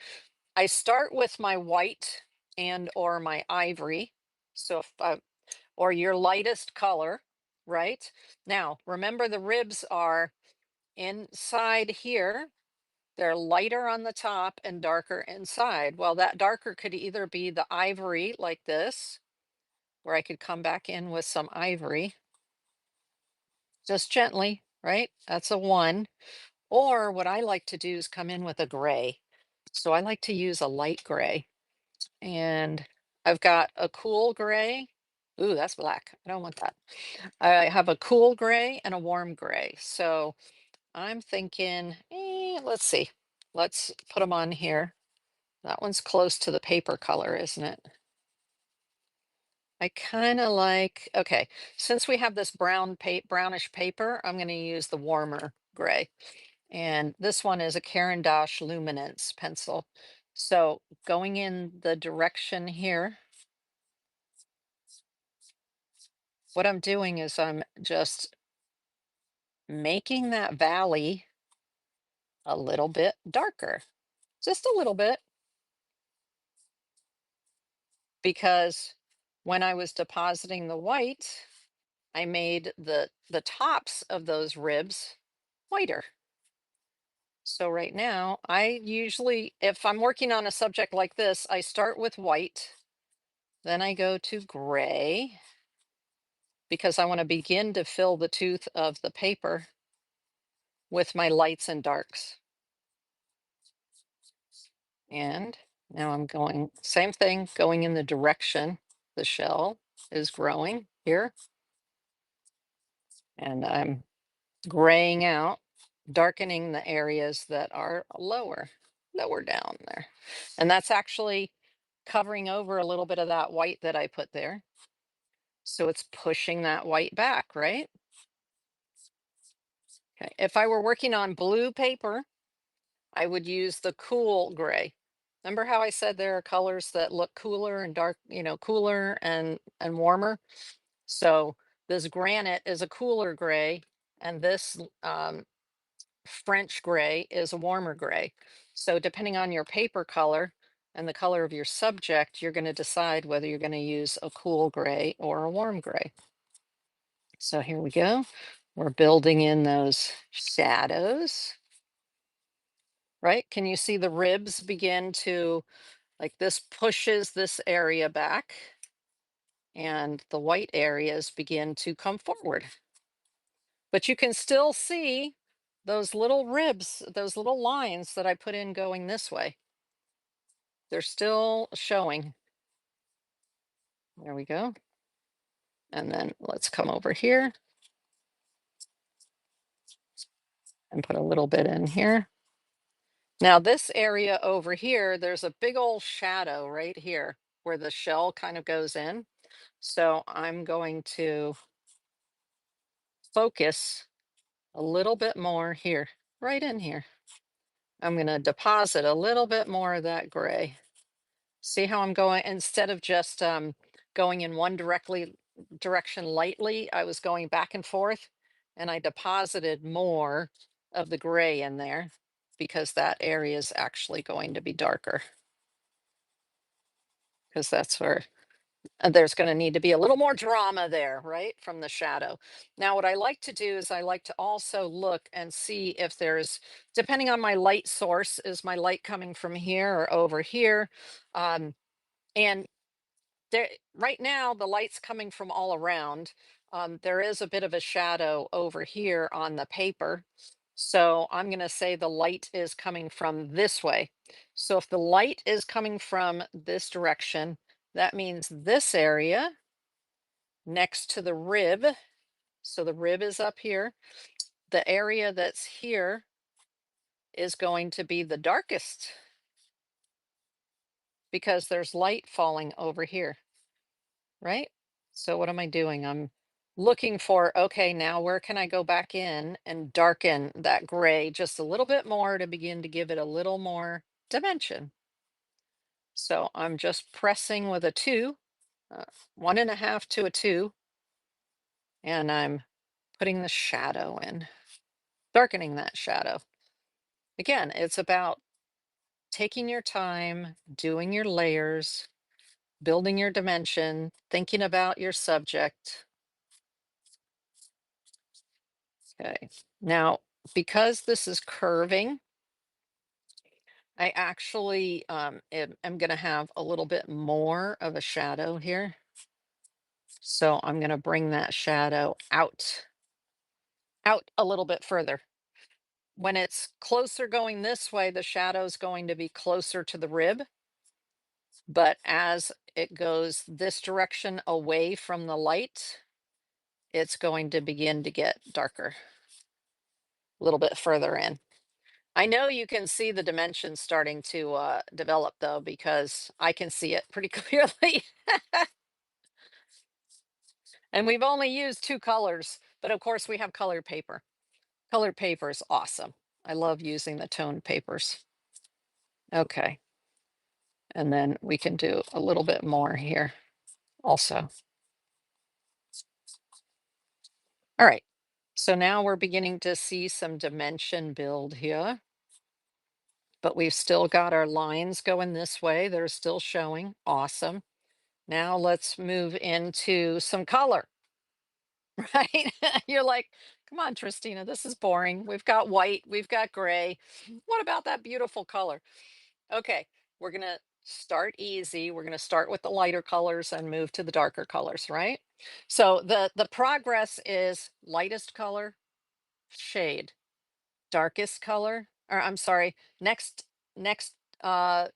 I start with my white and or my ivory. So if or your lightest color, right? Now, remember the ribs are inside here. They're lighter on the top and darker inside. Well, that darker could either be the ivory like this, where I could come back in with some ivory, just gently, right? That's a 1. Or what I like to do is come in with a gray. So I like to use a light gray. And I've got a cool gray. Ooh, that's black. I don't want that. I have a cool gray and a warm gray. So I'm thinking, let's see. Let's put them on here. That one's close to the paper color, isn't it? I kind of like, okay, since we have this brownish paper, I'm going to use the warmer gray. And this one is a Caran d'Ache Luminance pencil. So going in the direction here, what I'm doing is I'm just making that valley a little bit darker, just a little bit, because when I was depositing the white, I made the tops of those ribs whiter. So right now, I usually, if I'm working on a subject like this, I start with white, then I go to gray because I want to begin to fill the tooth of the paper with my lights and darks. And now I'm going, same thing, going in the direction the shell is growing here. And I'm graying out, darkening the areas that are lower down there. And that's actually covering over a little bit of that white that I put there. So it's pushing that white back, right? Okay. If I were working on blue paper, I would use the cool gray. Remember how I said there are colors that look cooler and dark, cooler and warmer? So this granite is a cooler gray, and this French gray is a warmer gray. So depending on your paper color and the color of your subject, you're going to decide whether you're going to use a cool gray or a warm gray. So here we go. We're building in those shadows, right? Can you see the ribs begin to, like this pushes this area back and the white areas begin to come forward. But you can still see those little ribs, those little lines that I put in going this way. They're still showing. There we go. And then let's come over here and put a little bit in here. Now this area over here, there's a big old shadow right here where the shell kind of goes in. So I'm going to focus a little bit more here, right in here. I'm going to deposit a little bit more of that gray. See how I'm going? Instead of just going in one direction lightly, I was going back and forth, and I deposited more of the gray in there because that area is actually going to be darker, because that's where there's going to need to be a little more drama there, right? From the shadow. Now, what I like to do is I like to also look and see if there's, depending on my light source, is my light coming from here or over here? And there, right now, the light's coming from all around. There is a bit of a shadow over here on the paper. So I'm going to say the light is coming from this way. So if the light is coming from this direction, that means this area next to the rib. So the rib is up here. The area that's here is going to be the darkest because there's light falling over here, right? So what am I doing? I'm looking for, okay, now where can I go back in and darken that gray just a little bit more to begin to give it a little more dimension. So I'm just pressing with a 2, 1.5 to a 2, and I'm putting the shadow in, darkening that shadow. Again, it's about taking your time, doing your layers, building your dimension, thinking about your subject. Okay. Now, because this is curving, I actually am going to have a little bit more of a shadow here. So I'm going to bring that shadow out a little bit further. when it's closer going this way, the shadow's going to be closer to the rib. But as it goes this direction away from the light, it's going to begin to get darker a little bit further in. I know you can see the dimensions starting to develop though, because I can see it pretty clearly. And we've only used two colors, but of course we have colored paper. Colored paper is awesome. I love using the toned papers. Okay. And then we can do a little bit more here also. All right. So now we're beginning to see some dimension build here, but we've still got our lines going this way. They're still showing. Awesome. Now let's move into some color, right? You're like, come on, Tristina, this is boring. We've got white, we've got gray. What about that beautiful color? Okay, we're going to start easy. We're going to start with the lighter colors and move to the darker colors, right? So the progress is lightest color, shade, darkest color, or I'm sorry, next uh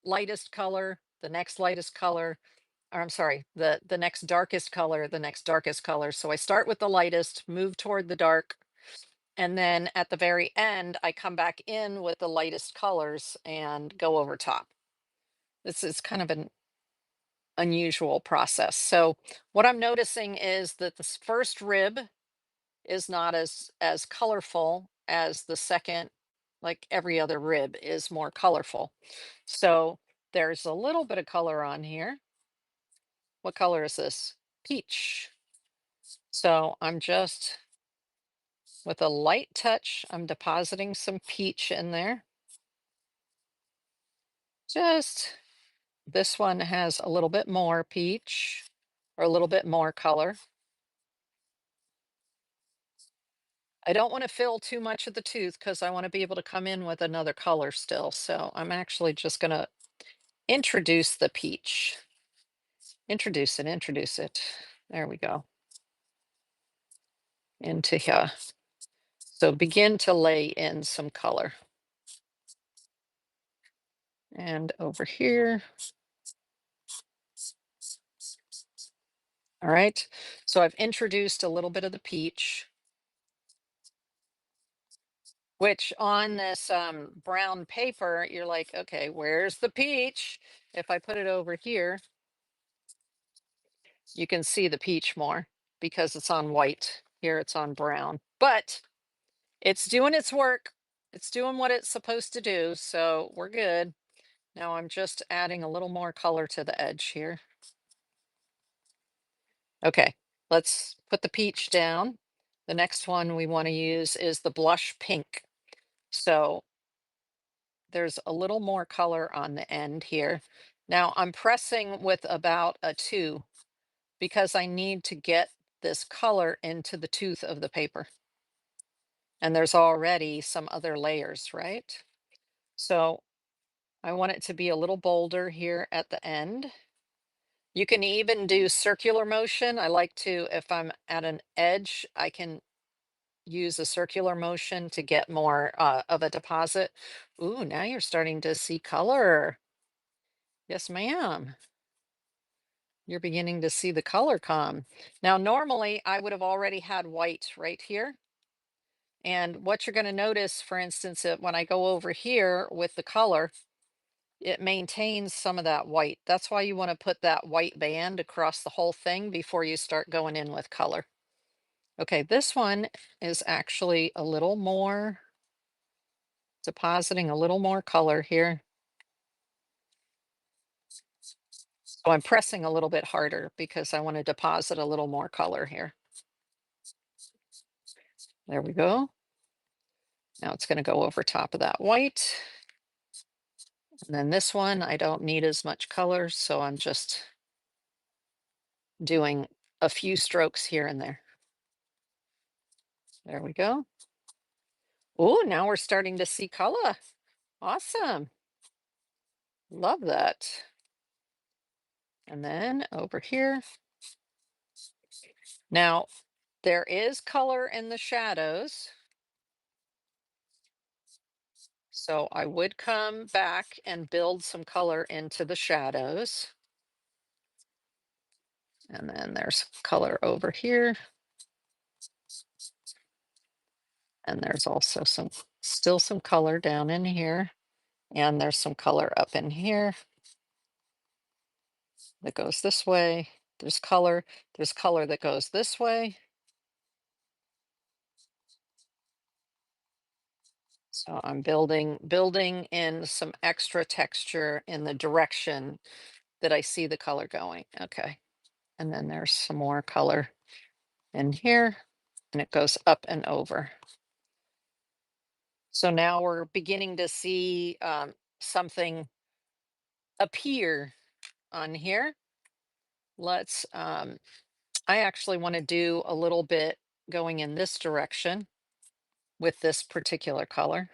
lightest color, the next lightest color, or I'm sorry, the next darkest color, the next darkest color. So I start with the lightest, move toward the dark, and then at the very end I come back in with the lightest colors and go over top. This is kind of an unusual process. So what I'm noticing is that this first rib is not as colorful as the second, like every other rib is more colorful. So there's a little bit of color on here. What color is this? Peach. So I'm just, with a light touch, I'm depositing some peach in there. Just, this one has a little bit more peach, or a little bit more color. I don't want to fill too much of the tooth because I want to be able to come in with another color still. So I'm actually just going to introduce the peach. Introduce it, introduce it. There we go. Into here. So begin to lay in some color. And over here. All right. So I've introduced a little bit of the peach, which on this brown paper, you're like, okay, where's the peach? If I put it over here, you can see the peach more because it's on white. Here it's on brown, but it's doing its work. It's doing what it's supposed to do. So we're good. Now I'm just adding a little more color to the edge here. Okay, let's put the peach down. The next one we want to use is the blush pink. So there's a little more color on the end here. Now I'm pressing with about a 2 because I need to get this color into the tooth of the paper. And there's already some other layers, right? So I want it to be a little bolder here at the end. You can even do circular motion. I like to, if I'm at an edge, I can use a circular motion to get more of a deposit. Ooh, now you're starting to see color. Yes, ma'am. You're beginning to see the color come. Now, normally I would have already had white right here. And what you're going to notice, for instance, when I go over here with the color, it maintains some of that white. That's why you want to put that white band across the whole thing before you start going in with color. Okay, this one is actually a little more, depositing a little more color here. So I'm pressing a little bit harder because I want to deposit a little more color here. There we go. Now it's going to go over top of that white. And then this one, I don't need as much color, so I'm just doing a few strokes here and there. There we go. Oh, now we're starting to see color. Awesome. Love that. And then over here. Now, there is color in the shadows. So I would come back and build some color into the shadows. And then there's color over here. And there's also still some color down in here. And there's some color up in here that goes this way. There's color that goes this way. So I'm building in some extra texture in the direction that I see the color going. Okay. And then there's some more color in here, and it goes up and over. So now we're beginning to see something appear on here. Let's, I actually want to do a little bit going in this direction with this particular color.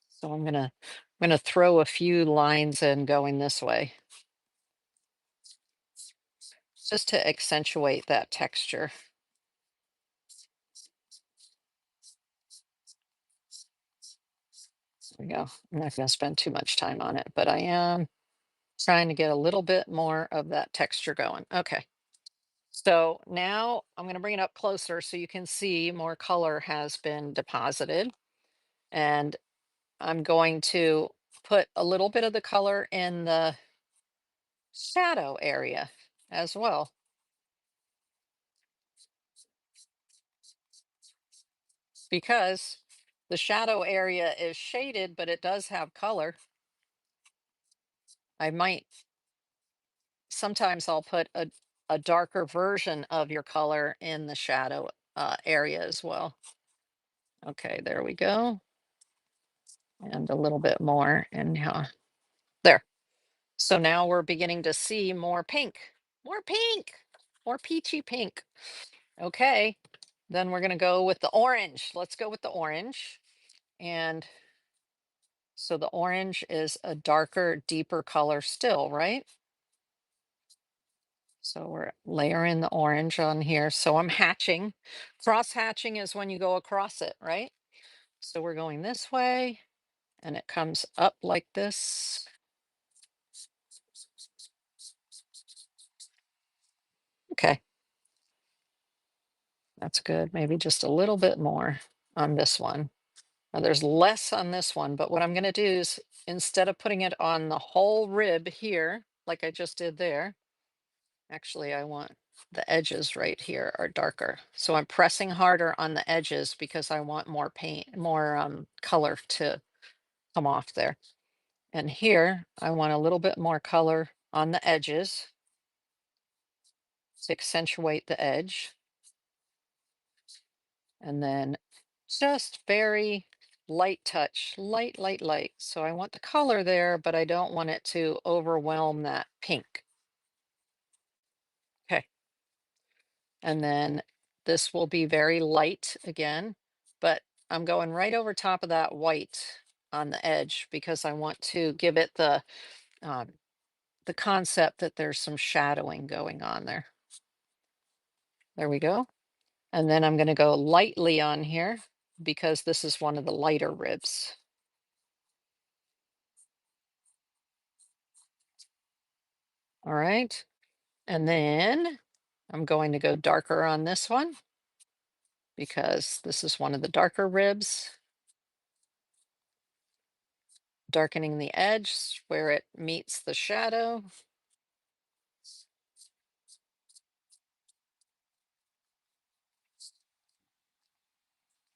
So I'm gonna throw a few lines in going this way just to accentuate that texture. There we go. I'm not gonna spend too much time on it, but I am trying to get a little bit more of that texture going. Okay. So now I'm going to bring it up closer so you can see more color has been deposited. And I'm going to put a little bit of the color in the shadow area as well, because the shadow area is shaded, but it does have color. I might, sometimes I'll put a darker version of your color in the shadow area as well. Okay, there we go. And a little bit more in there. So now we're beginning to see more pink, more peachy pink. Okay, then we're going to go with the orange. Let's go with the orange. And so the orange is a darker, deeper color still, right? So we're layering the orange on here. So I'm hatching. Cross hatching is when you go across it, right? So we're going this way and it comes up like this. Okay, that's good. Maybe just a little bit more on this one. Now there's less on this one, but what I'm going to do is, instead of putting it on the whole rib here, like I just did there, actually I want the edges right here are darker. So I'm pressing harder on the edges because I want more paint, more color to come off there. And here I want a little bit more color on the edges to accentuate the edge. And then just very light touch, light, light, light. So I want the color there, but I don't want it to overwhelm that pink. Okay. And then this will be very light again, but I'm going right over top of that white on the edge because I want to give it um, the concept that there's some shadowing going on there. There we go. And then I'm going to go lightly on here because this is one of the lighter ribs. All right. And then I'm going to go darker on this one because this is one of the darker ribs, darkening the edge where it meets the shadow.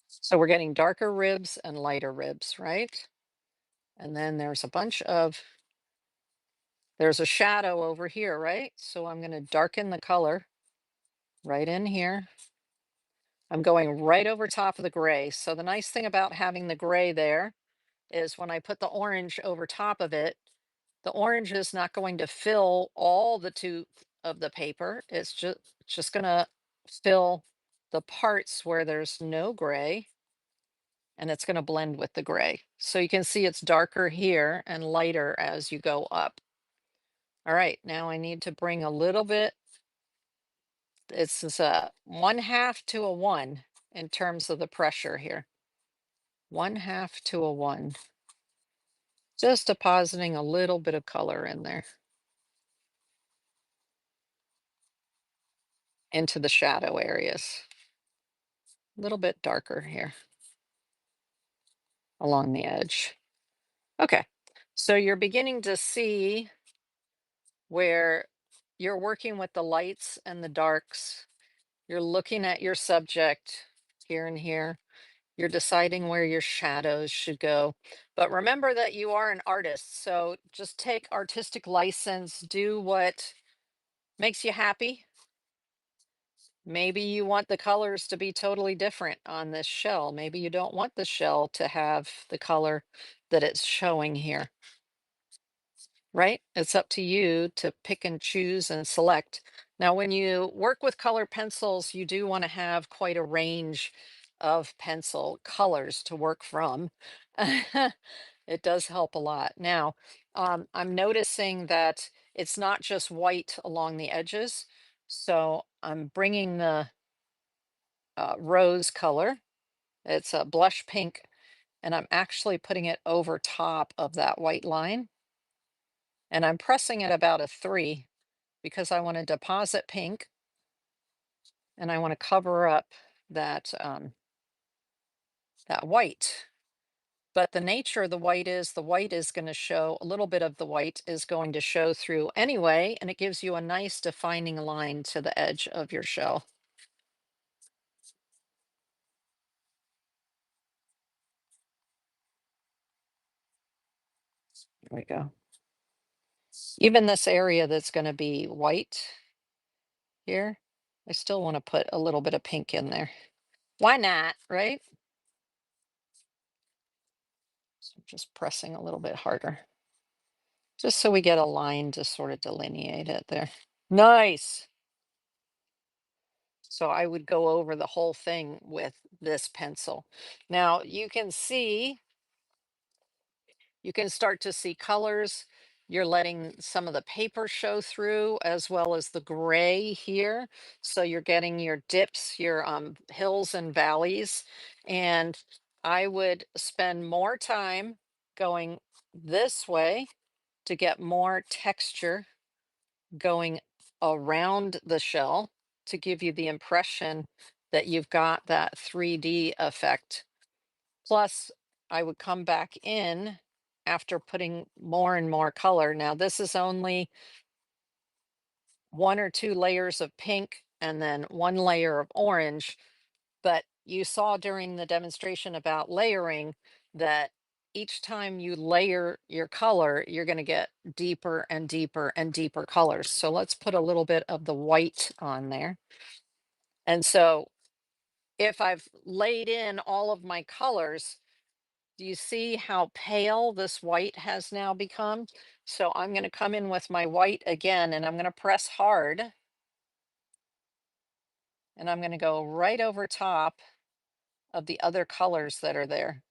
So we're getting darker ribs and lighter ribs, right? And then there's a shadow over here, right? So I'm going to darken the color right in here. I'm going right over top of the gray. So the nice thing about having the gray there is when I put the orange over top of it, the orange is not going to fill all the two of the paper. It's just going to fill the parts where there's no gray, and it's going to blend with the gray. So you can see it's darker here and lighter as you go up. All right, now I need to bring a little bit. It's a 1/2 to a 1 in terms of the pressure here. 1/2 to a 1. Just depositing a little bit of color in there into the shadow areas. A little bit darker here along the edge. Okay, so you're beginning to see where you're working with the lights and the darks. You're looking at your subject here and here. You're deciding where your shadows should go. But remember that you are an artist. So just take artistic license, do what makes you happy. Maybe you want the colors to be totally different on this shell. Maybe you don't want the shell to have the color that it's showing here, right? It's up to you to pick and choose and select. Now, when you work with colored pencils, you do want to have quite a range of pencil colors to work from. It does help a lot. Now, I'm noticing that it's not just white along the edges. So I'm bringing the rose color. It's a blush pink, and I'm actually putting it over top of that white line. And I'm pressing it about a 3 because I want to deposit pink and I want to cover up that that white. But the nature of the white is going to show, a little bit of the white is going to show through anyway, and it gives you a nice defining line to the edge of your shell. There we go. Even this area that's going to be white here, I still want to put a little bit of pink in there. Why not, right? So I'm just pressing a little bit harder, just so we get a line to sort of delineate it there. Nice. So I would go over the whole thing with this pencil. Now you can start to see colors. You're letting some of the paper show through as well as the gray here. So you're getting your dips, your hills and valleys. And I would spend more time going this way to get more texture going around the shell to give you the impression that you've got that 3D effect. Plus, I would come back in after putting more and more color. Now, this is only 1 or 2 layers of pink and then 1 layer of orange. But you saw during the demonstration about layering that each time you layer your color, you're going to get deeper and deeper and deeper colors. So let's put a little bit of the white on there. And so if I've laid in all of my colors, do you see how pale this white has now become? So I'm going to come in with my white again, and I'm going to press hard, and I'm going to go right over top of the other colors that are there.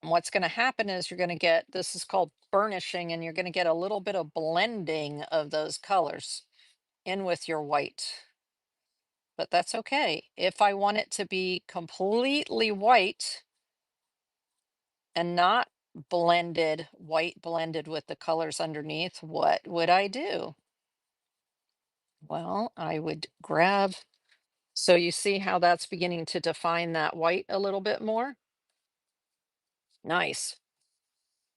And what's going to happen is you're going to get, this is called burnishing, and you're going to get a little bit of blending of those colors in with your white. But that's okay. If I want it to be completely white and not blended, white blended with the colors underneath, what would I do? Well, I would grab, so you see how that's beginning to define that white a little bit more? Nice.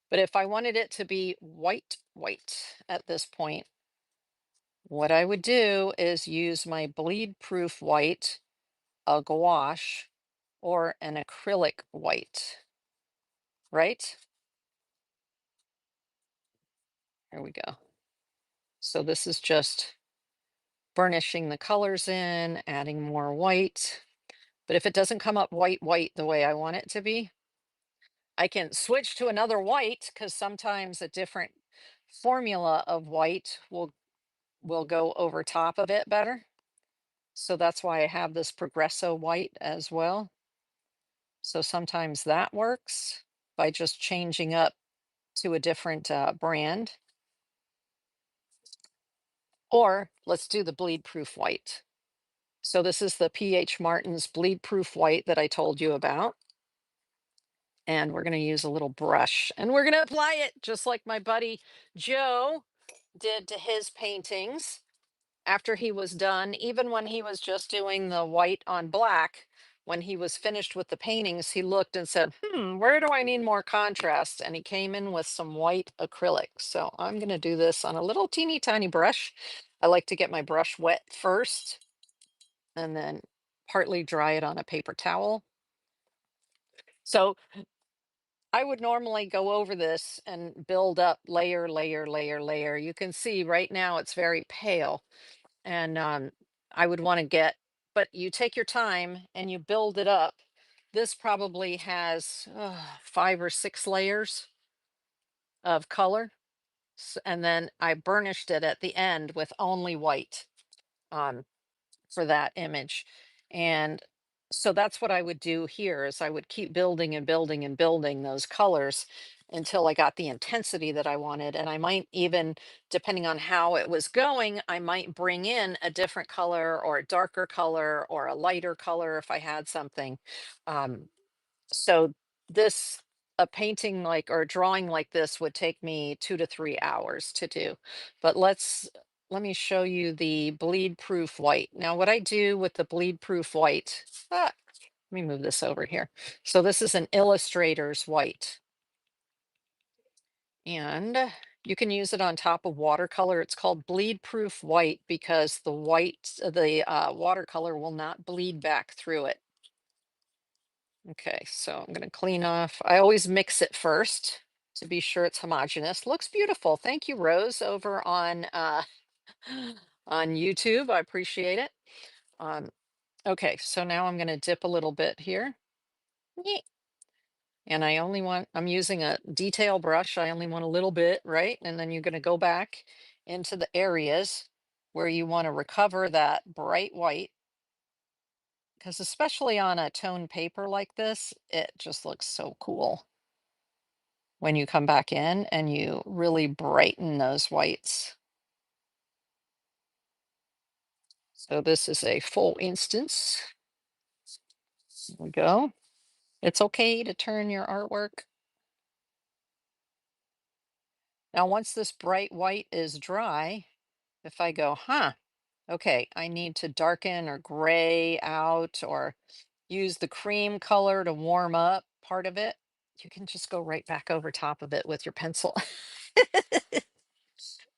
But if I wanted it to be white, white at this point, what I would do is use my bleed proof white, a gouache, or an acrylic white, right? Here we go. So this is just burnishing the colors in, adding more white. But if it doesn't come up white, white the way I want it to be, I can switch to another white because sometimes a different formula of white will go over top of it better. So that's why I have this Progresso white as well. So sometimes that works by just changing up to a different brand. Or let's do the bleed proof white. So this is the PH Martin's bleed proof white that I told you about. And we're going to use a little brush and we're going to apply it just like my buddy Joe did to his paintings after he was done. Even when he was just doing the white on black, when he was finished with the paintings, he looked and said, where do I need more contrast? And he came in with some white acrylic. So I'm going to do this on a little teeny tiny brush. I like to get my brush wet first and then partly dry it on a paper towel. So I would normally go over this and build up layer, layer, layer, layer. You can see right now it's very pale. And I would want to get, but you take your time and you build it up. This probably has 5 or 6 layers of color. And then I burnished it at the end with only white. Um, for that image. And so that's what I would do here is I would keep building and building and building those colors until I got the intensity that I wanted. And I might even, depending on how it was going, I might bring in a different color or a darker color or a lighter color if I had something. Um, so this a painting like or a drawing like this would take me 2 to 3 hours to do. But let me show you the bleed proof white. Now what I do with the bleed proof white, let me move this over here. So this is an illustrator's white, and you can use it on top of watercolor. It's called bleed proof white because the watercolor will not bleed back through it. Okay, so I'm going to clean off. I always mix it first to be sure it's homogeneous. Looks beautiful. Thank you, Rose, over on YouTube. I appreciate it. Um, okay, so now I'm going to dip a little bit here. Yee. And I'm using a detail brush. I only want a little bit, right? And then you're going to go back into the areas where you want to recover that bright white. Because especially on a toned paper like this, it just looks so cool when you come back in and you really brighten those whites. So this is a full instance. There we go. It's okay to turn your artwork. Now, once this bright white is dry, if I go, okay, I need to darken or gray out or use the cream color to warm up part of it, you can just go right back over top of it with your pencil.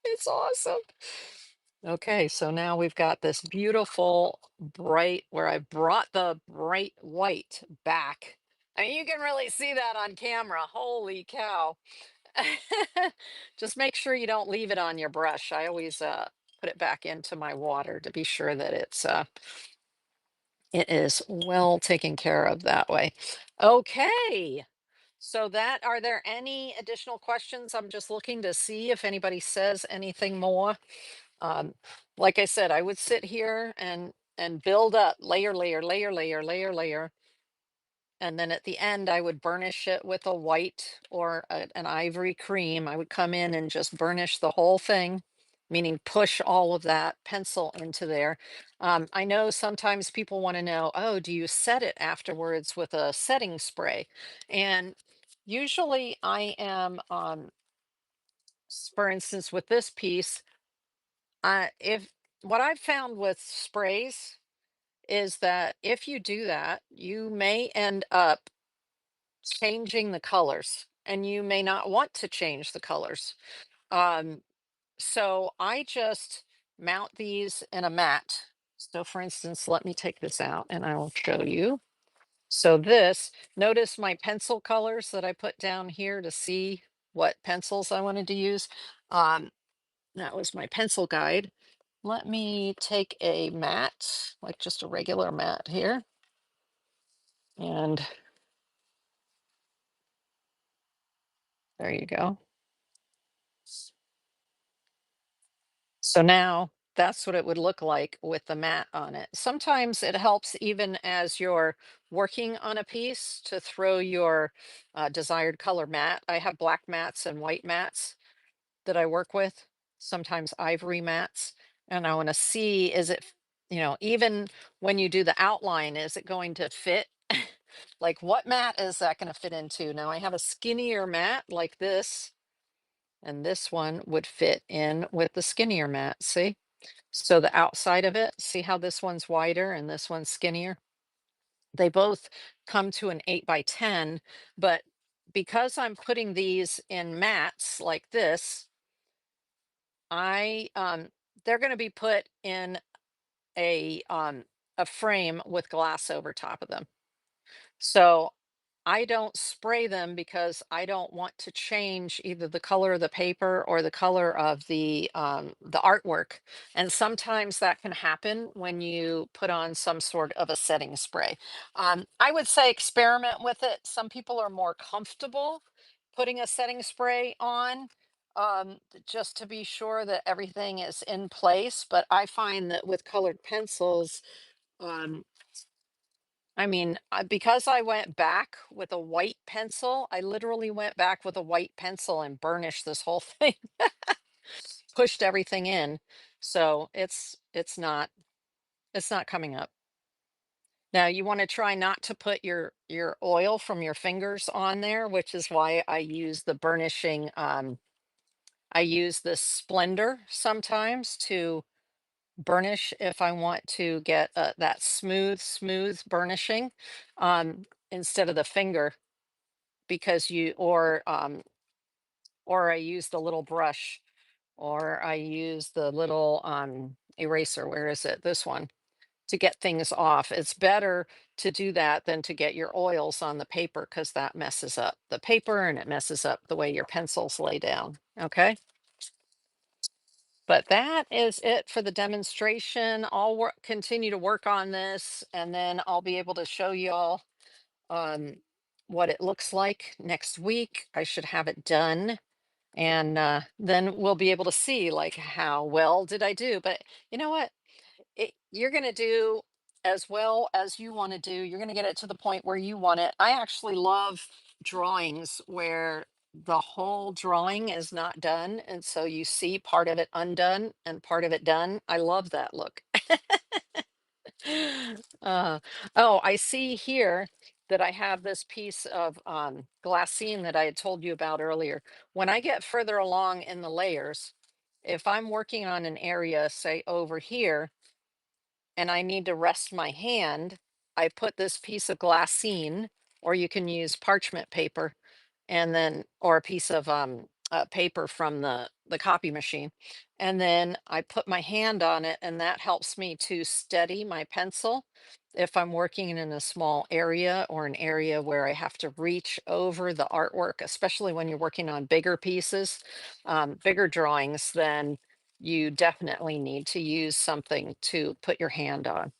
It's awesome. Okay, so now we've got this beautiful bright where I brought the bright white back. I mean, you can really see that on camera. Holy cow. Just make sure you don't leave it on your brush. I always put it back into my water to be sure that it is well taken care of that way. Okay. So that are there any additional questions? I'm just looking to see if anybody says anything more. Um, like I said, I would sit here and build up layer, layer, layer, layer, layer, layer. And then at the end, I would burnish it with a white or an ivory cream. I would come in and just burnish the whole thing, meaning push all of that pencil into there. I know sometimes people want to know, oh, do you set it afterwards with a setting spray? And usually I am, for instance, with this piece, if what I've found with sprays is that if you do that, you may end up changing the colors and you may not want to change the colors. Um, so I just mount these in a mat. So for instance, let me take this out and I will show you. So notice my pencil colors that I put down here to see what pencils I wanted to use. Um, that was my pencil guide. Let me take a mat, like just a regular mat here. And there you go. So now that's what it would look like with the mat on it. Sometimes it helps even as you're working on a piece to throw your desired color mat. I have black mats and white mats that I work with, sometimes ivory mats. And I want to see, is it Even when you do the outline, is it going to fit? Like, what mat is that going to fit into? Now, I have a skinnier mat like this, and this one would fit in with the skinnier mat. See? So the outside of it, see how this one's wider and this one's skinnier? They both come to an 8 by 10, but because I'm putting these in mats like this, I they're going to be put in a um a frame with glass over top of them. So I don't spray them because I don't want to change either the color of the paper or the color of the artwork. And sometimes that can happen when you put on some sort of a setting spray. I would say experiment with it. Some people are more comfortable putting a setting spray on, just to be sure that everything is in place. But I find that with colored pencils, um, because I went back with a white pencil, I literally went back with a white pencil and burnished this whole thing, pushed everything in. So it's not coming up. Now you want to try not to put your oil from your fingers on there, which is why I use the burnishing. I use this Splendor sometimes to burnish if I want to get that smooth burnishing, instead of the finger, because or I use the little brush, or I use the little eraser. Where is it? This one, to get things off. It's better to do that than to get your oils on the paper, because that messes up the paper and it messes up the way your pencils lay down. Okay. But that is it for the demonstration. I'll continue to work on this, and then I'll be able to show you all um, what it looks like next week. I should have it done, and then we'll be able to see like how well did I do. But you know what? You're going to do as well as you want to do. You're going to get it to the point where you want it. I actually love drawings where the whole drawing is not done, and so you see part of it undone and part of it done. I love that look. uh, oh, I see here that I have this piece of glassine that I had told you about earlier. When I get further along in the layers, if I'm working on an area, say over here, and I need to rest my hand, I put this piece of glassine, or you can use parchment paper, and then, or a piece of paper from the copy machine, and then I put my hand on it, and that helps me to steady my pencil if I'm working in a small area or an area where I have to reach over the artwork, especially when you're working on bigger pieces, bigger drawings. Then you definitely need to use something to put your hand on.